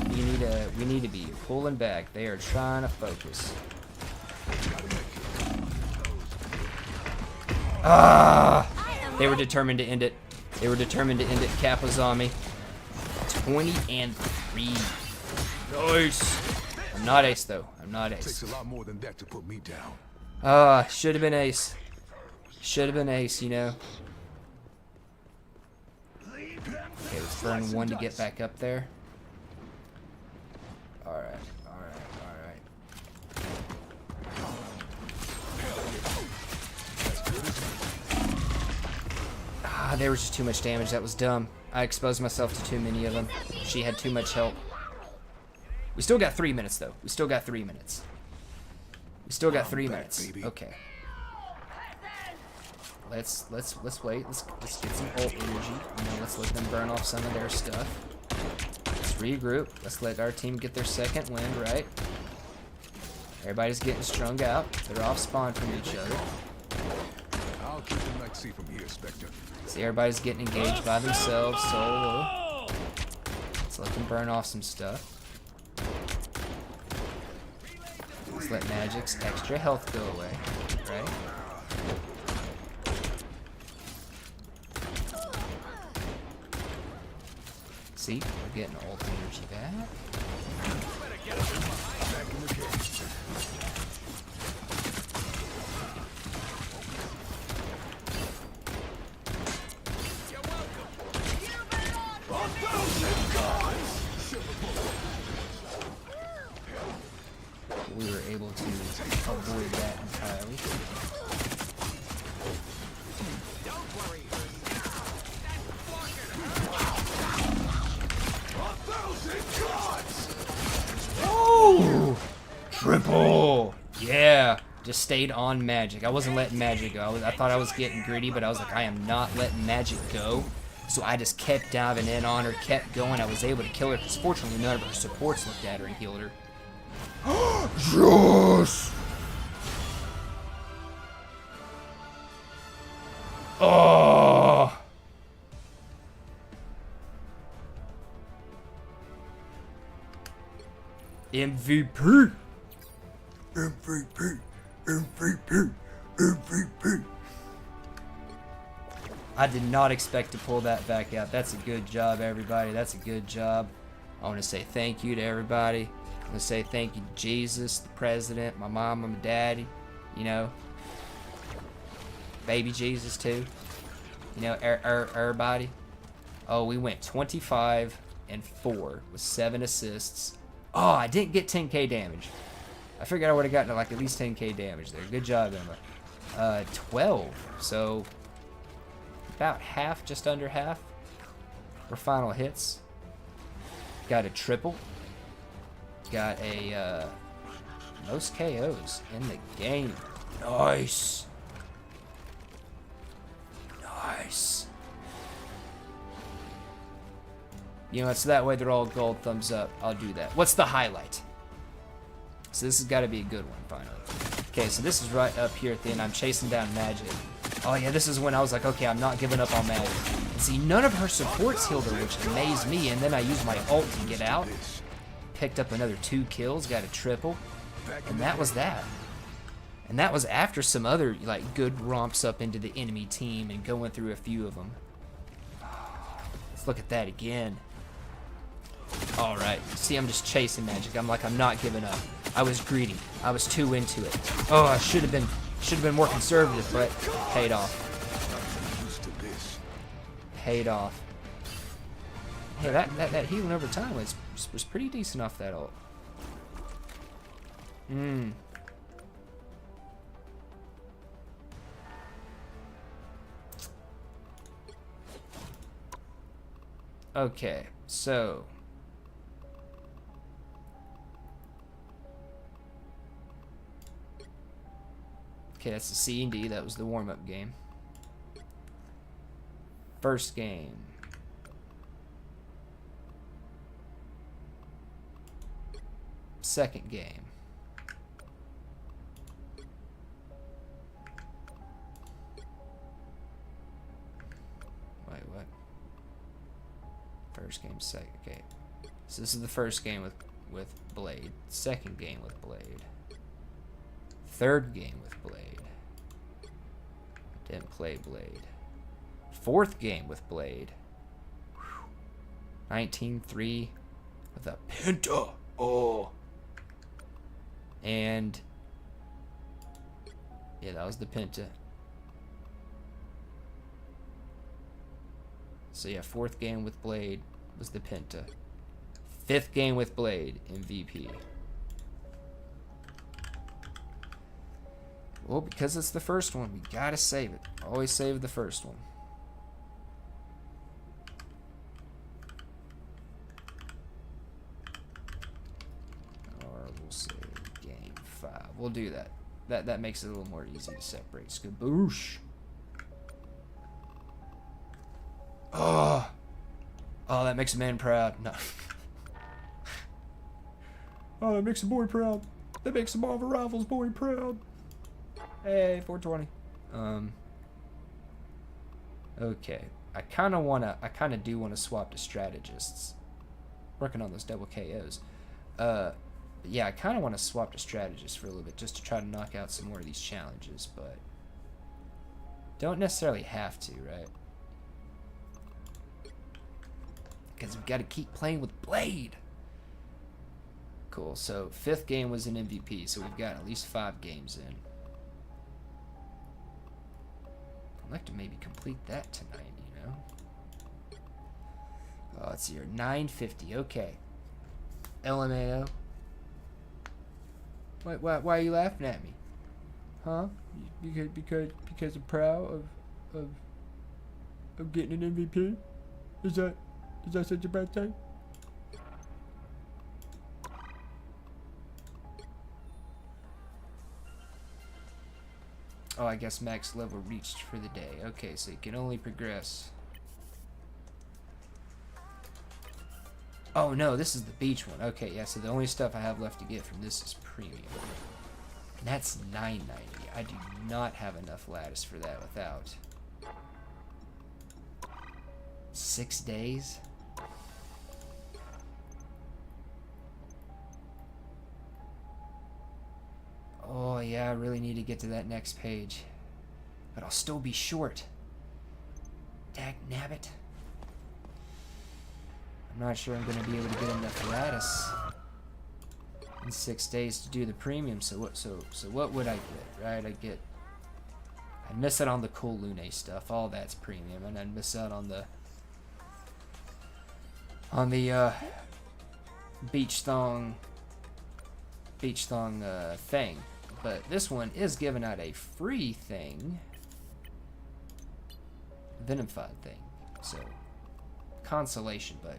We need to be pulling back. They are trying to focus. Ah! They were determined to end it. Kappa's on me. 20 and 3. Nice. I'm not ace though. I'm not ace. Takes a lot more than that to put me down. Should have been ace. Should have been ace, you know. Okay, let's burn 1 to get back up there. Alright, alright, alright. There was just too much damage. That was dumb. I exposed myself to too many of them. She had too much help. We still got 3 minutes though. We still got 3 minutes. We still got 3 minutes. Okay. Let's wait. Let's get some ult energy. You know, let's let them burn off some of their stuff. Let's regroup. Let's let our team get their second win, right? Everybody's getting strung out. They're off spawn from each other. I'll keep the night see from here, Spectre. See, everybody's getting engaged by themselves, solo. Let's let them burn off some stuff. Let's let Magic's extra health go away, right? See, we're getting ult energy back. We were able to avoid that entirely. Oh! Triple! Yeah! Just stayed on Magic. I wasn't letting Magic go. I thought I was getting greedy, but I was like, I am not letting Magic go. So I just kept diving in on her, kept going. I was able to kill her because fortunately none of her supports looked at her and healed her. Yes! Oh! MVP! MVP! MVP! MVP! I did not expect to pull that back out. That's a good job, everybody. That's a good job. I want to say thank you to everybody. I want to say thank you to Jesus, the president, my mom, and my daddy. You know, baby Jesus too. You know, everybody. Oh, we went 25 and 4 with 7 assists. Oh, I didn't get 10k damage. I figured I would have gotten to like at least 10k damage there. Good job, Emma. 12. So about half, just under half. For final hits. Got a triple. Got a most KOs in the game. Nice. Nice. You know what, so that way they're all gold, thumbs up. I'll do that. What's the highlight? So this has got to be a good one, finally. Okay, so this is right up here at the end. I'm chasing down Magic. Oh yeah, this is when I was like, okay, I'm not giving up on Magic. And see, none of her supports healed her, which amazed me, and then I used my ult to get out. Picked up another 2 kills, got a triple, and that was that. And that was after some other like good romps up into the enemy team and going through a few of them. Let's look at that again. All right, see, I'm just chasing Magic. I'm like, I'm not giving up. I was greedy. I was too into it. Oh, I should have been more conservative, but paid off. Paid off. Hey, that healing over time was pretty decent off that ult. Okay, so okay, that's the C and D. That was the warm-up game. First game. Second game. Wait, what? First game, second. Okay. So this is the first game with Blade. Second game with Blade. Third game with Blade. Didn't play Blade. Fourth game with Blade. Whew. 19.3 with a Penta. Oh. And yeah, that was the Penta. So yeah, 4th game with Blade was the Penta. 5th game with Blade, MVP. Well, because it's the first one, we gotta save it. Always save the first one. Or we'll save game 5. We'll do that. That makes it a little more easy to separate. Skaboosh. Oh, that makes a man proud. No. Oh, that makes a boy proud. That makes a Marvel Rivals boy proud. Hey, 420. Okay. I kind of do want to swap to strategists. Working on those double KOs. Yeah, I kind of want to swap to strategists for a little bit just to try to knock out some more of these challenges, but don't necessarily have to, right? Because we've got to keep playing with Blade. Cool. So 5th game was an MVP, so we've got at least 5 games in. I'd like to maybe complete that tonight, you know? Oh, let's see here. 950. Okay. LMAO. Why are you laughing at me? Huh? Because I'm proud of getting an MVP? Is that such a bad thing? Oh, I guess max level reached for the day. Okay, so you can only progress. Oh no, this is the beach one. Okay, yeah, so the only stuff I have left to get from this is premium. And that's $9.90. I do not have enough lattice for that without 6 days. Oh yeah, I really need to get to that next page. But I'll still be short. Dag nabbit. I'm not sure I'm going to be able to get enough lattice in 6 days to do the premium. So what would I get, right? I'd miss out on the cool Lune stuff. All that's premium. And I'd miss out on the beach thong thing. But this one is giving out a free thing. Venomfied thing. So, consolation, but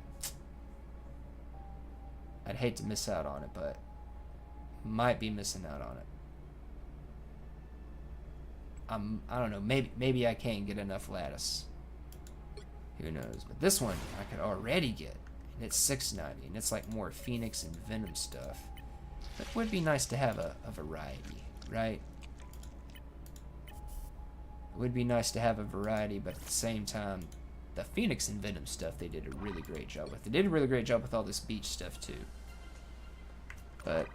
I'd hate to miss out on it, but might be missing out on it. I don't know, maybe I can't get enough lattice. Who knows? But this one I could already get. And it's $6.90, and it's like more Phoenix and Venom stuff. It would be nice to have a variety, right? It would be nice to have a variety, but at the same time, the Phoenix and Venom stuff they did a really great job with. They did a really great job with all this beach stuff too. But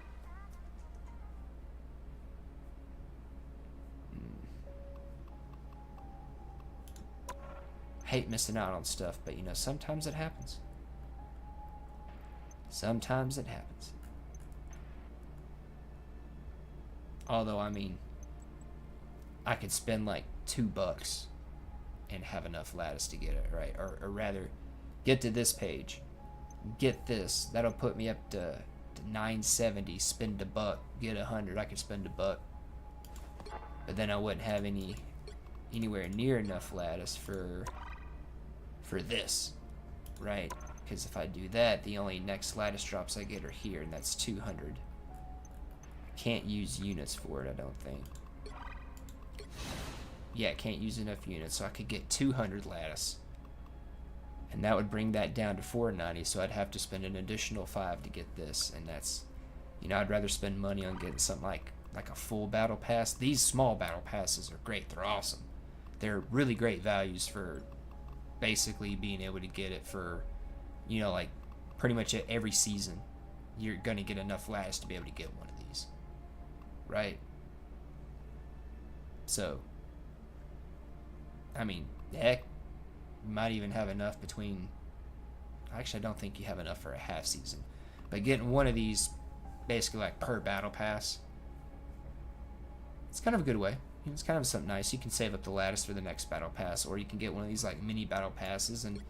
hate missing out on stuff, but you know, sometimes it happens. Sometimes it happens. Although, I mean, I could spend like $2 and have enough lattice to get it, right? Or rather, get to this page, get this. That'll put me up to 970. Spend $1, get 100. I could spend $1, but then I wouldn't have anywhere near enough lattice for this, right? Because if I do that, the only next lattice drops I get are here, and that's 200. Can't use units for it, I don't think. Yeah, can't use enough units, so I could get 200 lattice. And that would bring that down to 490, so I'd have to spend an additional 5 to get this, and that's, you know, I'd rather spend money on getting something like a full battle pass. These small battle passes are great, they're awesome. They're really great values for basically being able to get it for, you know, like pretty much every season. You're gonna get enough lattice to be able to get one of these. Right? So, I mean, heck, you might even have enough between Actually, I don't think you have enough for a half season. But getting one of these, basically like per battle pass, it's kind of a good way. It's kind of something nice. You can save up the lattice for the next battle pass, or you can get one of these like mini battle passes, and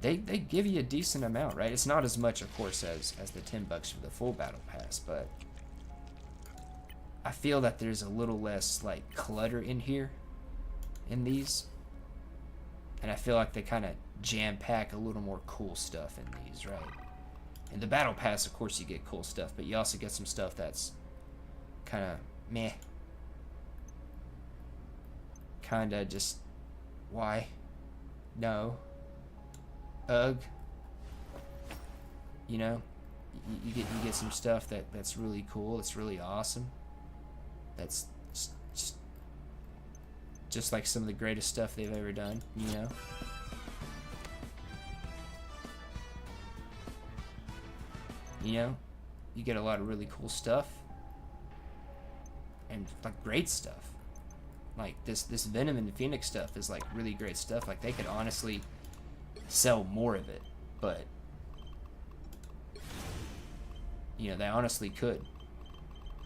they give you a decent amount, right? It's not as much, of course, as the $10 for the full battle pass, but I feel that there's a little less like clutter in here in these, and I feel like they kind of jam pack a little more cool stuff in these, right? In the battle pass, of course, you get cool stuff, but you also get some stuff that's kind of meh, kind of just why, no, ugh. You know, you get some stuff that's really cool, it's really awesome. That's just like some of the greatest stuff they've ever done, you know? You know, you get a lot of really cool stuff and like great stuff. Like this Venom and Phoenix stuff is like really great stuff. Like they could honestly sell more of it, but you know, they honestly could.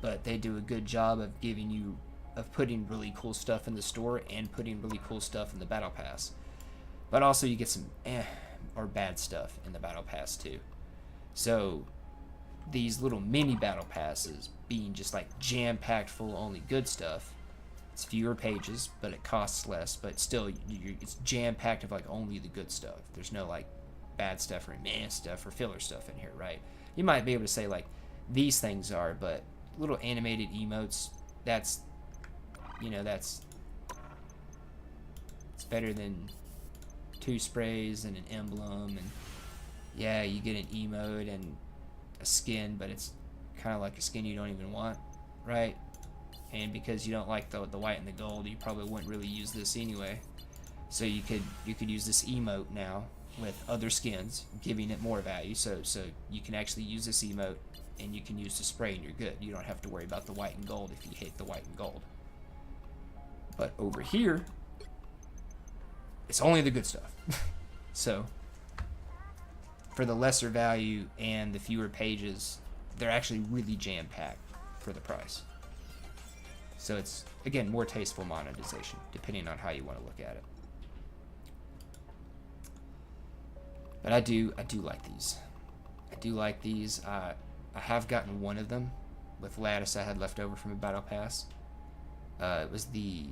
But they do a good job of putting really cool stuff in the store and putting really cool stuff in the battle pass. But also you get some or bad stuff in the battle pass too. So these little mini battle passes being just like jam-packed full of only good stuff. It's fewer pages, but it costs less, but still it's jam-packed of like only the good stuff. There's no like bad stuff or meh stuff or filler stuff in here, right? You might be able to say like these things are, but little animated emotes, that's, you know, it's better than 2 sprays and an emblem, and yeah, you get an emote and a skin, but it's kind of like a skin you don't even want, right? And because you don't like the white and the gold, you probably wouldn't really use this anyway. So you could use this emote now with other skins, giving it more value. So you can actually use this emote and you can use the spray and you're good. You don't have to worry about the white and gold if you hate the white and gold. But over here, it's only the good stuff. So for the lesser value and the fewer pages, they're actually really jam-packed for the price. So it's, again, more tasteful monetization, depending on how you want to look at it. But I do like these. I do like these. I have gotten one of them with lattice I had left over from a battle pass. It was the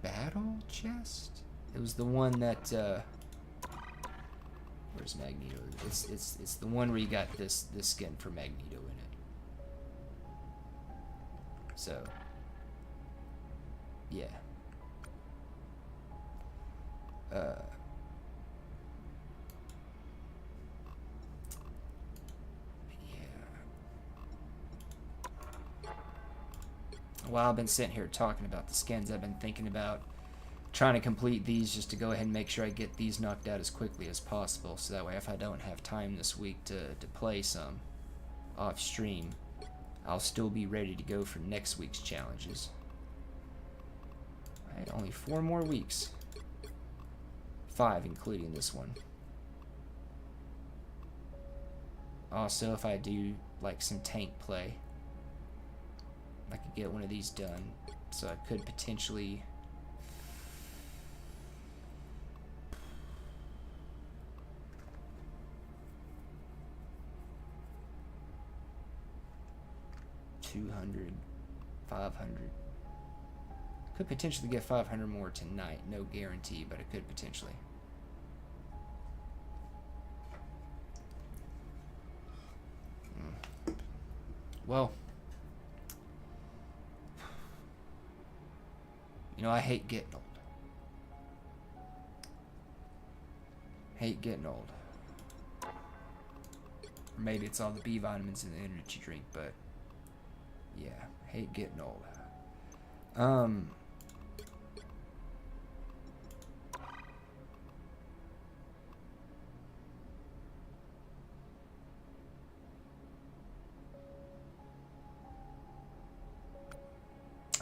battle chest. It was the one that where's Magneto? It's the one where you got this skin for Magneto in it. So yeah. While I've been sitting here talking about the skins, I've been thinking about trying to complete these just to go ahead and make sure I get these knocked out as quickly as possible, so that way if I don't have time this week to play some off stream, I'll still be ready to go for next week's challenges. Alright, only 4 more weeks. 5 including this one. Also, if I do like some tank play, I could get one of these done, so I could potentially $200, $500. Could potentially get 500 more tonight. No guarantee, but it could potentially. Well, you know, I hate getting old. Hate getting old. Or maybe it's all the B vitamins in the energy drink, but yeah, hate getting old. I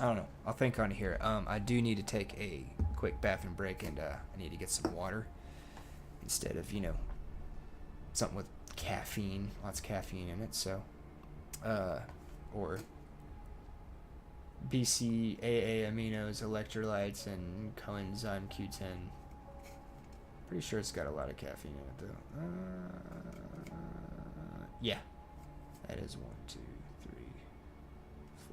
don't know. I'll think on here. I do need to take a quick bathroom break, and I need to get some water. instead of, something with caffeine, lots of caffeine in it. So, or BCAA aminos, electrolytes, and coenzyme Q10. Pretty sure it's got a lot of caffeine in it, though. Yeah. That is 1, 2, 3,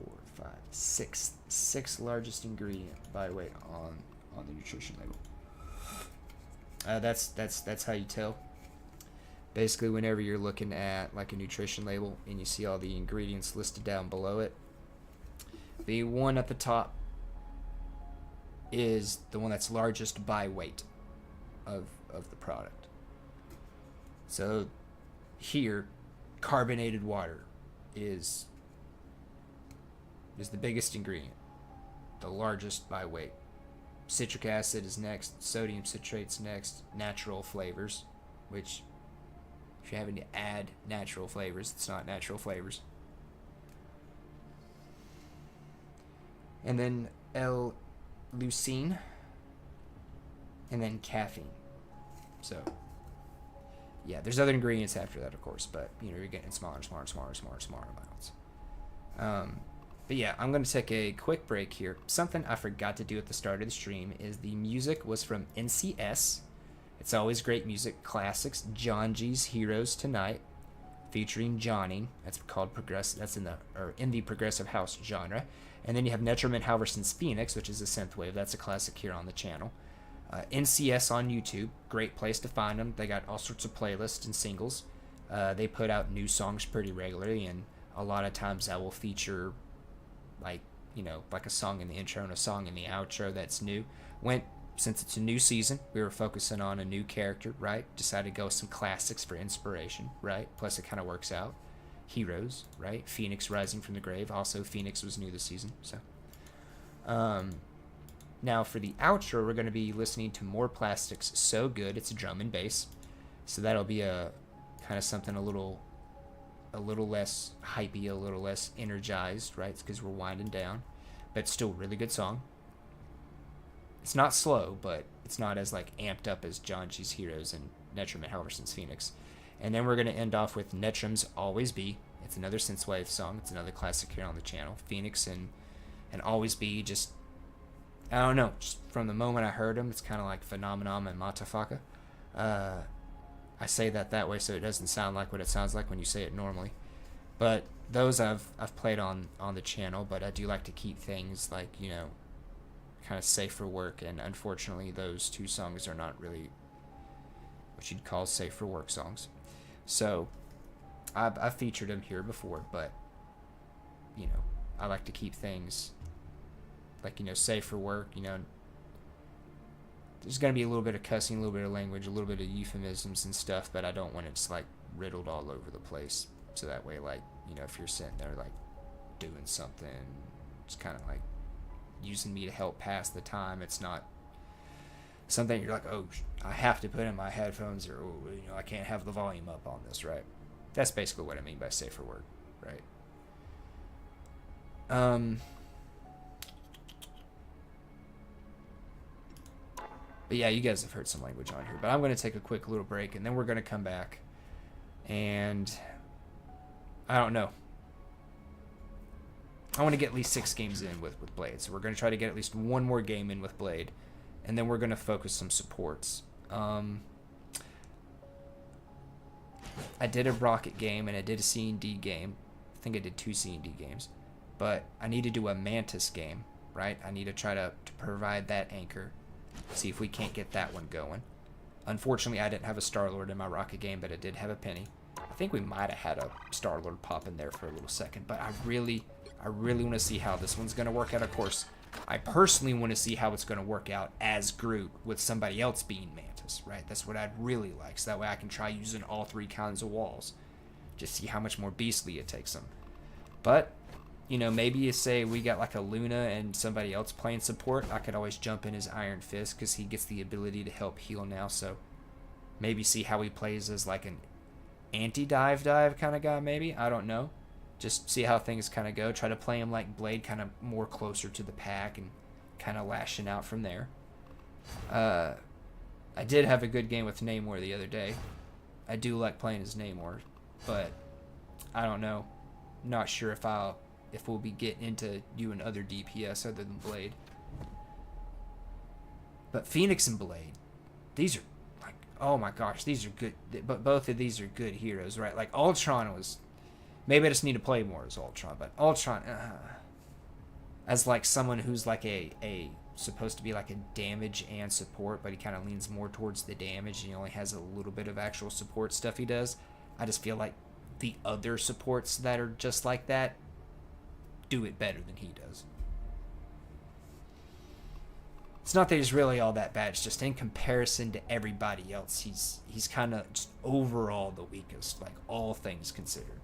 4, 5, 6. Sixth largest ingredient by weight on the nutrition label. That's how you tell. Basically, whenever you're looking at like a nutrition label and you see all the ingredients listed down below it, the one at the top is the one that's largest by weight of the product. So here, carbonated water is the biggest ingredient, the largest by weight. Citric acid is next, sodium citrate's next, natural flavors, which if you're having to add natural flavors, it's not natural flavors. And then L-leucine, and then caffeine. So, yeah, there's other ingredients after that, of course, but, you're getting smaller amounts. But yeah, I'm going to take a quick break here. Something I forgot to do at the start of the stream is the music was from NCS. It's always great music. Classics. John G's Heroes Tonight, featuring Johnny. That's called progressive. That's in the progressive house genre. And then you have Netrum and Halvorsen's Phoenix, which is a synthwave. That's a classic here on the channel. NCS on YouTube. Great place to find them. They got all sorts of playlists and singles. They put out new songs pretty regularly, and a lot of times I will feature like a song in the intro and a song in the outro that's new. Since it's a new season, we were focusing on a new character, right? Decided to go with some classics for inspiration, right? Plus it kind of works out. Heroes, right? Phoenix rising from the grave. Also, Phoenix was new this season, so. Now for the outro, we're going to be listening to More Plastics So Good. It's a drum and bass, so that'll be a kind of something a little less hypey, a little less energized, right? It's because we're winding down, but still really good song. It's not slow, but it's not as like amped up as John G's Heroes and Netrum and Halvorsen's Phoenix. And then we're going to end off with Netrum's Always Be. It's another Synthwave song. It's another classic here on the channel. Phoenix and Always Be, just, I don't know, just from the moment I heard them, it's kind of like Phenomenon and Matafaka. I say that way so it doesn't sound like what it sounds like when you say it normally. But those I've played on the channel, but I do like to keep things like, kind of safe for work, and unfortunately those two songs are not really what you'd call safe for work songs. So I've featured them here before, but I like to keep things like safe for work. There's going to be a little bit of cussing, a little bit of language, a little bit of euphemisms and stuff, but I don't want it just like riddled all over the place. So that way, like, if you're sitting there like doing something, it's kind of like using me to help pass the time. It's not something you're like, oh, I have to put in my headphones, or I can't have the volume up on this, right? That's basically what I mean by safe for work, right? But yeah, you guys have heard some language on here. But I'm going to take a quick little break, and then we're going to come back. And I don't know. I want to get at least 6 games in with Blade. So we're going to try to get at least one more game in with Blade. And then we're going to focus some supports. I did a Rocket game, and I did a C&D game. I think I did 2 C&D games. But I need to do a Mantis game, right? I need to try to provide that anchor. See if we can't get that one going. Unfortunately, I didn't have a Star-Lord in my Rocket game, but I did have a Penny. I think we might have had a Star-Lord pop in there for a little second, but I really want to see how this one's going to work out. Of course, I personally want to see how it's going to work out as Groot with somebody else being Mantis, right? That's what I'd really like, so that way I can try using all 3 kinds of walls. Just see how much more beastly it takes them. But maybe you say we got like a Luna and somebody else playing support. I could always jump in his Iron Fist because he gets the ability to help heal now. So maybe see how he plays as like an anti-dive kind of guy, maybe. I don't know. Just see how things kind of go. Try to play him like Blade, kind of more closer to the pack and kind of lashing out from there. I I did have a good game with Namor the other day. I do like playing as Namor, but I don't know. Not sure if we'll be getting into doing other DPS other than Blade. But Phoenix and Blade, these are like, oh my gosh, these are good. But both of these are good heroes, right? Like Ultron was, maybe I just need to play more as Ultron, but Ultron, as like someone who's like a supposed to be like a damage and support, but he kind of leans more towards the damage and he only has a little bit of actual support stuff he does. I just feel like the other supports that are just like that do it better than he does. It's not that he's really all that bad, it's just in comparison to everybody else, he's kind of just overall the weakest, like all things considered.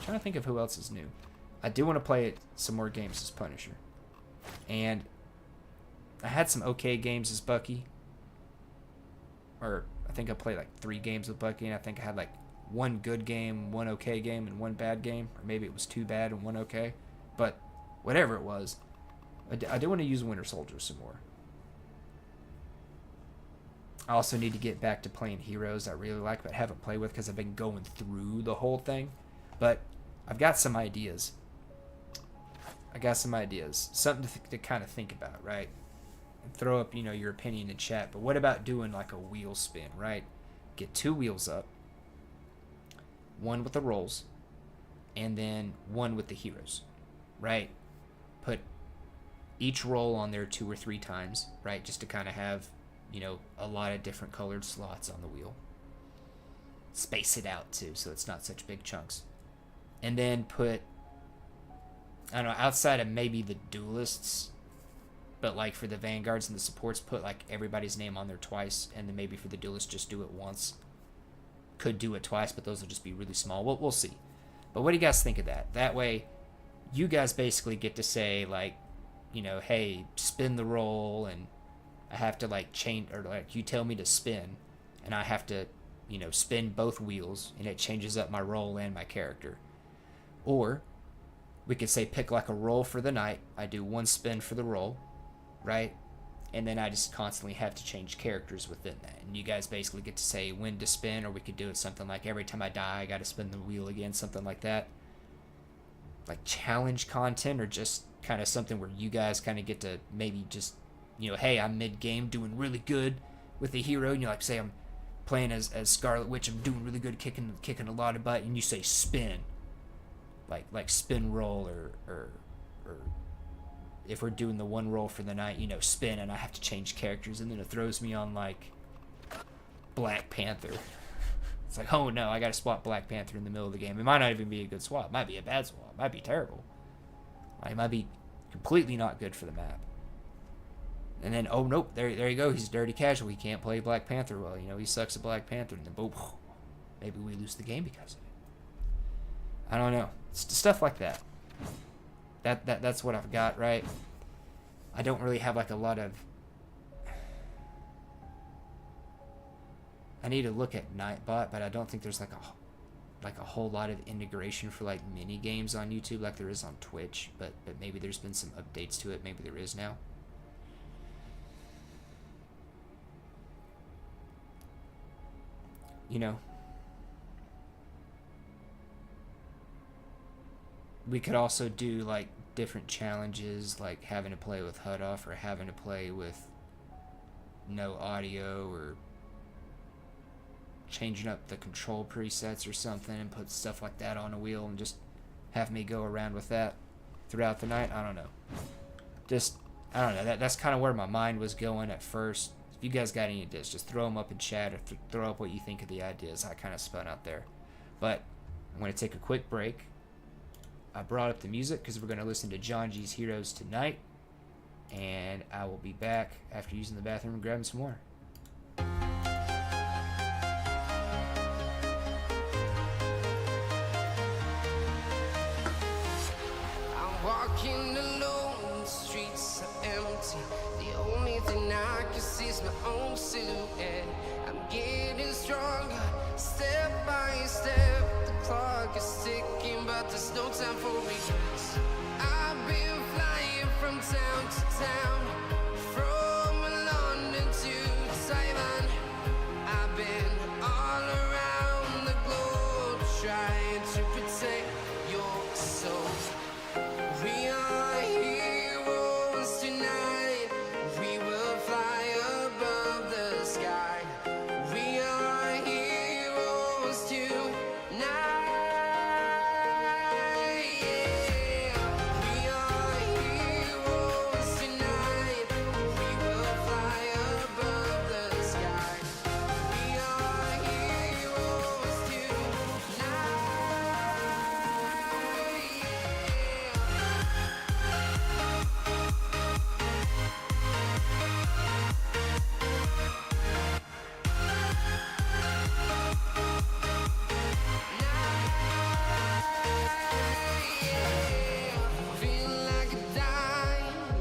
Trying to think of who else is new. I do want to play some more games as Punisher. And I had some okay games as Bucky. Or I think I played like 3 games with Bucky, and I think I had like 1 good game, 1 okay game, and 1 bad game. Or maybe it was 2 bad and 1 okay. But whatever it was, I do want to use Winter Soldier some more. I also need to get back to playing heroes I really like but haven't played with because I've been going through the whole thing. But I've got some ideas. Something to kind of think about, right? And throw up, your opinion in chat. But what about doing like a wheel spin, right? Get 2 wheels up. 1 with the rolls. And then 1 with the heroes, right? Put each roll on there 2 or 3 times, right? Just to kind of have, a lot of different colored slots on the wheel. Space it out too, so it's not such big chunks. And then put, I don't know, outside of maybe the duelists, but like for the vanguards and the supports, put like everybody's name on there twice, and then maybe for the duelists just do it once. Could do it twice, but those will just be really small. We'll see. But what do you guys think of that? That way, you guys basically get to say like, hey, spin the roll, and I have to like change, or like you tell me to spin, and I have to, spin both wheels, and it changes up my roll and my character. Or we could say pick like a roll for the night. I do 1 spin for the roll, right? And then I just constantly have to change characters within that. And you guys basically get to say when to spin, or we could do it something like every time I die, I got to spin the wheel again, something like that. Like challenge content, or just kind of something where you guys kind of get to maybe just, hey, I'm mid-game doing really good with the hero. And you're like, say I'm playing as Scarlet Witch, I'm doing really good, kicking a lot of butt, and you say spin. Like spin roll, or if we're doing the 1 roll for the night, spin, and I have to change characters, and then it throws me on like Black Panther. It's like, oh no, I gotta swap Black Panther in the middle of the game. It might not even be a good swap. It might be a bad swap. It might be terrible. It might be completely not good for the map. And then, oh nope, there you go. He's dirty casual. He can't play Black Panther well. He sucks at Black Panther, and then boom, maybe we lose the game because of it. I don't know. Stuff like that. That's what I've got, right? I don't really have like a lot of... I need to look at Nightbot, but I don't think there's like a whole lot of integration for like mini games on YouTube like there is on Twitch, but maybe there's been some updates to it. Maybe there is now. We could also do like different challenges, like having to play with HUD off, or having to play with no audio, or changing up the control presets or something, and put stuff like that on a wheel, and just have me go around with that throughout the night. I don't know. I don't know. That's kind of where my mind was going at first. If you guys got any ideas, just throw them up in chat, or throw up what you think of the ideas I kind of spun out there. But I'm going to take a quick break. I brought up the music because we're going to listen to John G's Heroes tonight, and I will be back after using the bathroom and grabbing some more. I'm walking alone, the streets are empty. The only thing I can see is my own silhouette. I'm getting stronger, step by step. The clock is ticking, but there's no time for regrets. I've been flying trying to protect your soul. We are heroes tonight. We will fly above the sky. We are heroes tonight. Yeah. We are heroes tonight. We will fly above the sky. We are heroes tonight. Feel like a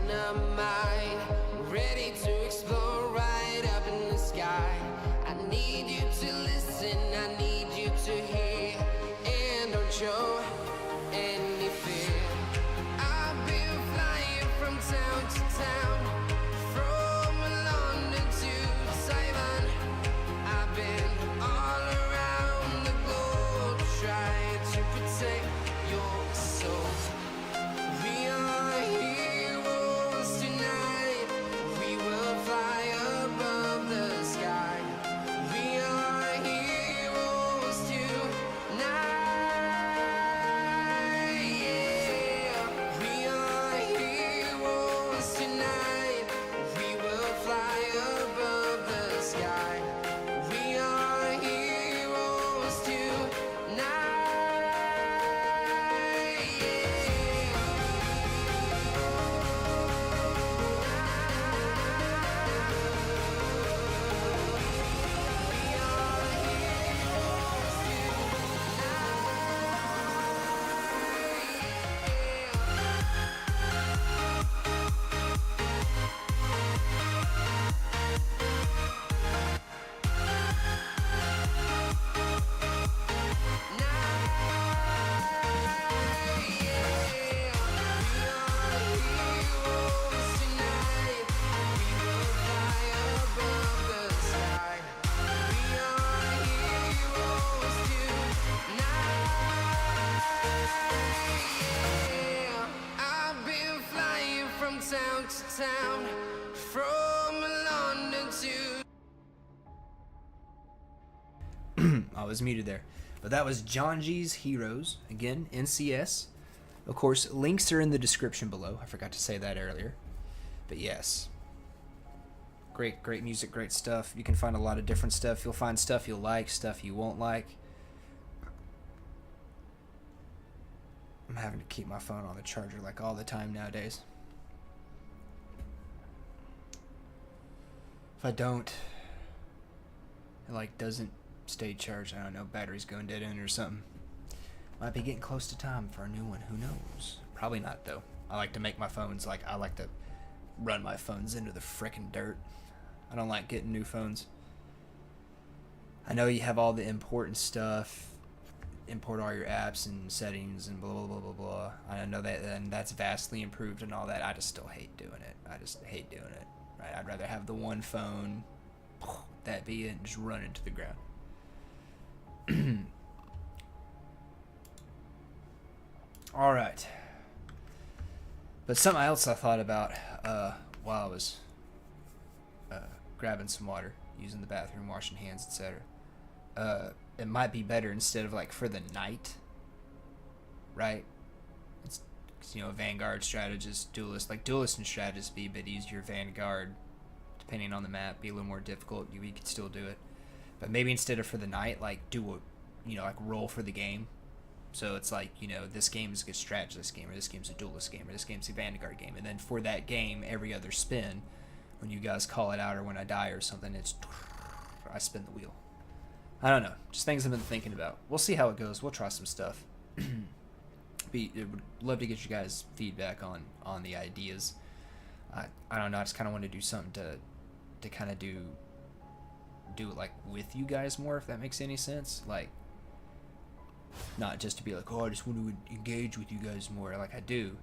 dynamite, ready to explode right up in the sky. I need you to listen, I need you to hear, and don't show any fear. I've been flying from town to town, from London to Taiwan. I've been all around the globe trying to protect your soul. We are heroes tonight. We will fly above the sky. We are heroes tonight. Yeah. We are heroes tonight. We will fly above the sky. We are heroes tonight. I've been flying from town to town, from London to I was muted there. But that was John G's Heroes, again, NCS. Of course, links are in the description below. I forgot to say that earlier. But yes. Great music, great stuff. You can find a lot of different stuff. You'll find stuff you'll like, stuff you won't like. I'm having to keep my phone on the charger like all the time nowadays. If I don't, it like doesn't stay charged. I don't know, battery's going dead end or something. Might be getting close to time for a new one. Who knows? Probably not though. I like to make my phones I like to run my phones into the frickin' dirt. I don't like getting new phones. I know you have all the important stuff. Import all your apps and settings and blah blah blah blah blah. I know that, and that's vastly improved and all that. I just still hate doing it. I just hate doing it. Right? I'd rather have the one phone, that be it, and just run into the ground. All right. But something else I thought about while I was grabbing some water, using the bathroom, washing hands, etc. It might be better instead of like for the night, right? It's Vanguard, Strategist, Duelist. Like Duelist and Strategist be a bit easier. Vanguard, depending on the map, be a little more difficult. You could still do it, but maybe instead of for the night, like do a, like roll for the game. So it's like, this game is a strategist game, or this game's a duelist game, or this game's a Vanguard game, and then for that game, every other spin, when you guys call it out or when I die or something, I spin the wheel. I don't know. Just things I've been thinking about. We'll see how it goes. We'll try some stuff. Would love to get you guys feedback on the ideas. I don't know. I just kind of want to do something to kind of do it like with you guys more, if that makes any sense. Like, not just to be like, I just want to engage with you guys more. Like I do,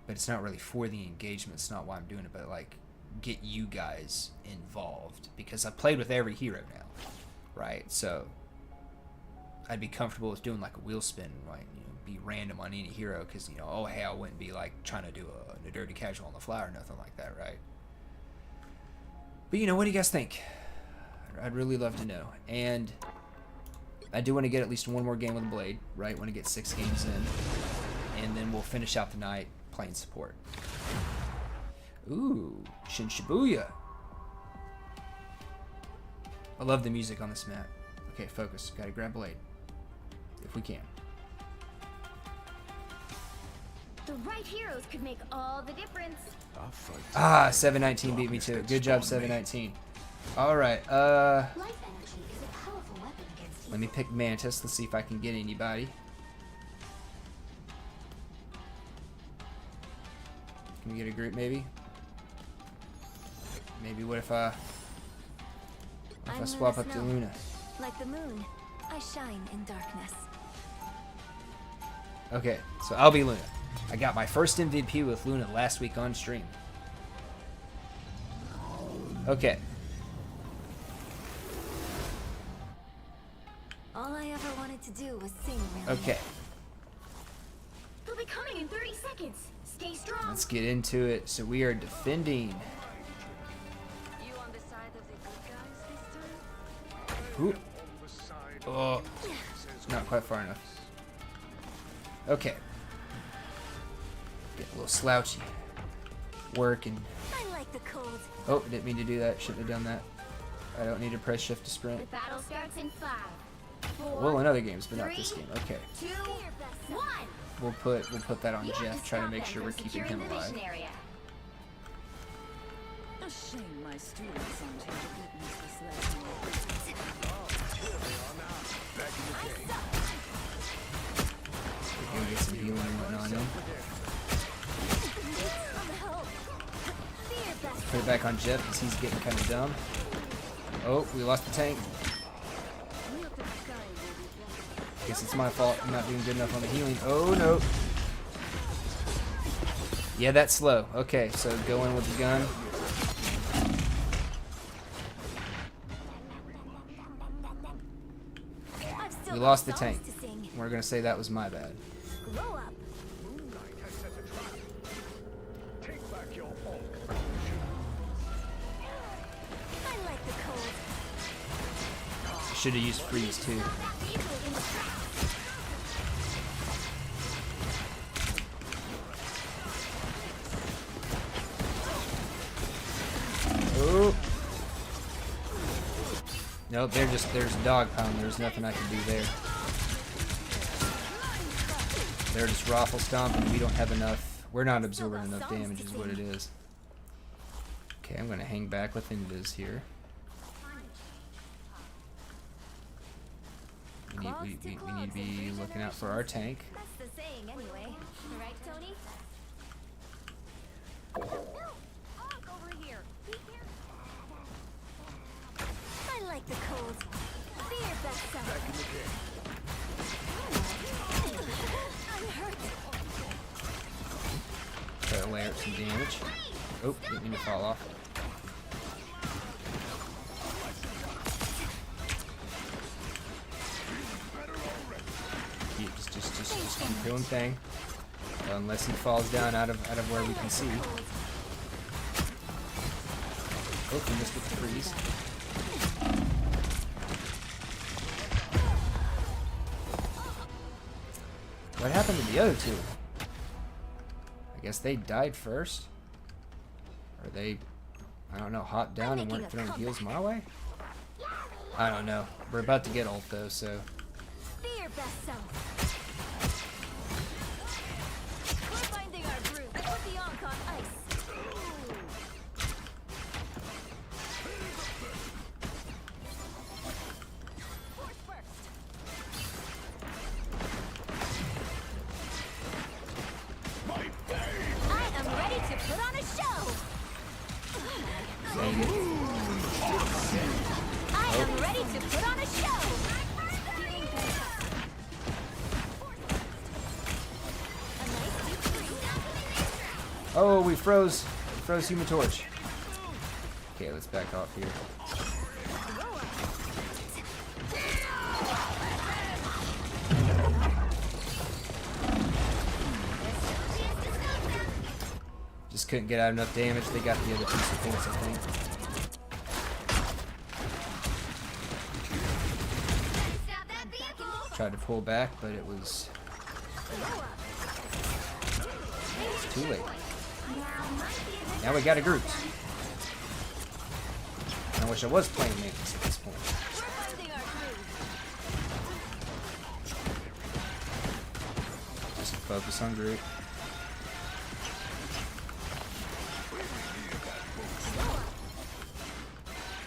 but it's not really for the engagement. It's not why I'm doing it, but like get you guys involved, because I've played with every hero now. Right, so I'd be comfortable with doing like a wheel spin, like, you know, be random on any hero, because, you know, oh hey, I wouldn't be like trying to do a dirty casual on the fly or nothing like that, right? But you know, what do you guys think? I'd really love to know. And I do want to get at least one more game with the Blade, right? Want to get 6 games in, and then we'll finish out the night playing support. Ooh, Shin Shibuya. I love the music on this map. Okay, focus. Gotta grab Blade. If we can. The right heroes could make all the difference. Ah, 719 beat me to it. Good job, 719. Alright, Life energy is a powerful weapon against let me pick Mantis. Let's see if I can get anybody. Can we get a group, maybe? Maybe what if I swap up to Luna? Like the moon, I shine in darkness. Okay, so I'll be Luna. I got my first MVP with Luna last week on stream. Okay. All I ever wanted to do was sing, really. Okay. They'll be coming in 30 seconds. Stay strong. Let's get into it. So we are defending. You on the side of the good guys this time? Ooh. Oh, not quite far enough. Okay. Get a little slouchy. Working. I like the cold. Oh, didn't mean to do that. Shouldn't have done that. I don't need to press shift to sprint. The battle starts in 5, 4, Well, in other games, but not this game. Okay. 2, 1. We'll put that on Jeff. Try to make sure we're keeping him alive. A shame my students aren't here to witness this lesson. We'll get some healing and whatnot in. Put it back on Jeff because he's getting kind of dumb. Oh, we lost the tank. Guess it's my fault. I'm not doing good enough on the healing. Oh no. Yeah, that's slow. Okay, so go in with the gun. We lost the tank. We're gonna say that was my bad. Grow up. I like the cold. Should have used freeze too. Oh. Nope, there's dog pound. There's nothing I can do there. They're just raffle stomping. We don't have enough. We're not absorbing enough damage is what it is. Okay, I'm gonna hang back with Invis here. We need to be looking out for our tank. That's the saying anyway. Right, Tony? Over here. I like the cold. Fear best self. Back in the game. I'm hurt. Try to layer up some damage. Oh, didn't mean to fall off. Just keep doing thing. Unless he falls down out of where we can see. Oh, we missed with the freeze. What happened to the other two? I guess they died first. Or they, I don't know, hopped down and weren't throwing heals my way? I don't know. We're about to get ult though, so. Fear best self. We're finding our group. Put the Ankh on ice. I am ready to put on a show. Dang it. I am ready to put on a show. Oh, we froze Human Torch. Okay, let's back off here. couldn't get out enough damage. They got the other two supports, I think. Tried to pull back, but it was too late. Now we got a group. I wish I was playing maintenance at this point. Just focus on group.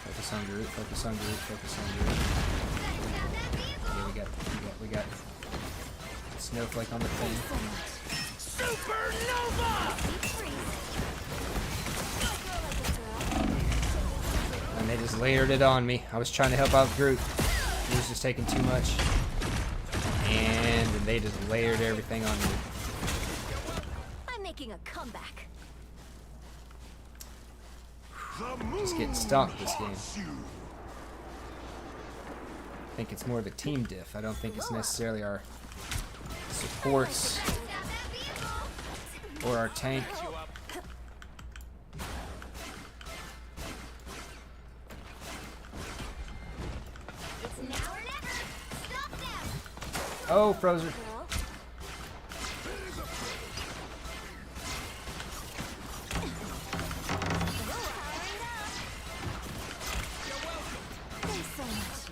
Focus on group, focus on group, focus on group. Yeah, we got Snowflake on the thing. And they just layered it on me. I was trying to help out the group. He was just taking too much. And they just layered everything on me. I'm making a comeback. Just getting stomped this game. I think it's more of a team diff. I don't think it's necessarily our supports or our tank. Oh, Frozer.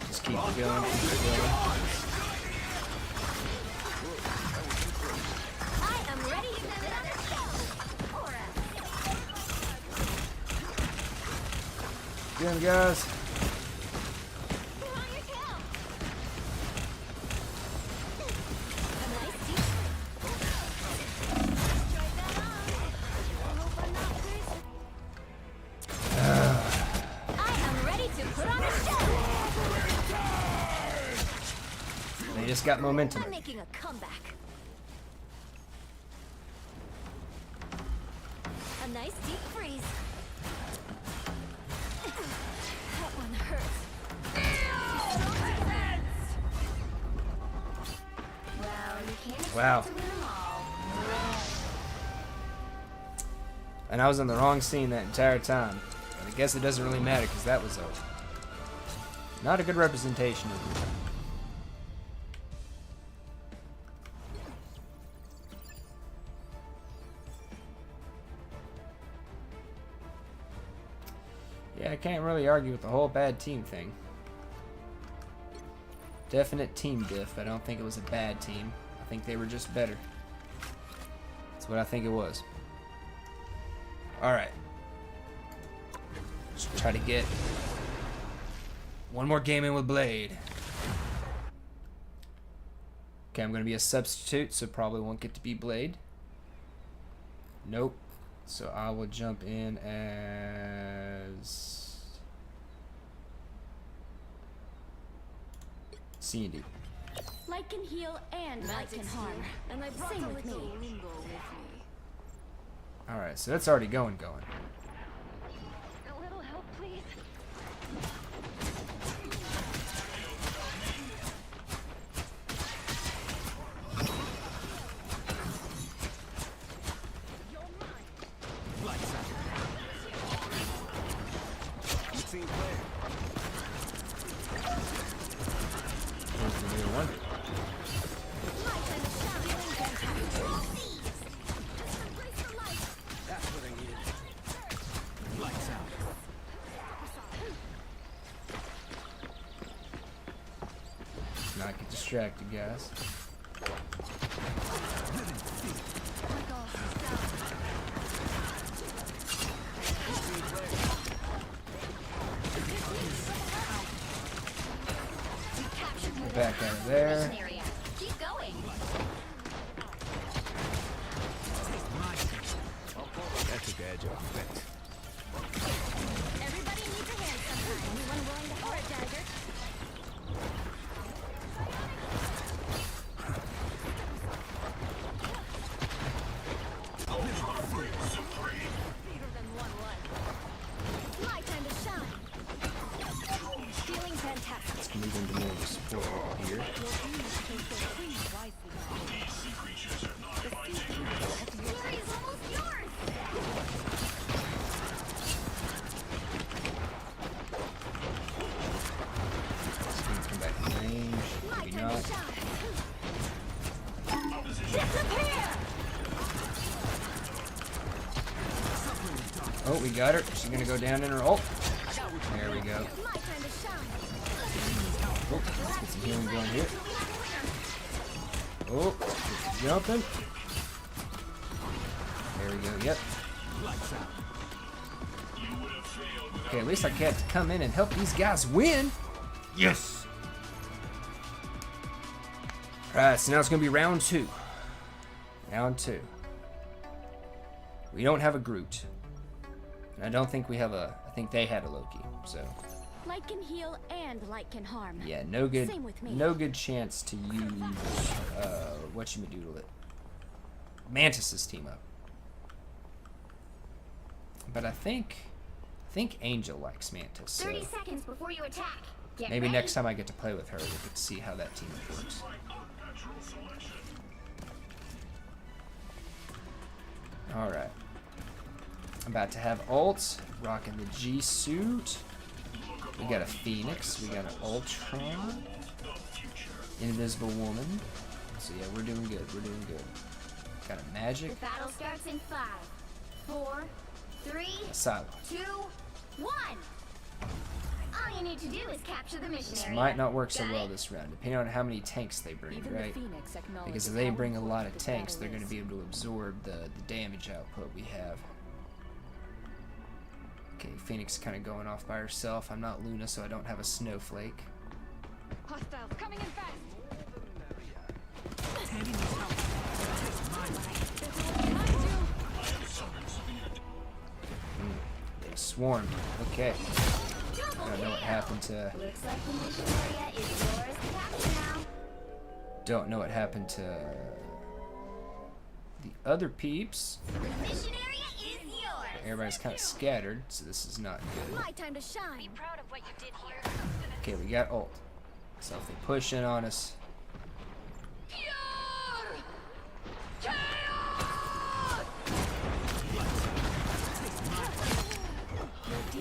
Just keep it going, keep it going. I am ready to sit on the shelf. Get him, guys. They just got momentum. I'm making a comeback. A nice deep freeze. That one hurts. Wow. And I was in the wrong scene that entire time. But I guess it doesn't really matter because that was not a good representation of it. Yeah, I can't really argue with the whole bad team thing. Definite team diff. I don't think it was a bad team. I think they were just better. That's what I think it was. Alright. Let's try to get one more game in with Blade. Okay, I'm going to be a substitute, so probably won't get to be Blade. Nope. So I will jump in as C&D. Light can heal and light can harm. And same with me. Alright, so that's already going. A little help, please. Here's the new one. That's what I needed. Lights out. Not get distracted, guys. Back out of there. Keep going. That's a bad job. Everybody needs a hand sometime. Anyone willing to hold it, Dagger? My time to shine. Feeling fantastic. Let's move into more of the support over here. Fury is almost yours! Oh, we got her. She's gonna go down in her ult. There we go. Oh, let's get some healing going here. Oh, jumping. There we go. Yep. Okay, at least I get to come in and help these guys win. Yes. Alright, so now it's gonna be round 2. Round 2. We don't have a Groot. And I don't think we have a... I think they had a Loki, so... Light can heal and light can harm. Yeah, no good... Same with me. No good chance to use... whatchamadoodle it. Mantis's team up. But I think Angel likes Mantis, so... 30 seconds before you attack. Get maybe ready. next time I get to play with her, we get to see how that team works. Alright. I'm about to have ults. Rocking the G suit. We got a Phoenix. We got an Ultron. Invisible Woman. So yeah, we're doing good. We're doing good. Got a Magic. The battle starts in 5, 4, 3, Asylum. 2, 1. All you need to do is capture the mission This area. might not work so Got well it? this round, depending on how many tanks they bring, Even right? the Phoenix acknowledges Because if they how bring a lot of important this tanks, they're battle going to is. be able to absorb the damage output we have. Okay, Phoenix kind of going off by herself. I'm not Luna, so I don't have a snowflake. Hostiles coming in fast. They swarmed. Okay. I don't know what happened to... Looks like the mission area is yours to capture now. Don't know what happened to... the other peeps. The mission area is yours. Everybody's kind of scattered, so this is not good. My time to shine. Be proud of what you did here. Okay, we got ult. So if they push in on us...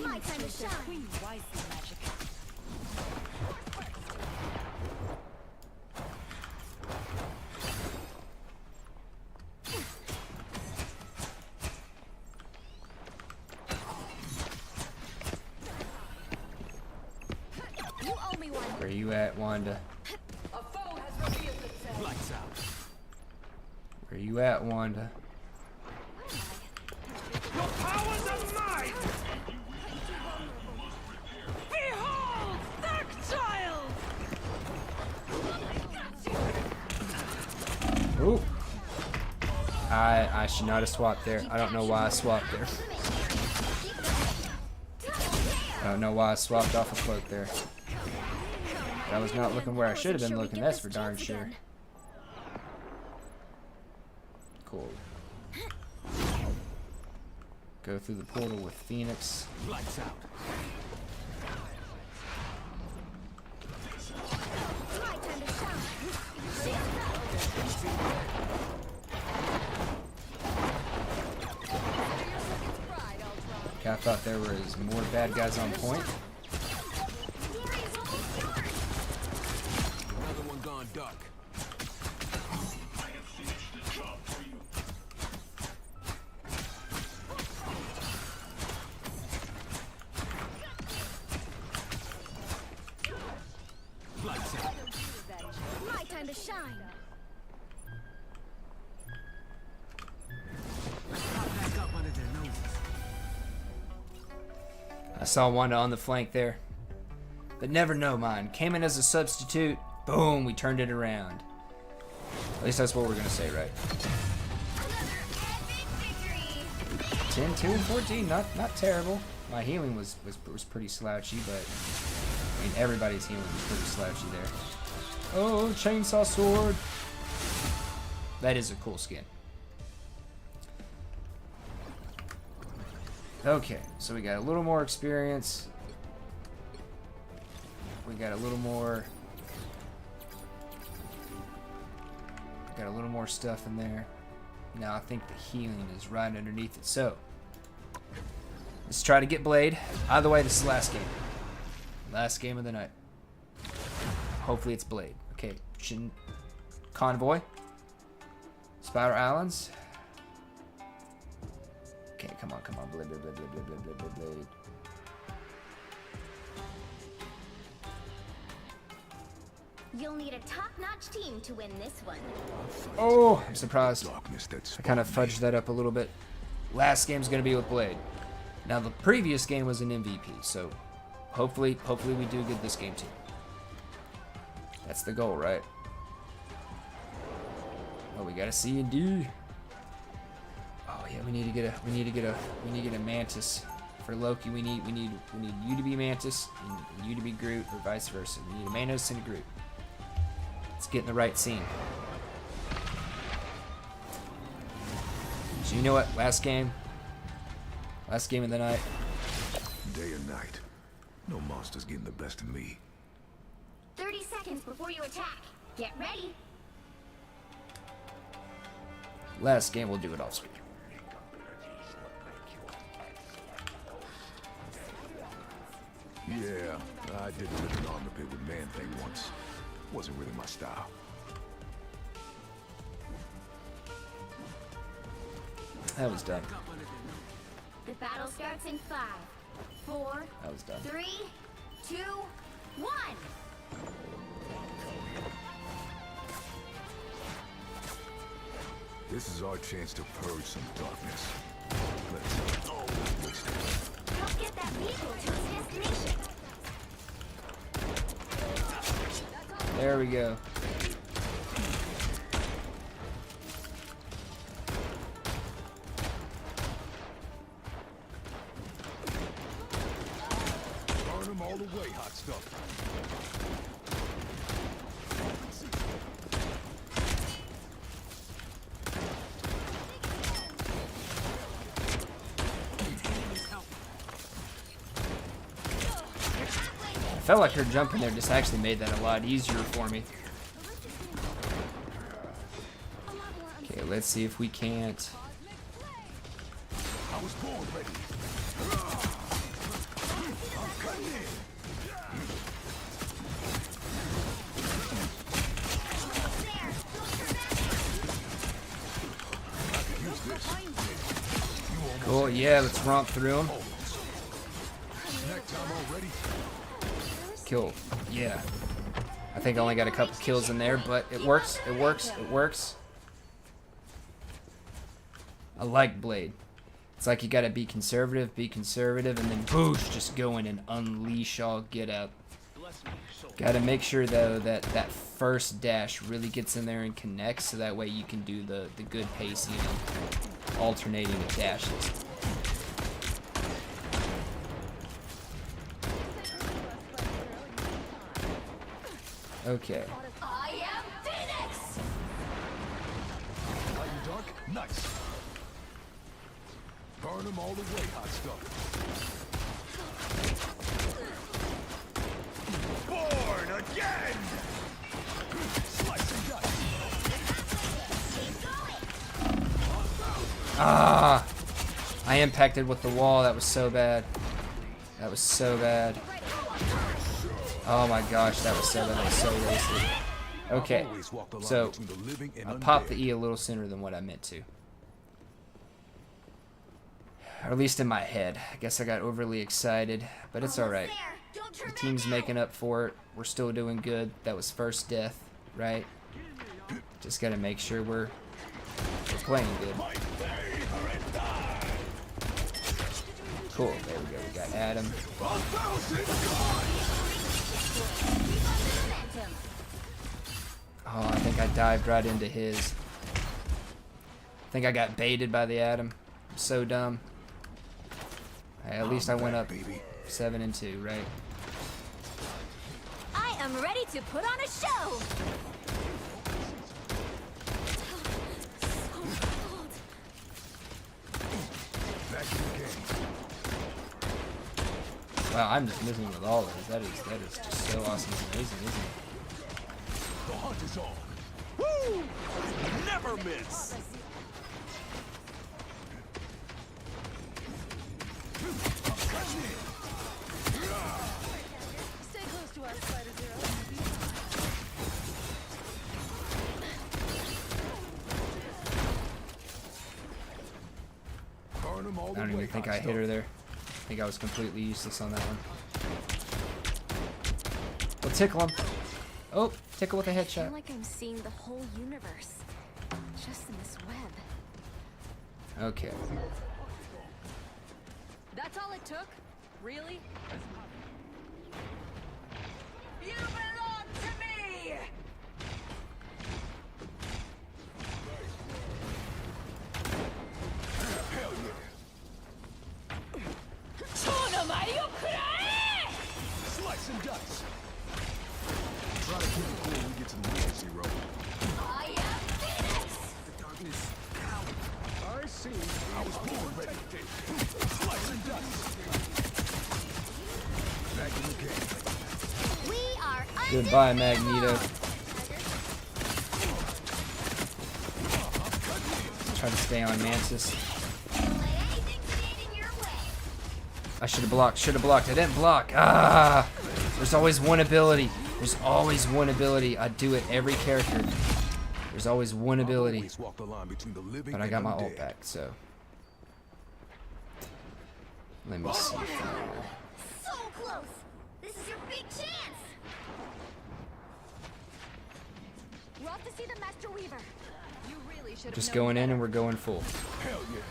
My time to shine. Queen wisely magic. You owe me one. Where you at, Wanda? Lights out. Where you at, Wanda? Your powers of might! Behold, Dark Child! Ooh. I should not have swapped there. I don't know why I swapped there. I don't know why I swapped off a cloak there. I was not looking where I should have been looking, that's for darn sure. Cool. Go through the portal with Phoenix. Lights out. My time to shine. Okay, I thought there was more bad guys on point. Another one gone dark. Lights out. My time to shine. Pop back up under their noses. I saw Wanda on the flank there. But never know mine. Came in as a substitute. Boom, we turned it around. At least that's what we're going to say, right? 10, 2, and 14. Not terrible. My healing was pretty slouchy, but... I mean, everybody's healing was pretty slouchy there. Oh, chainsaw sword. That is a cool skin. Okay, so we got a little more experience. We got a little more... Got a little more stuff in there. Now I think the healing is right underneath it. So, let's try to get Blade. Either way, this is the last game. Last game of the night. Hopefully it's Blade. Okay, Convoy. Spiral Islands. Okay, come on. Blade. You'll need a top-notch team to win this one. Oh, I'm surprised. Darkness that's I kind of fudged that up a little bit. Last game's gonna be with Blade. Now the previous game was an MVP, so hopefully we do good this game too. That's the goal, right? Oh, we got a C and D. Oh yeah, we need to get a Mantis for Loki. We need you to be Mantis and you to be Groot, or vice versa. We need a Mantis and a Groot. Let's get in the right scene. So you know what? Last game of the night. Day and night. No monster's getting the best of me. 30 seconds before you attack. Get ready. Last game, we'll do it off screen. Yeah, I did a little armor pit with Man Thing once. Wasn't really my style. That was done. The battle starts in 5, 4, That was done. 3, 2, 1. This is our chance to purge some darkness. Let's waste it. Help get that vehicle to its destination. There we go. Burn them all the way, hot stuff. I felt like her jumping there just actually made that a lot easier for me. Okay, let's see if we can't. I was born ready. I'm cutting in. I could use this. Cool, yeah, let's romp through them. Snack time already. Kill. Yeah. I think I only got a couple kills in there, but it works. It works. It works. I like Blade. It's like you gotta be conservative, and then boosh, just go in and unleash all get out. Gotta make sure though that that first dash really gets in there and connects, so that way you can do the good pacing and alternating of dashes. Okay. I am Phoenix! Light and dark, nice. Burn them all the way, hot stuff. Born again! Slice and dice. Ah! I impacted with the wall. That was so bad. That was so bad. Oh my gosh, that was so bad. That was so wasted. Okay, so I popped the E a little sooner than what I meant to. Or at least in my head. I guess I got overly excited, but it's alright. The team's making up for it. We're still doing good. That was first death, right? Just gotta make sure we're playing good. Cool, there we go. We got Adam. Oh, I think I dived right into his. I think I got baited by the Adam. I'm so dumb. Hey, at least I went up 7-2, right? I am ready to put on a show. Wow, I'm just missing with all of this. That is just so awesome and amazing, isn't it? The hunt is on. Woo! Never miss. Stay close to our Spider Zero. him all I don't even think I hit her there. I think I was completely useless on that one. We'll tickle him. Oh, tickle with a I feel headshot. like I'm seeing the whole universe just in this web. Okay. That's all it took? Really? You belong to me! Hell yeah. Slice and dice. Try to keep it cool when we get to the next 0. I am Phoenix! The darkness. Ow. I see. I was born ready. Slice and dice. Back in the game. We are Goodbye, Magneto. Try to stay on Mantis. I should have blocked. Should have blocked. I didn't block. Ah! There's always one ability. There's always one ability. I do it every character. There's always one ability. Always walk the line between the living But I and got my undead. ult back, so. Let me see. so close! This is your big chance! We're off to see the Master Weaver. You really should have Just known going in better. and we're going full. Hell yeah.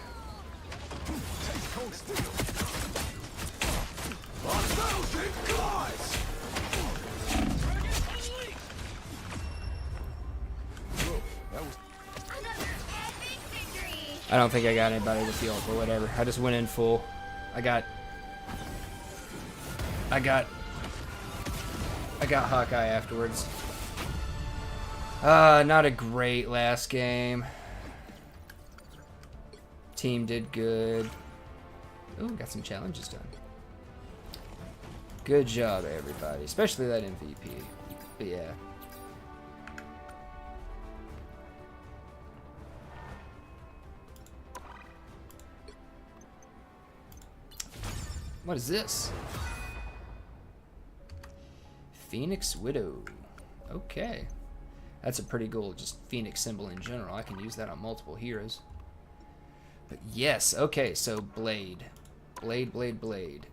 Take cold steel. 1,000 gods! Whoa, that was Another epic victory! I don't think I got anybody with the ult, but whatever. I just went in full. I got Hawkeye afterwards. Not a great last game. Team did good. Ooh, got some challenges done. Good job, everybody. Especially that MVP. But yeah. What is this? Phoenix Widow. Okay. That's a pretty cool just Phoenix symbol in general. I can use that on multiple heroes. But yes, okay, so Blade. Blade, Blade, Blade.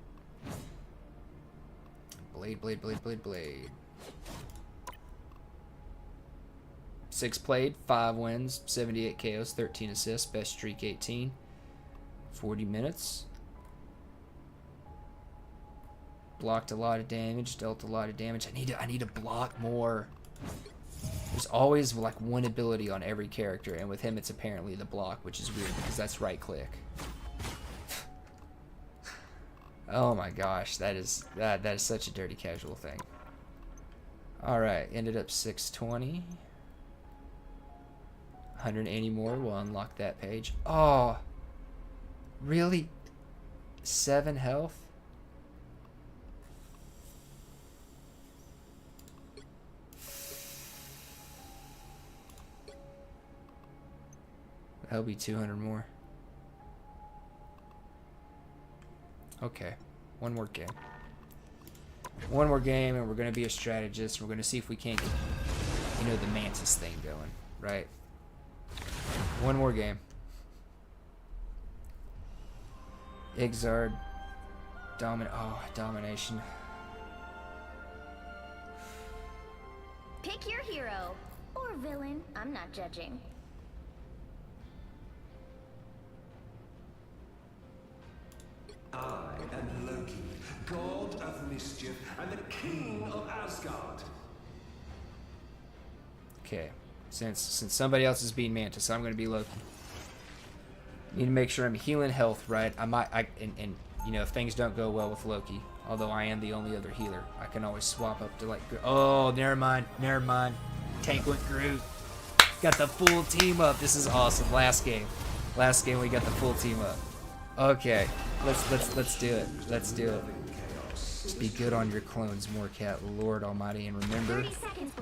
Blade, Blade, Blade, Blade, Blade. 6 played, 5 wins, 78 KOs, 13 assists, best streak 18. 40 minutes. Blocked a lot of damage, dealt a lot of damage. I need to block more. There's always like one ability on every character, and with him it's apparently the block, which is weird because that's right click. Oh my gosh, that is such a dirty casual thing. Alright, ended up 620. 180 more will unlock that page. Oh, really? 7 health? That'll be 200 more. Okay, one more game. One more game, and we're gonna be a strategist. We're gonna see if we can't get, you know, the Mantis thing going, right? One more game. Exard, domination. Pick your hero. Or villain. I'm not judging. I am Loki, god of mischief and the king of Asgard. Okay, since somebody else is being Mantis, I'm gonna be Loki. Need to make sure I'm healing health, right? And you know, if things don't go well with Loki, although I am the only other healer, I can always swap up to like. Oh, never mind. Tank went Groot. Got the full team up. This is awesome. Last game we got the full team up. Okay, let's do it. Let's do it. Just be good on your clones, Moorcat, Lord Almighty, and remember,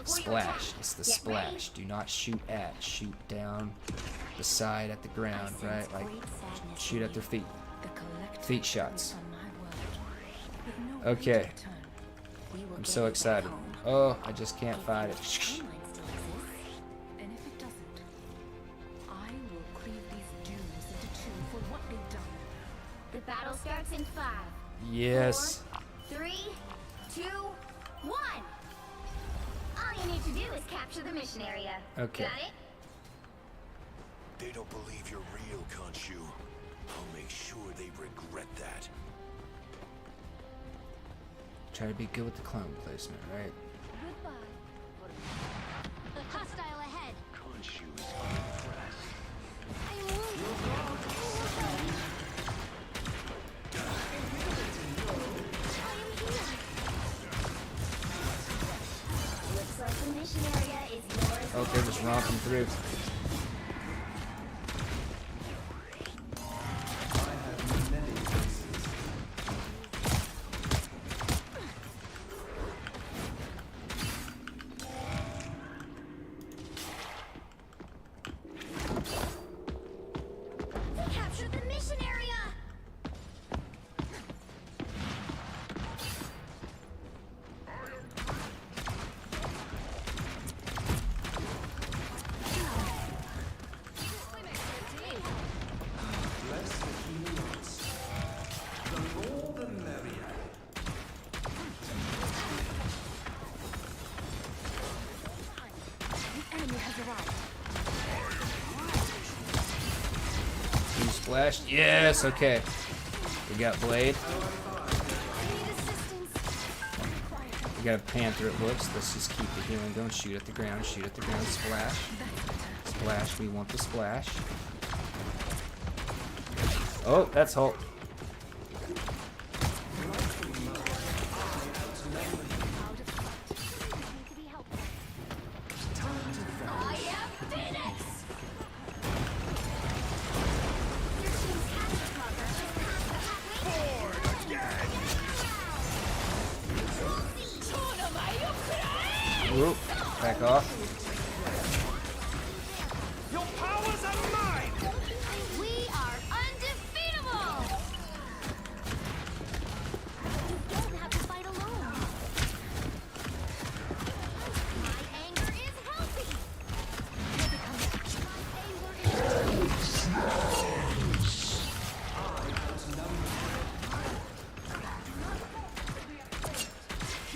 splash. It's the splash. Do not shoot at. Shoot down the side at the ground, right? Like, shoot at their feet. Feet shots. Okay. I'm so excited. Oh, I just can't fight it. And if it doesn't, I will cleave these dunes into two for what they've done. in 5. Yes. 4, 3, 2, 1. All you need to do is capture the mission area. Okay. Got it? They don't believe you're real, Khonshu. I'll make sure they regret that. Try to be good with the clone placement, right? Goodbye. Hostile ahead. Khonshu is unimpressed. I am wounded. I am here. Looks like the mission area is yours. Oh, they're just romping through. They captured the mission area. Blue splash. Yes, okay. We got Blade. We got a Panther, it looks. Let's just keep the healing going. Shoot at the ground, shoot at the ground. Splash. Splash, we want the splash. Oh, that's Hulk. Whoop, back off. Your powers are mine! We are undefeatable! You don't have to fight alone. My anger is healthy.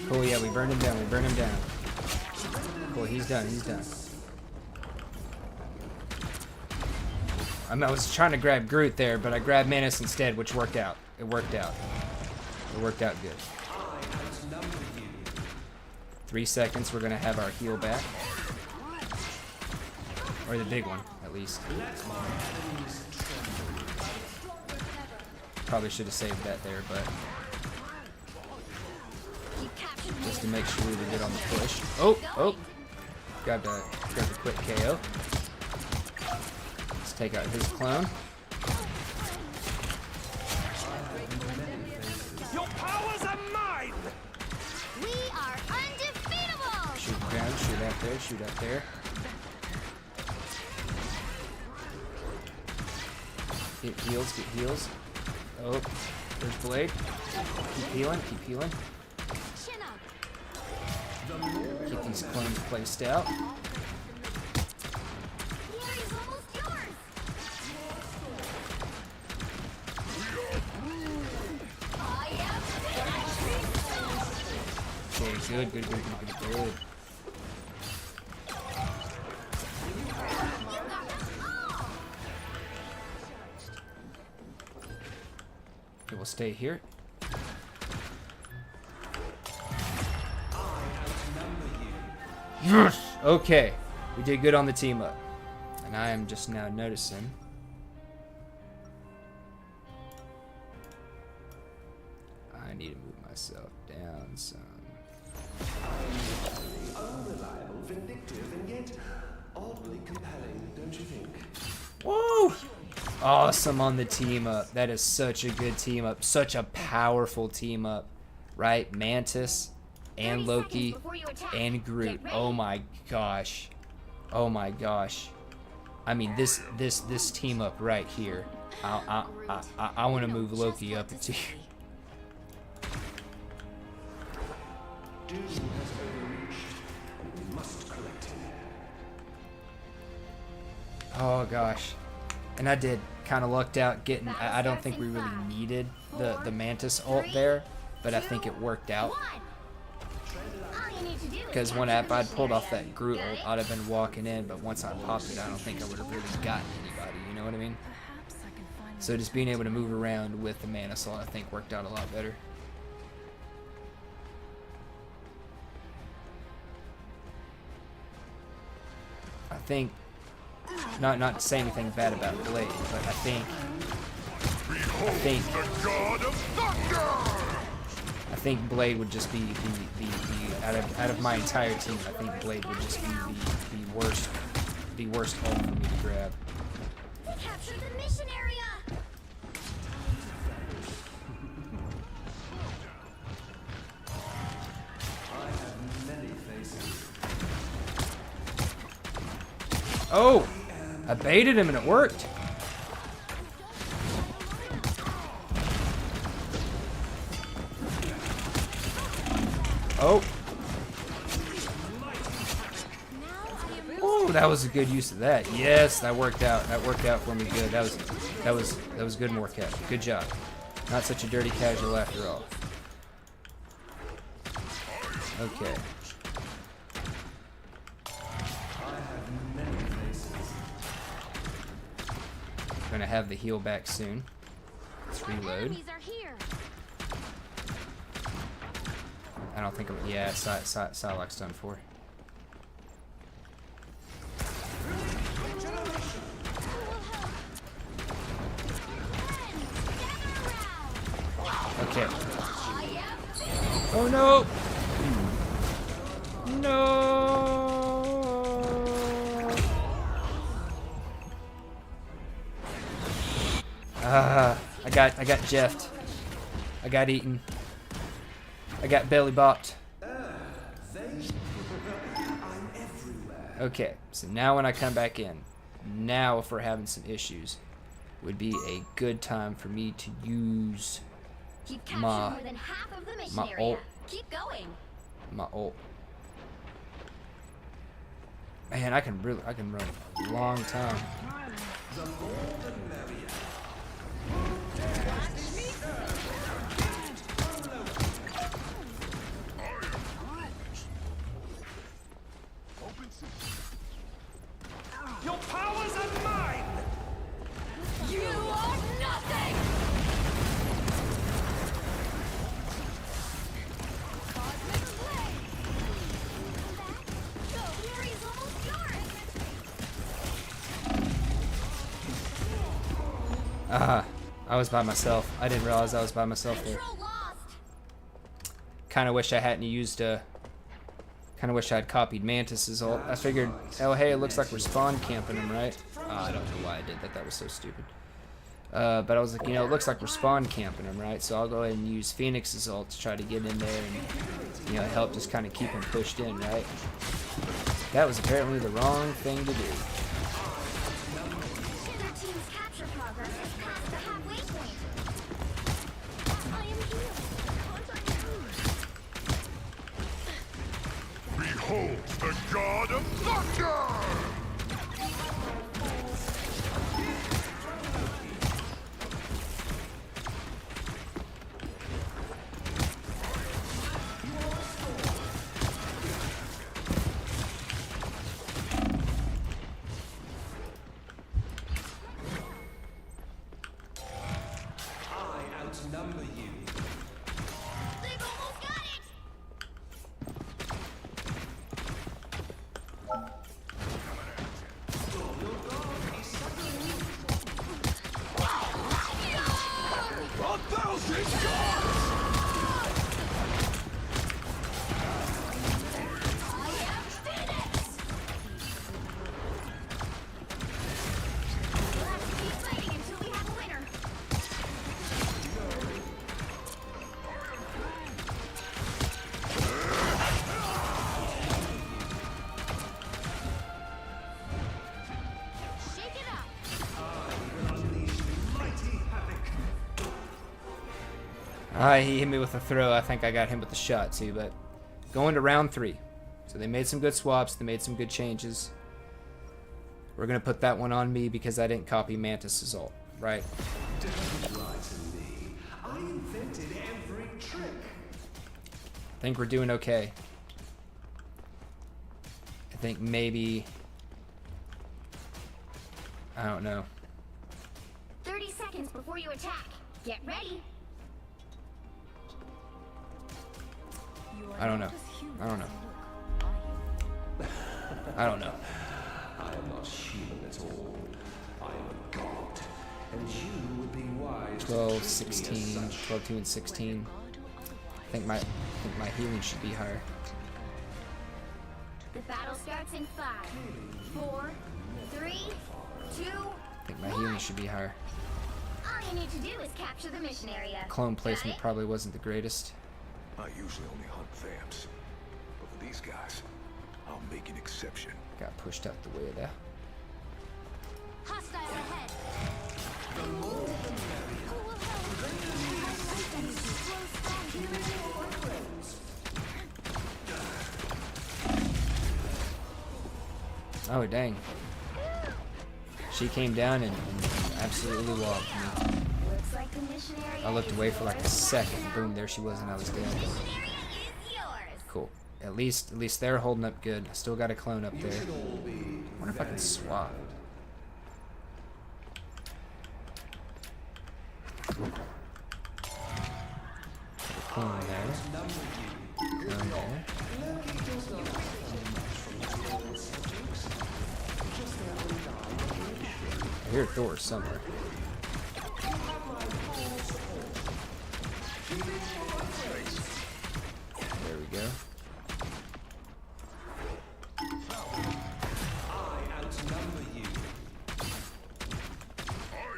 Cool, yeah, we burned him down, we burned him down. Cool, he's done, he's done. I was trying to grab Groot there, but I grabbed Manus instead, which worked out. It worked out. It worked out good. 3 seconds, we're gonna have our heal back. Or the big one, at least. Probably should have saved that there, but just to make sure we were good on the push. Oh, oh! Grabbed a quick KO. Let's take out his clone. Your powers are mine! We are undefeatable! Shoot down, shoot out there, shoot out there. Get heals, get heals. Oh, there's Blade. Keep healing, keep healing. Keep these clones placed out. Okay, good, good, good, good, good, good. Okay, we'll stay here. Yes! Okay, we did good on the team up. And I am just now noticing. I need to move myself down some. Unreliable, vindictive, and yet oddly compelling, don't you think? Woo! Awesome on the team up. That is such a good team up. Such a powerful team up. Right? Mantis and Loki and Groot. Oh my gosh. Oh my gosh. I mean this team up right here. I want to move Loki up a tier. Doom has overreached, and we must correct him. Oh gosh. And I did kind of lucked out getting, I don't think we really needed the Mantis ult there, but I think it worked out. Because when I'd pulled off that Groot ult, I'd have been walking in, but once I popped it, I don't think I would have really gotten anybody, you know what I mean? So just being able to move around with the Mana Soul, I think worked out a lot better. I think, not to say anything bad about Blade, but I think Blade would just be the out of my entire team. I think Blade would just be the worst ult for me to grab. Capture the mission area. I have many faces. Oh, I baited him and it worked. Oh. Oh, that was a good use of that. Yes, that worked out. That worked out for me good. That was good, Morcat. Good job. Not such a dirty casual after all. Okay. Gonna have the heal back soon. Let's reload. I don't think I'm. Yeah, Psylocke's done for. Okay. Oh no! No! I got jeffed. I got eaten. I got belly bopped. Okay, so now when I come back in, now if we're having some issues, would be a good time for me to use my ult. Keep going. My ult. Man, I can run a long time. Your powers are mine! You are nothing! I was by myself. I didn't realize I was by myself there. Kind of wish I hadn't used kind of wish I had copied Mantis's ult. I figured, oh hey, it looks like we're spawn camping him, right? I don't know why I did that. That was so stupid. But I was like, you know, it looks like we're spawn camping him, right? So I'll go ahead and use Phoenix's ult to try to get in there and, you know, help just kind of keep him pushed in, right? That was apparently the wrong thing to do. Behold the God of Thunder! I outnumber you. They've almost got it! He hit me with a throw. I think I got him with the shot too, but going to round 3. So they made some good swaps. They made some good changes. We're going to put that one on me because I didn't copy Mantis's ult, right? Don't lie to me. I invented every trick. I think we're doing okay. I think maybe... I don't know. 30 seconds before you attack. Get ready. I don't know. I don't know. I don't know. I am not human at all. I am a god. And you would be wise 12, to 16, treat me as such. 12, 2, and 16. I think my healing should be higher. The battle starts in 5, 4, 3, 2, I think my healing should be higher. all you need to do is capture the mission area. Clone Got placement it? probably wasn't the greatest. I usually only hunt vamps. But for these guys, I'll make an exception. Got pushed out the way of that. Hostile ahead. Oh, dang. She came down and absolutely walled me. Looks like the mission area I looked is away for like a yours. second. Boom, there she was and I was dead. Mission area is yours. Cool. At least they're holding up good. I still got a clone up there. Wonder if I can swap. Put a clone there. Clone there. I hear Thor somewhere. There we go.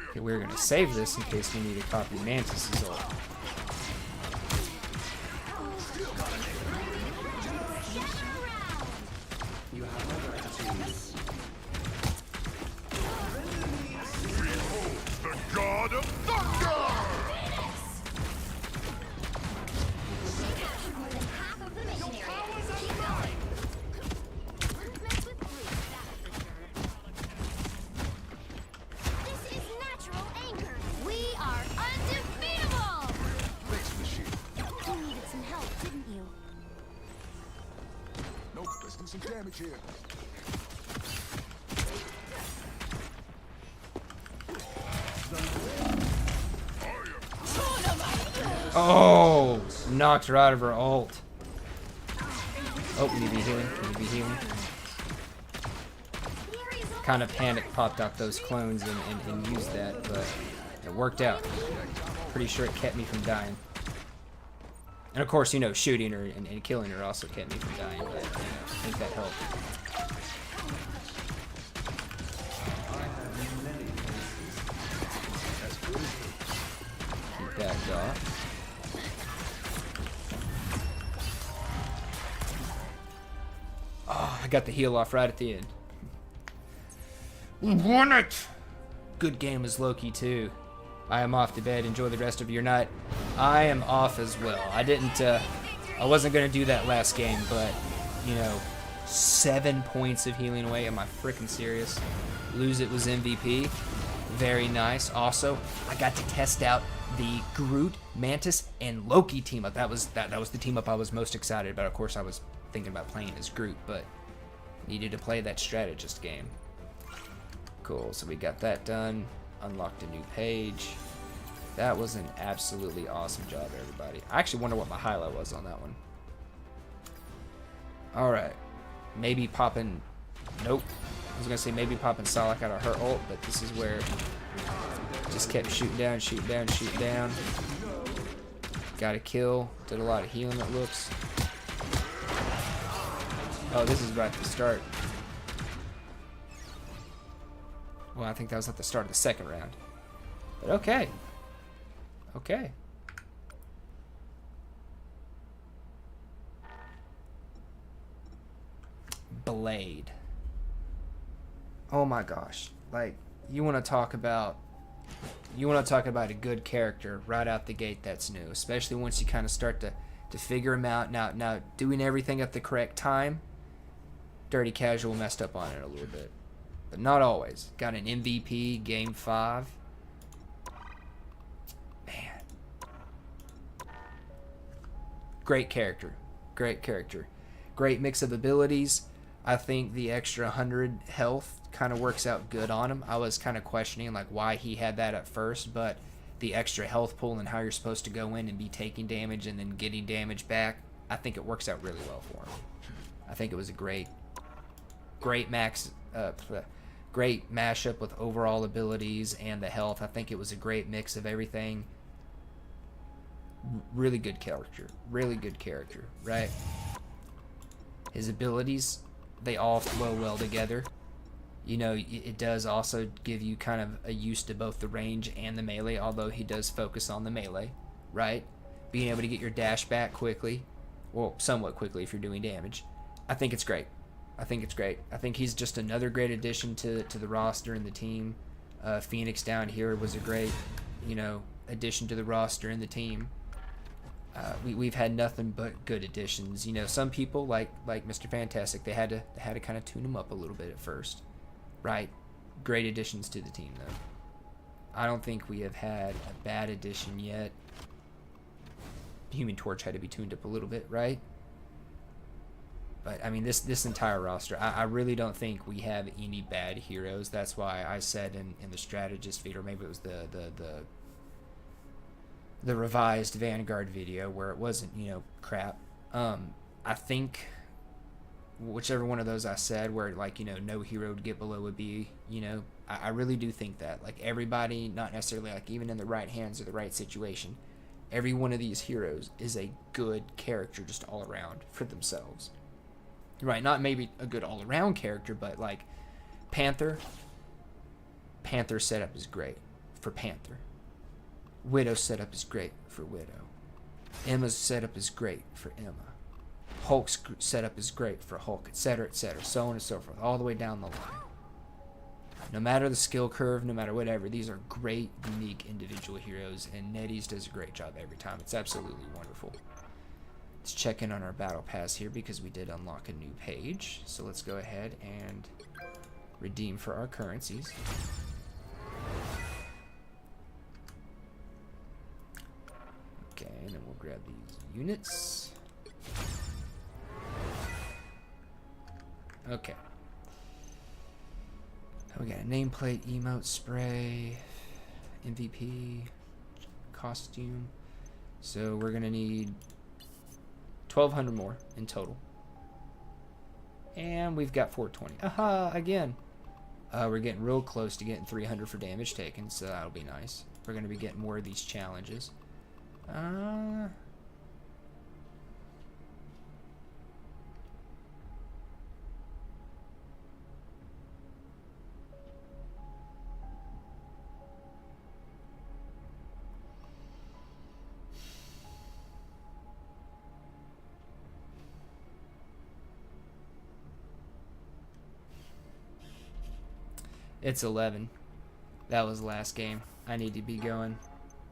Okay, we're gonna save this in case we need to copy Mantis's ult. The God of Thunder! Half of the mission area. Keep going. Wouldn't mess with Blue, that's for sure. This is natural anger. We are undefeatable. Thanks for the shield. You needed some help, didn't you? Nope, let's do some damage here. Oh! Knocked her out of her ult. Oh, we need to be healing. We need to be healing. Kind of panic popped out those clones and used that, but it worked out. Pretty sure it kept me from dying. And of course, you know, shooting her and killing her also kept me from dying, but you know, I think that helped. Keep that off. Oh, I got the heal off right at the end. We won it! Good game as Loki too. I am off to bed. Enjoy the rest of your night. I am off as well. I wasn't gonna do that last game, but you know, 7 points of healing away. Am I freaking serious? Lose it was MVP. Very nice. Also, I got to test out the Groot, Mantis, and Loki team up. That was the team up I was most excited about. Of course, I was thinking about playing as Groot, but needed to play that strategist game. Cool, so we got that done. Unlocked a new page. That was an absolutely awesome job, everybody. I actually wonder what my highlight was on that one. Alright. Maybe popping... Nope. I was going to say maybe popping Salak out of her ult, but this is where... Just kept shooting down, shooting down, shooting down. Got a kill. Did a lot of healing, it looks. Oh, this is right at the start. Well, I think that was at the start of the second round. But okay. Okay. Blade. Oh my gosh. Like, you want to talk about a good character right out the gate that's new, especially once you kind of start to figure him out. Now doing everything at the correct time. Dirty Casual messed up on it a little bit. but not always. Got an MVP game 5. Man. Great character. Great character. Great mix of abilities. I think the extra 100 health kind of works out good on him. I was kind of questioning like why he had that at first, but the extra health pool and how you're supposed to go in and be taking damage and then getting damage back, I think it works out really well for him. I think it was a great great mashup with overall abilities and the health. I think it was a great mix of everything. Really good character. Really good character, right? His abilities, they all flow well together. You know, it does also give you kind of a use to both the range and the melee, although he does focus on the melee, right? Being able to get your dash back quickly, well, somewhat quickly if you're doing damage. I think it's great. I think it's great. I think he's just another great addition to the roster and the team. Phoenix down here was a great, you know, addition to the roster and the team. We've had nothing but good additions. You know, some people like Mr. Fantastic, they had to kind of tune him up a little bit at first, right? Great additions to the team though. I don't think we have had a bad addition yet. Human Torch had to be tuned up a little bit, right? But I mean, this entire roster, I really don't think we have any bad heroes. That's why I said in the strategist feed, or maybe it was the revised Vanguard video where it wasn't, you know, crap. I think whichever one of those I said, where like, you know, no hero to get below would be, you know, I really do think that like everybody, not necessarily like even in the right hands or the right situation, every one of these heroes is a good character just all around for themselves. Right, not maybe a good all-around character, but like Panther setup is great for Panther. Widow's setup is great for Widow. Emma's setup is great for Emma. Hulk's setup is great for Hulk, etc., so on and so forth, all the way down the line. No matter the skill curve, no matter whatever, these are great, unique individual heroes, and NetEase does a great job every time. It's absolutely wonderful. Let's check in on our battle pass here because we did unlock a new page. So let's go ahead and redeem for our currencies. Okay, and then we'll grab these units. Okay. We got a nameplate, emote, spray, MVP, costume. So we're gonna need 1,200 more in total. And we've got 420. Aha, again. We're getting real close to getting 300 for damage taken, so that'll be nice. We're going to be getting more of these challenges. It's 11. That was the last game. I need to be going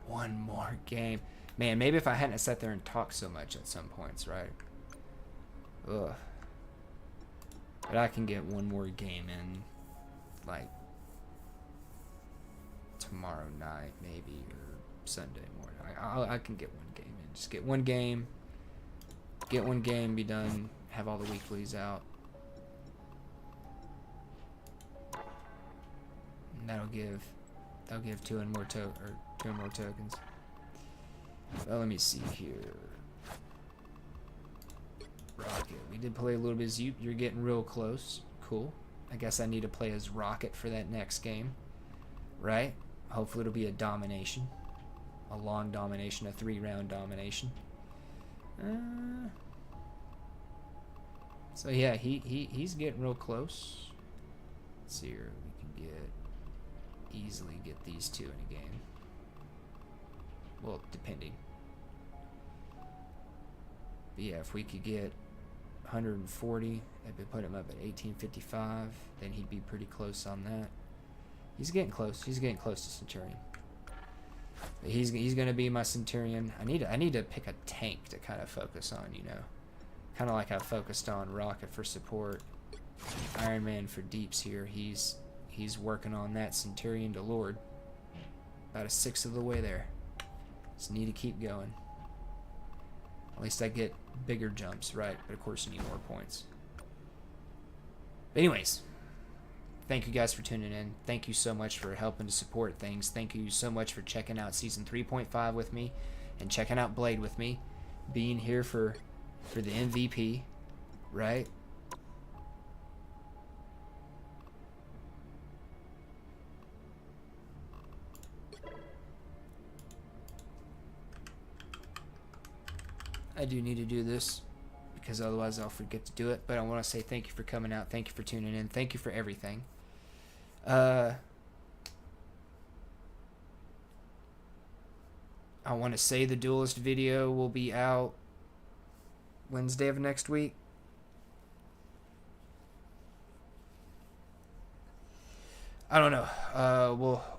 one more game. Man, maybe if I hadn't sat there and talked so much at some points, right? Ugh. But I can get one more game in, like, tomorrow night, maybe, or Sunday morning. I can get one game in. Just get one game, be done, have all the weeklies out. That'll give two more tokens. Well, let me see here. Rocket. We did play a little bit as you. You're getting real close. Cool. I guess I need to play as Rocket for that next game, right? Hopefully it'll be a domination, a long domination, a 3-round domination. So yeah, he's getting real close. Let's see here. We can easily get these two in a game. Well, depending. But yeah, if we could get 140, that would put him up at 1855. Then he'd be pretty close on that. He's getting close. He's getting close to Centurion. But he's gonna be my Centurion. I need to pick a tank to kind of focus on, you know, kind of like I focused on Rocket for support, Iron Man for deeps here. He's he's working on that Centurion to Lord. About a sixth of the way there. Just need to keep going. At least I get bigger jumps, right? But of course you need more points. But anyways, thank you guys for tuning in. Thank you so much for helping to support things. Thank you so much for checking out Season 3.5 with me and checking out Blade with me. Being here for the MVP, right? I do need to do this because otherwise I'll forget to do it. But I want to say thank you for coming out. Thank you for tuning in. Thank you for everything. I want to say the Duelist video will be out Wednesday of next week. I don't know.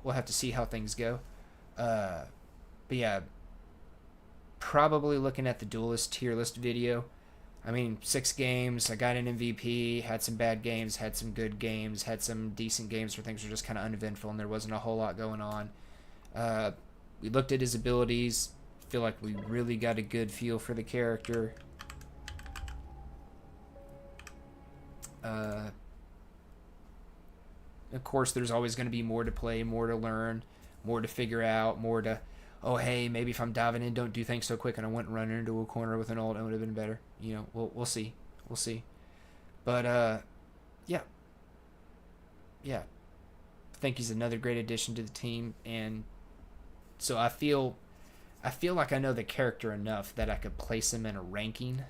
We'll have to see how things go. But yeah, probably looking at the Duelist tier list video. I mean, 6 games. I got an MVP. Had some bad games. Had some good games. Had some decent games where things were just kind of uneventful and there wasn't a whole lot going on. We looked at his abilities. Feel like we really got a good feel for the character. Of course, there's always going to be more to play, more to learn, more to figure out, more to, oh, hey, maybe if I'm diving in, don't do things so quick and I went running into a corner with an ult, it would have been better. You know, we'll see. We'll see. But, yeah. Yeah. I think he's another great addition to the team, and so I feel like I know the character enough that I could place him in a ranking.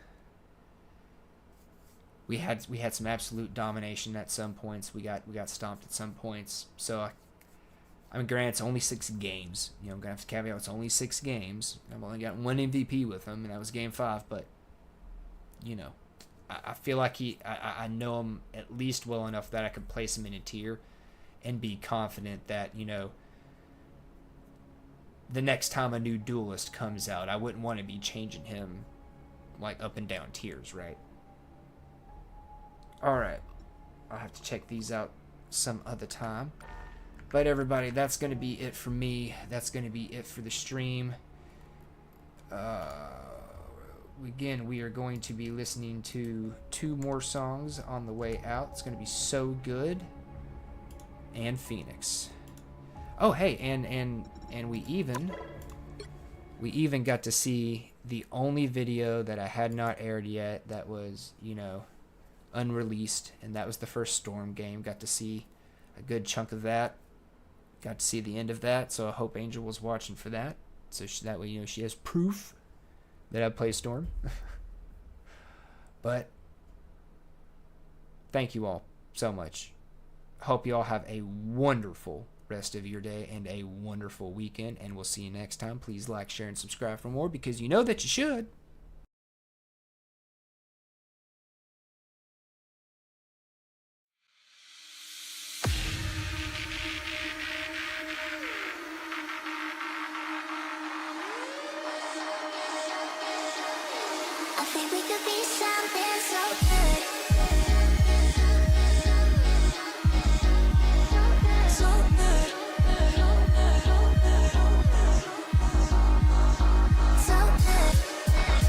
We had some absolute domination at some points. We got stomped at some points. So I mean, granted, it's only 6 games. You know, I'm gonna have to caveat it's only 6 games. I've only got 1 MVP with him, and that was game 5. But you know, I feel like I know him at least well enough that I could place him in a tier and be confident that, you know, the next time a new Duelist comes out, I wouldn't want to be changing him like up and down tiers, right? Alright, I'll have to check these out some other time. But everybody, that's going to be it for me. That's going to be it for the stream. Again, we are going to be listening to 2 more songs on the way out. It's going to be So Good and Phoenix. Oh, hey, and we even got to see the only video that I had not aired yet that was, you know, unreleased, and that was the first Storm game. Got to see a good chunk of that. Got to see the end of that, so I hope Angel was watching for that. So that way, you know, she has proof that I play Storm. But thank you all so much. Hope you all have a wonderful rest of your day and a wonderful weekend, and we'll see you next time. Please like, share, and subscribe for more, because you know that you should. I think we could be something so good. So good. So good.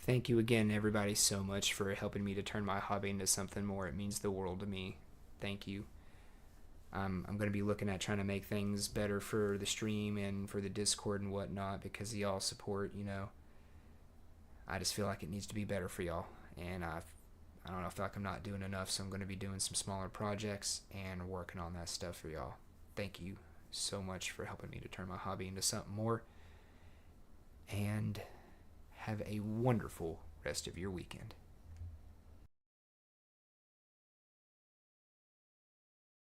Thank you again, everybody, so much for helping me to turn my hobby into something more. It means the world to me. Thank you. I'm going to be looking at trying to make things better for the stream and for the Discord and whatnot because of y'all support, you know. I just feel like it needs to be better for y'all. And I don't know, I feel like I'm not doing enough, so I'm going to be doing some smaller projects and working on that stuff for y'all. Thank you so much for helping me to turn my hobby into something more. And have a wonderful rest of your weekend.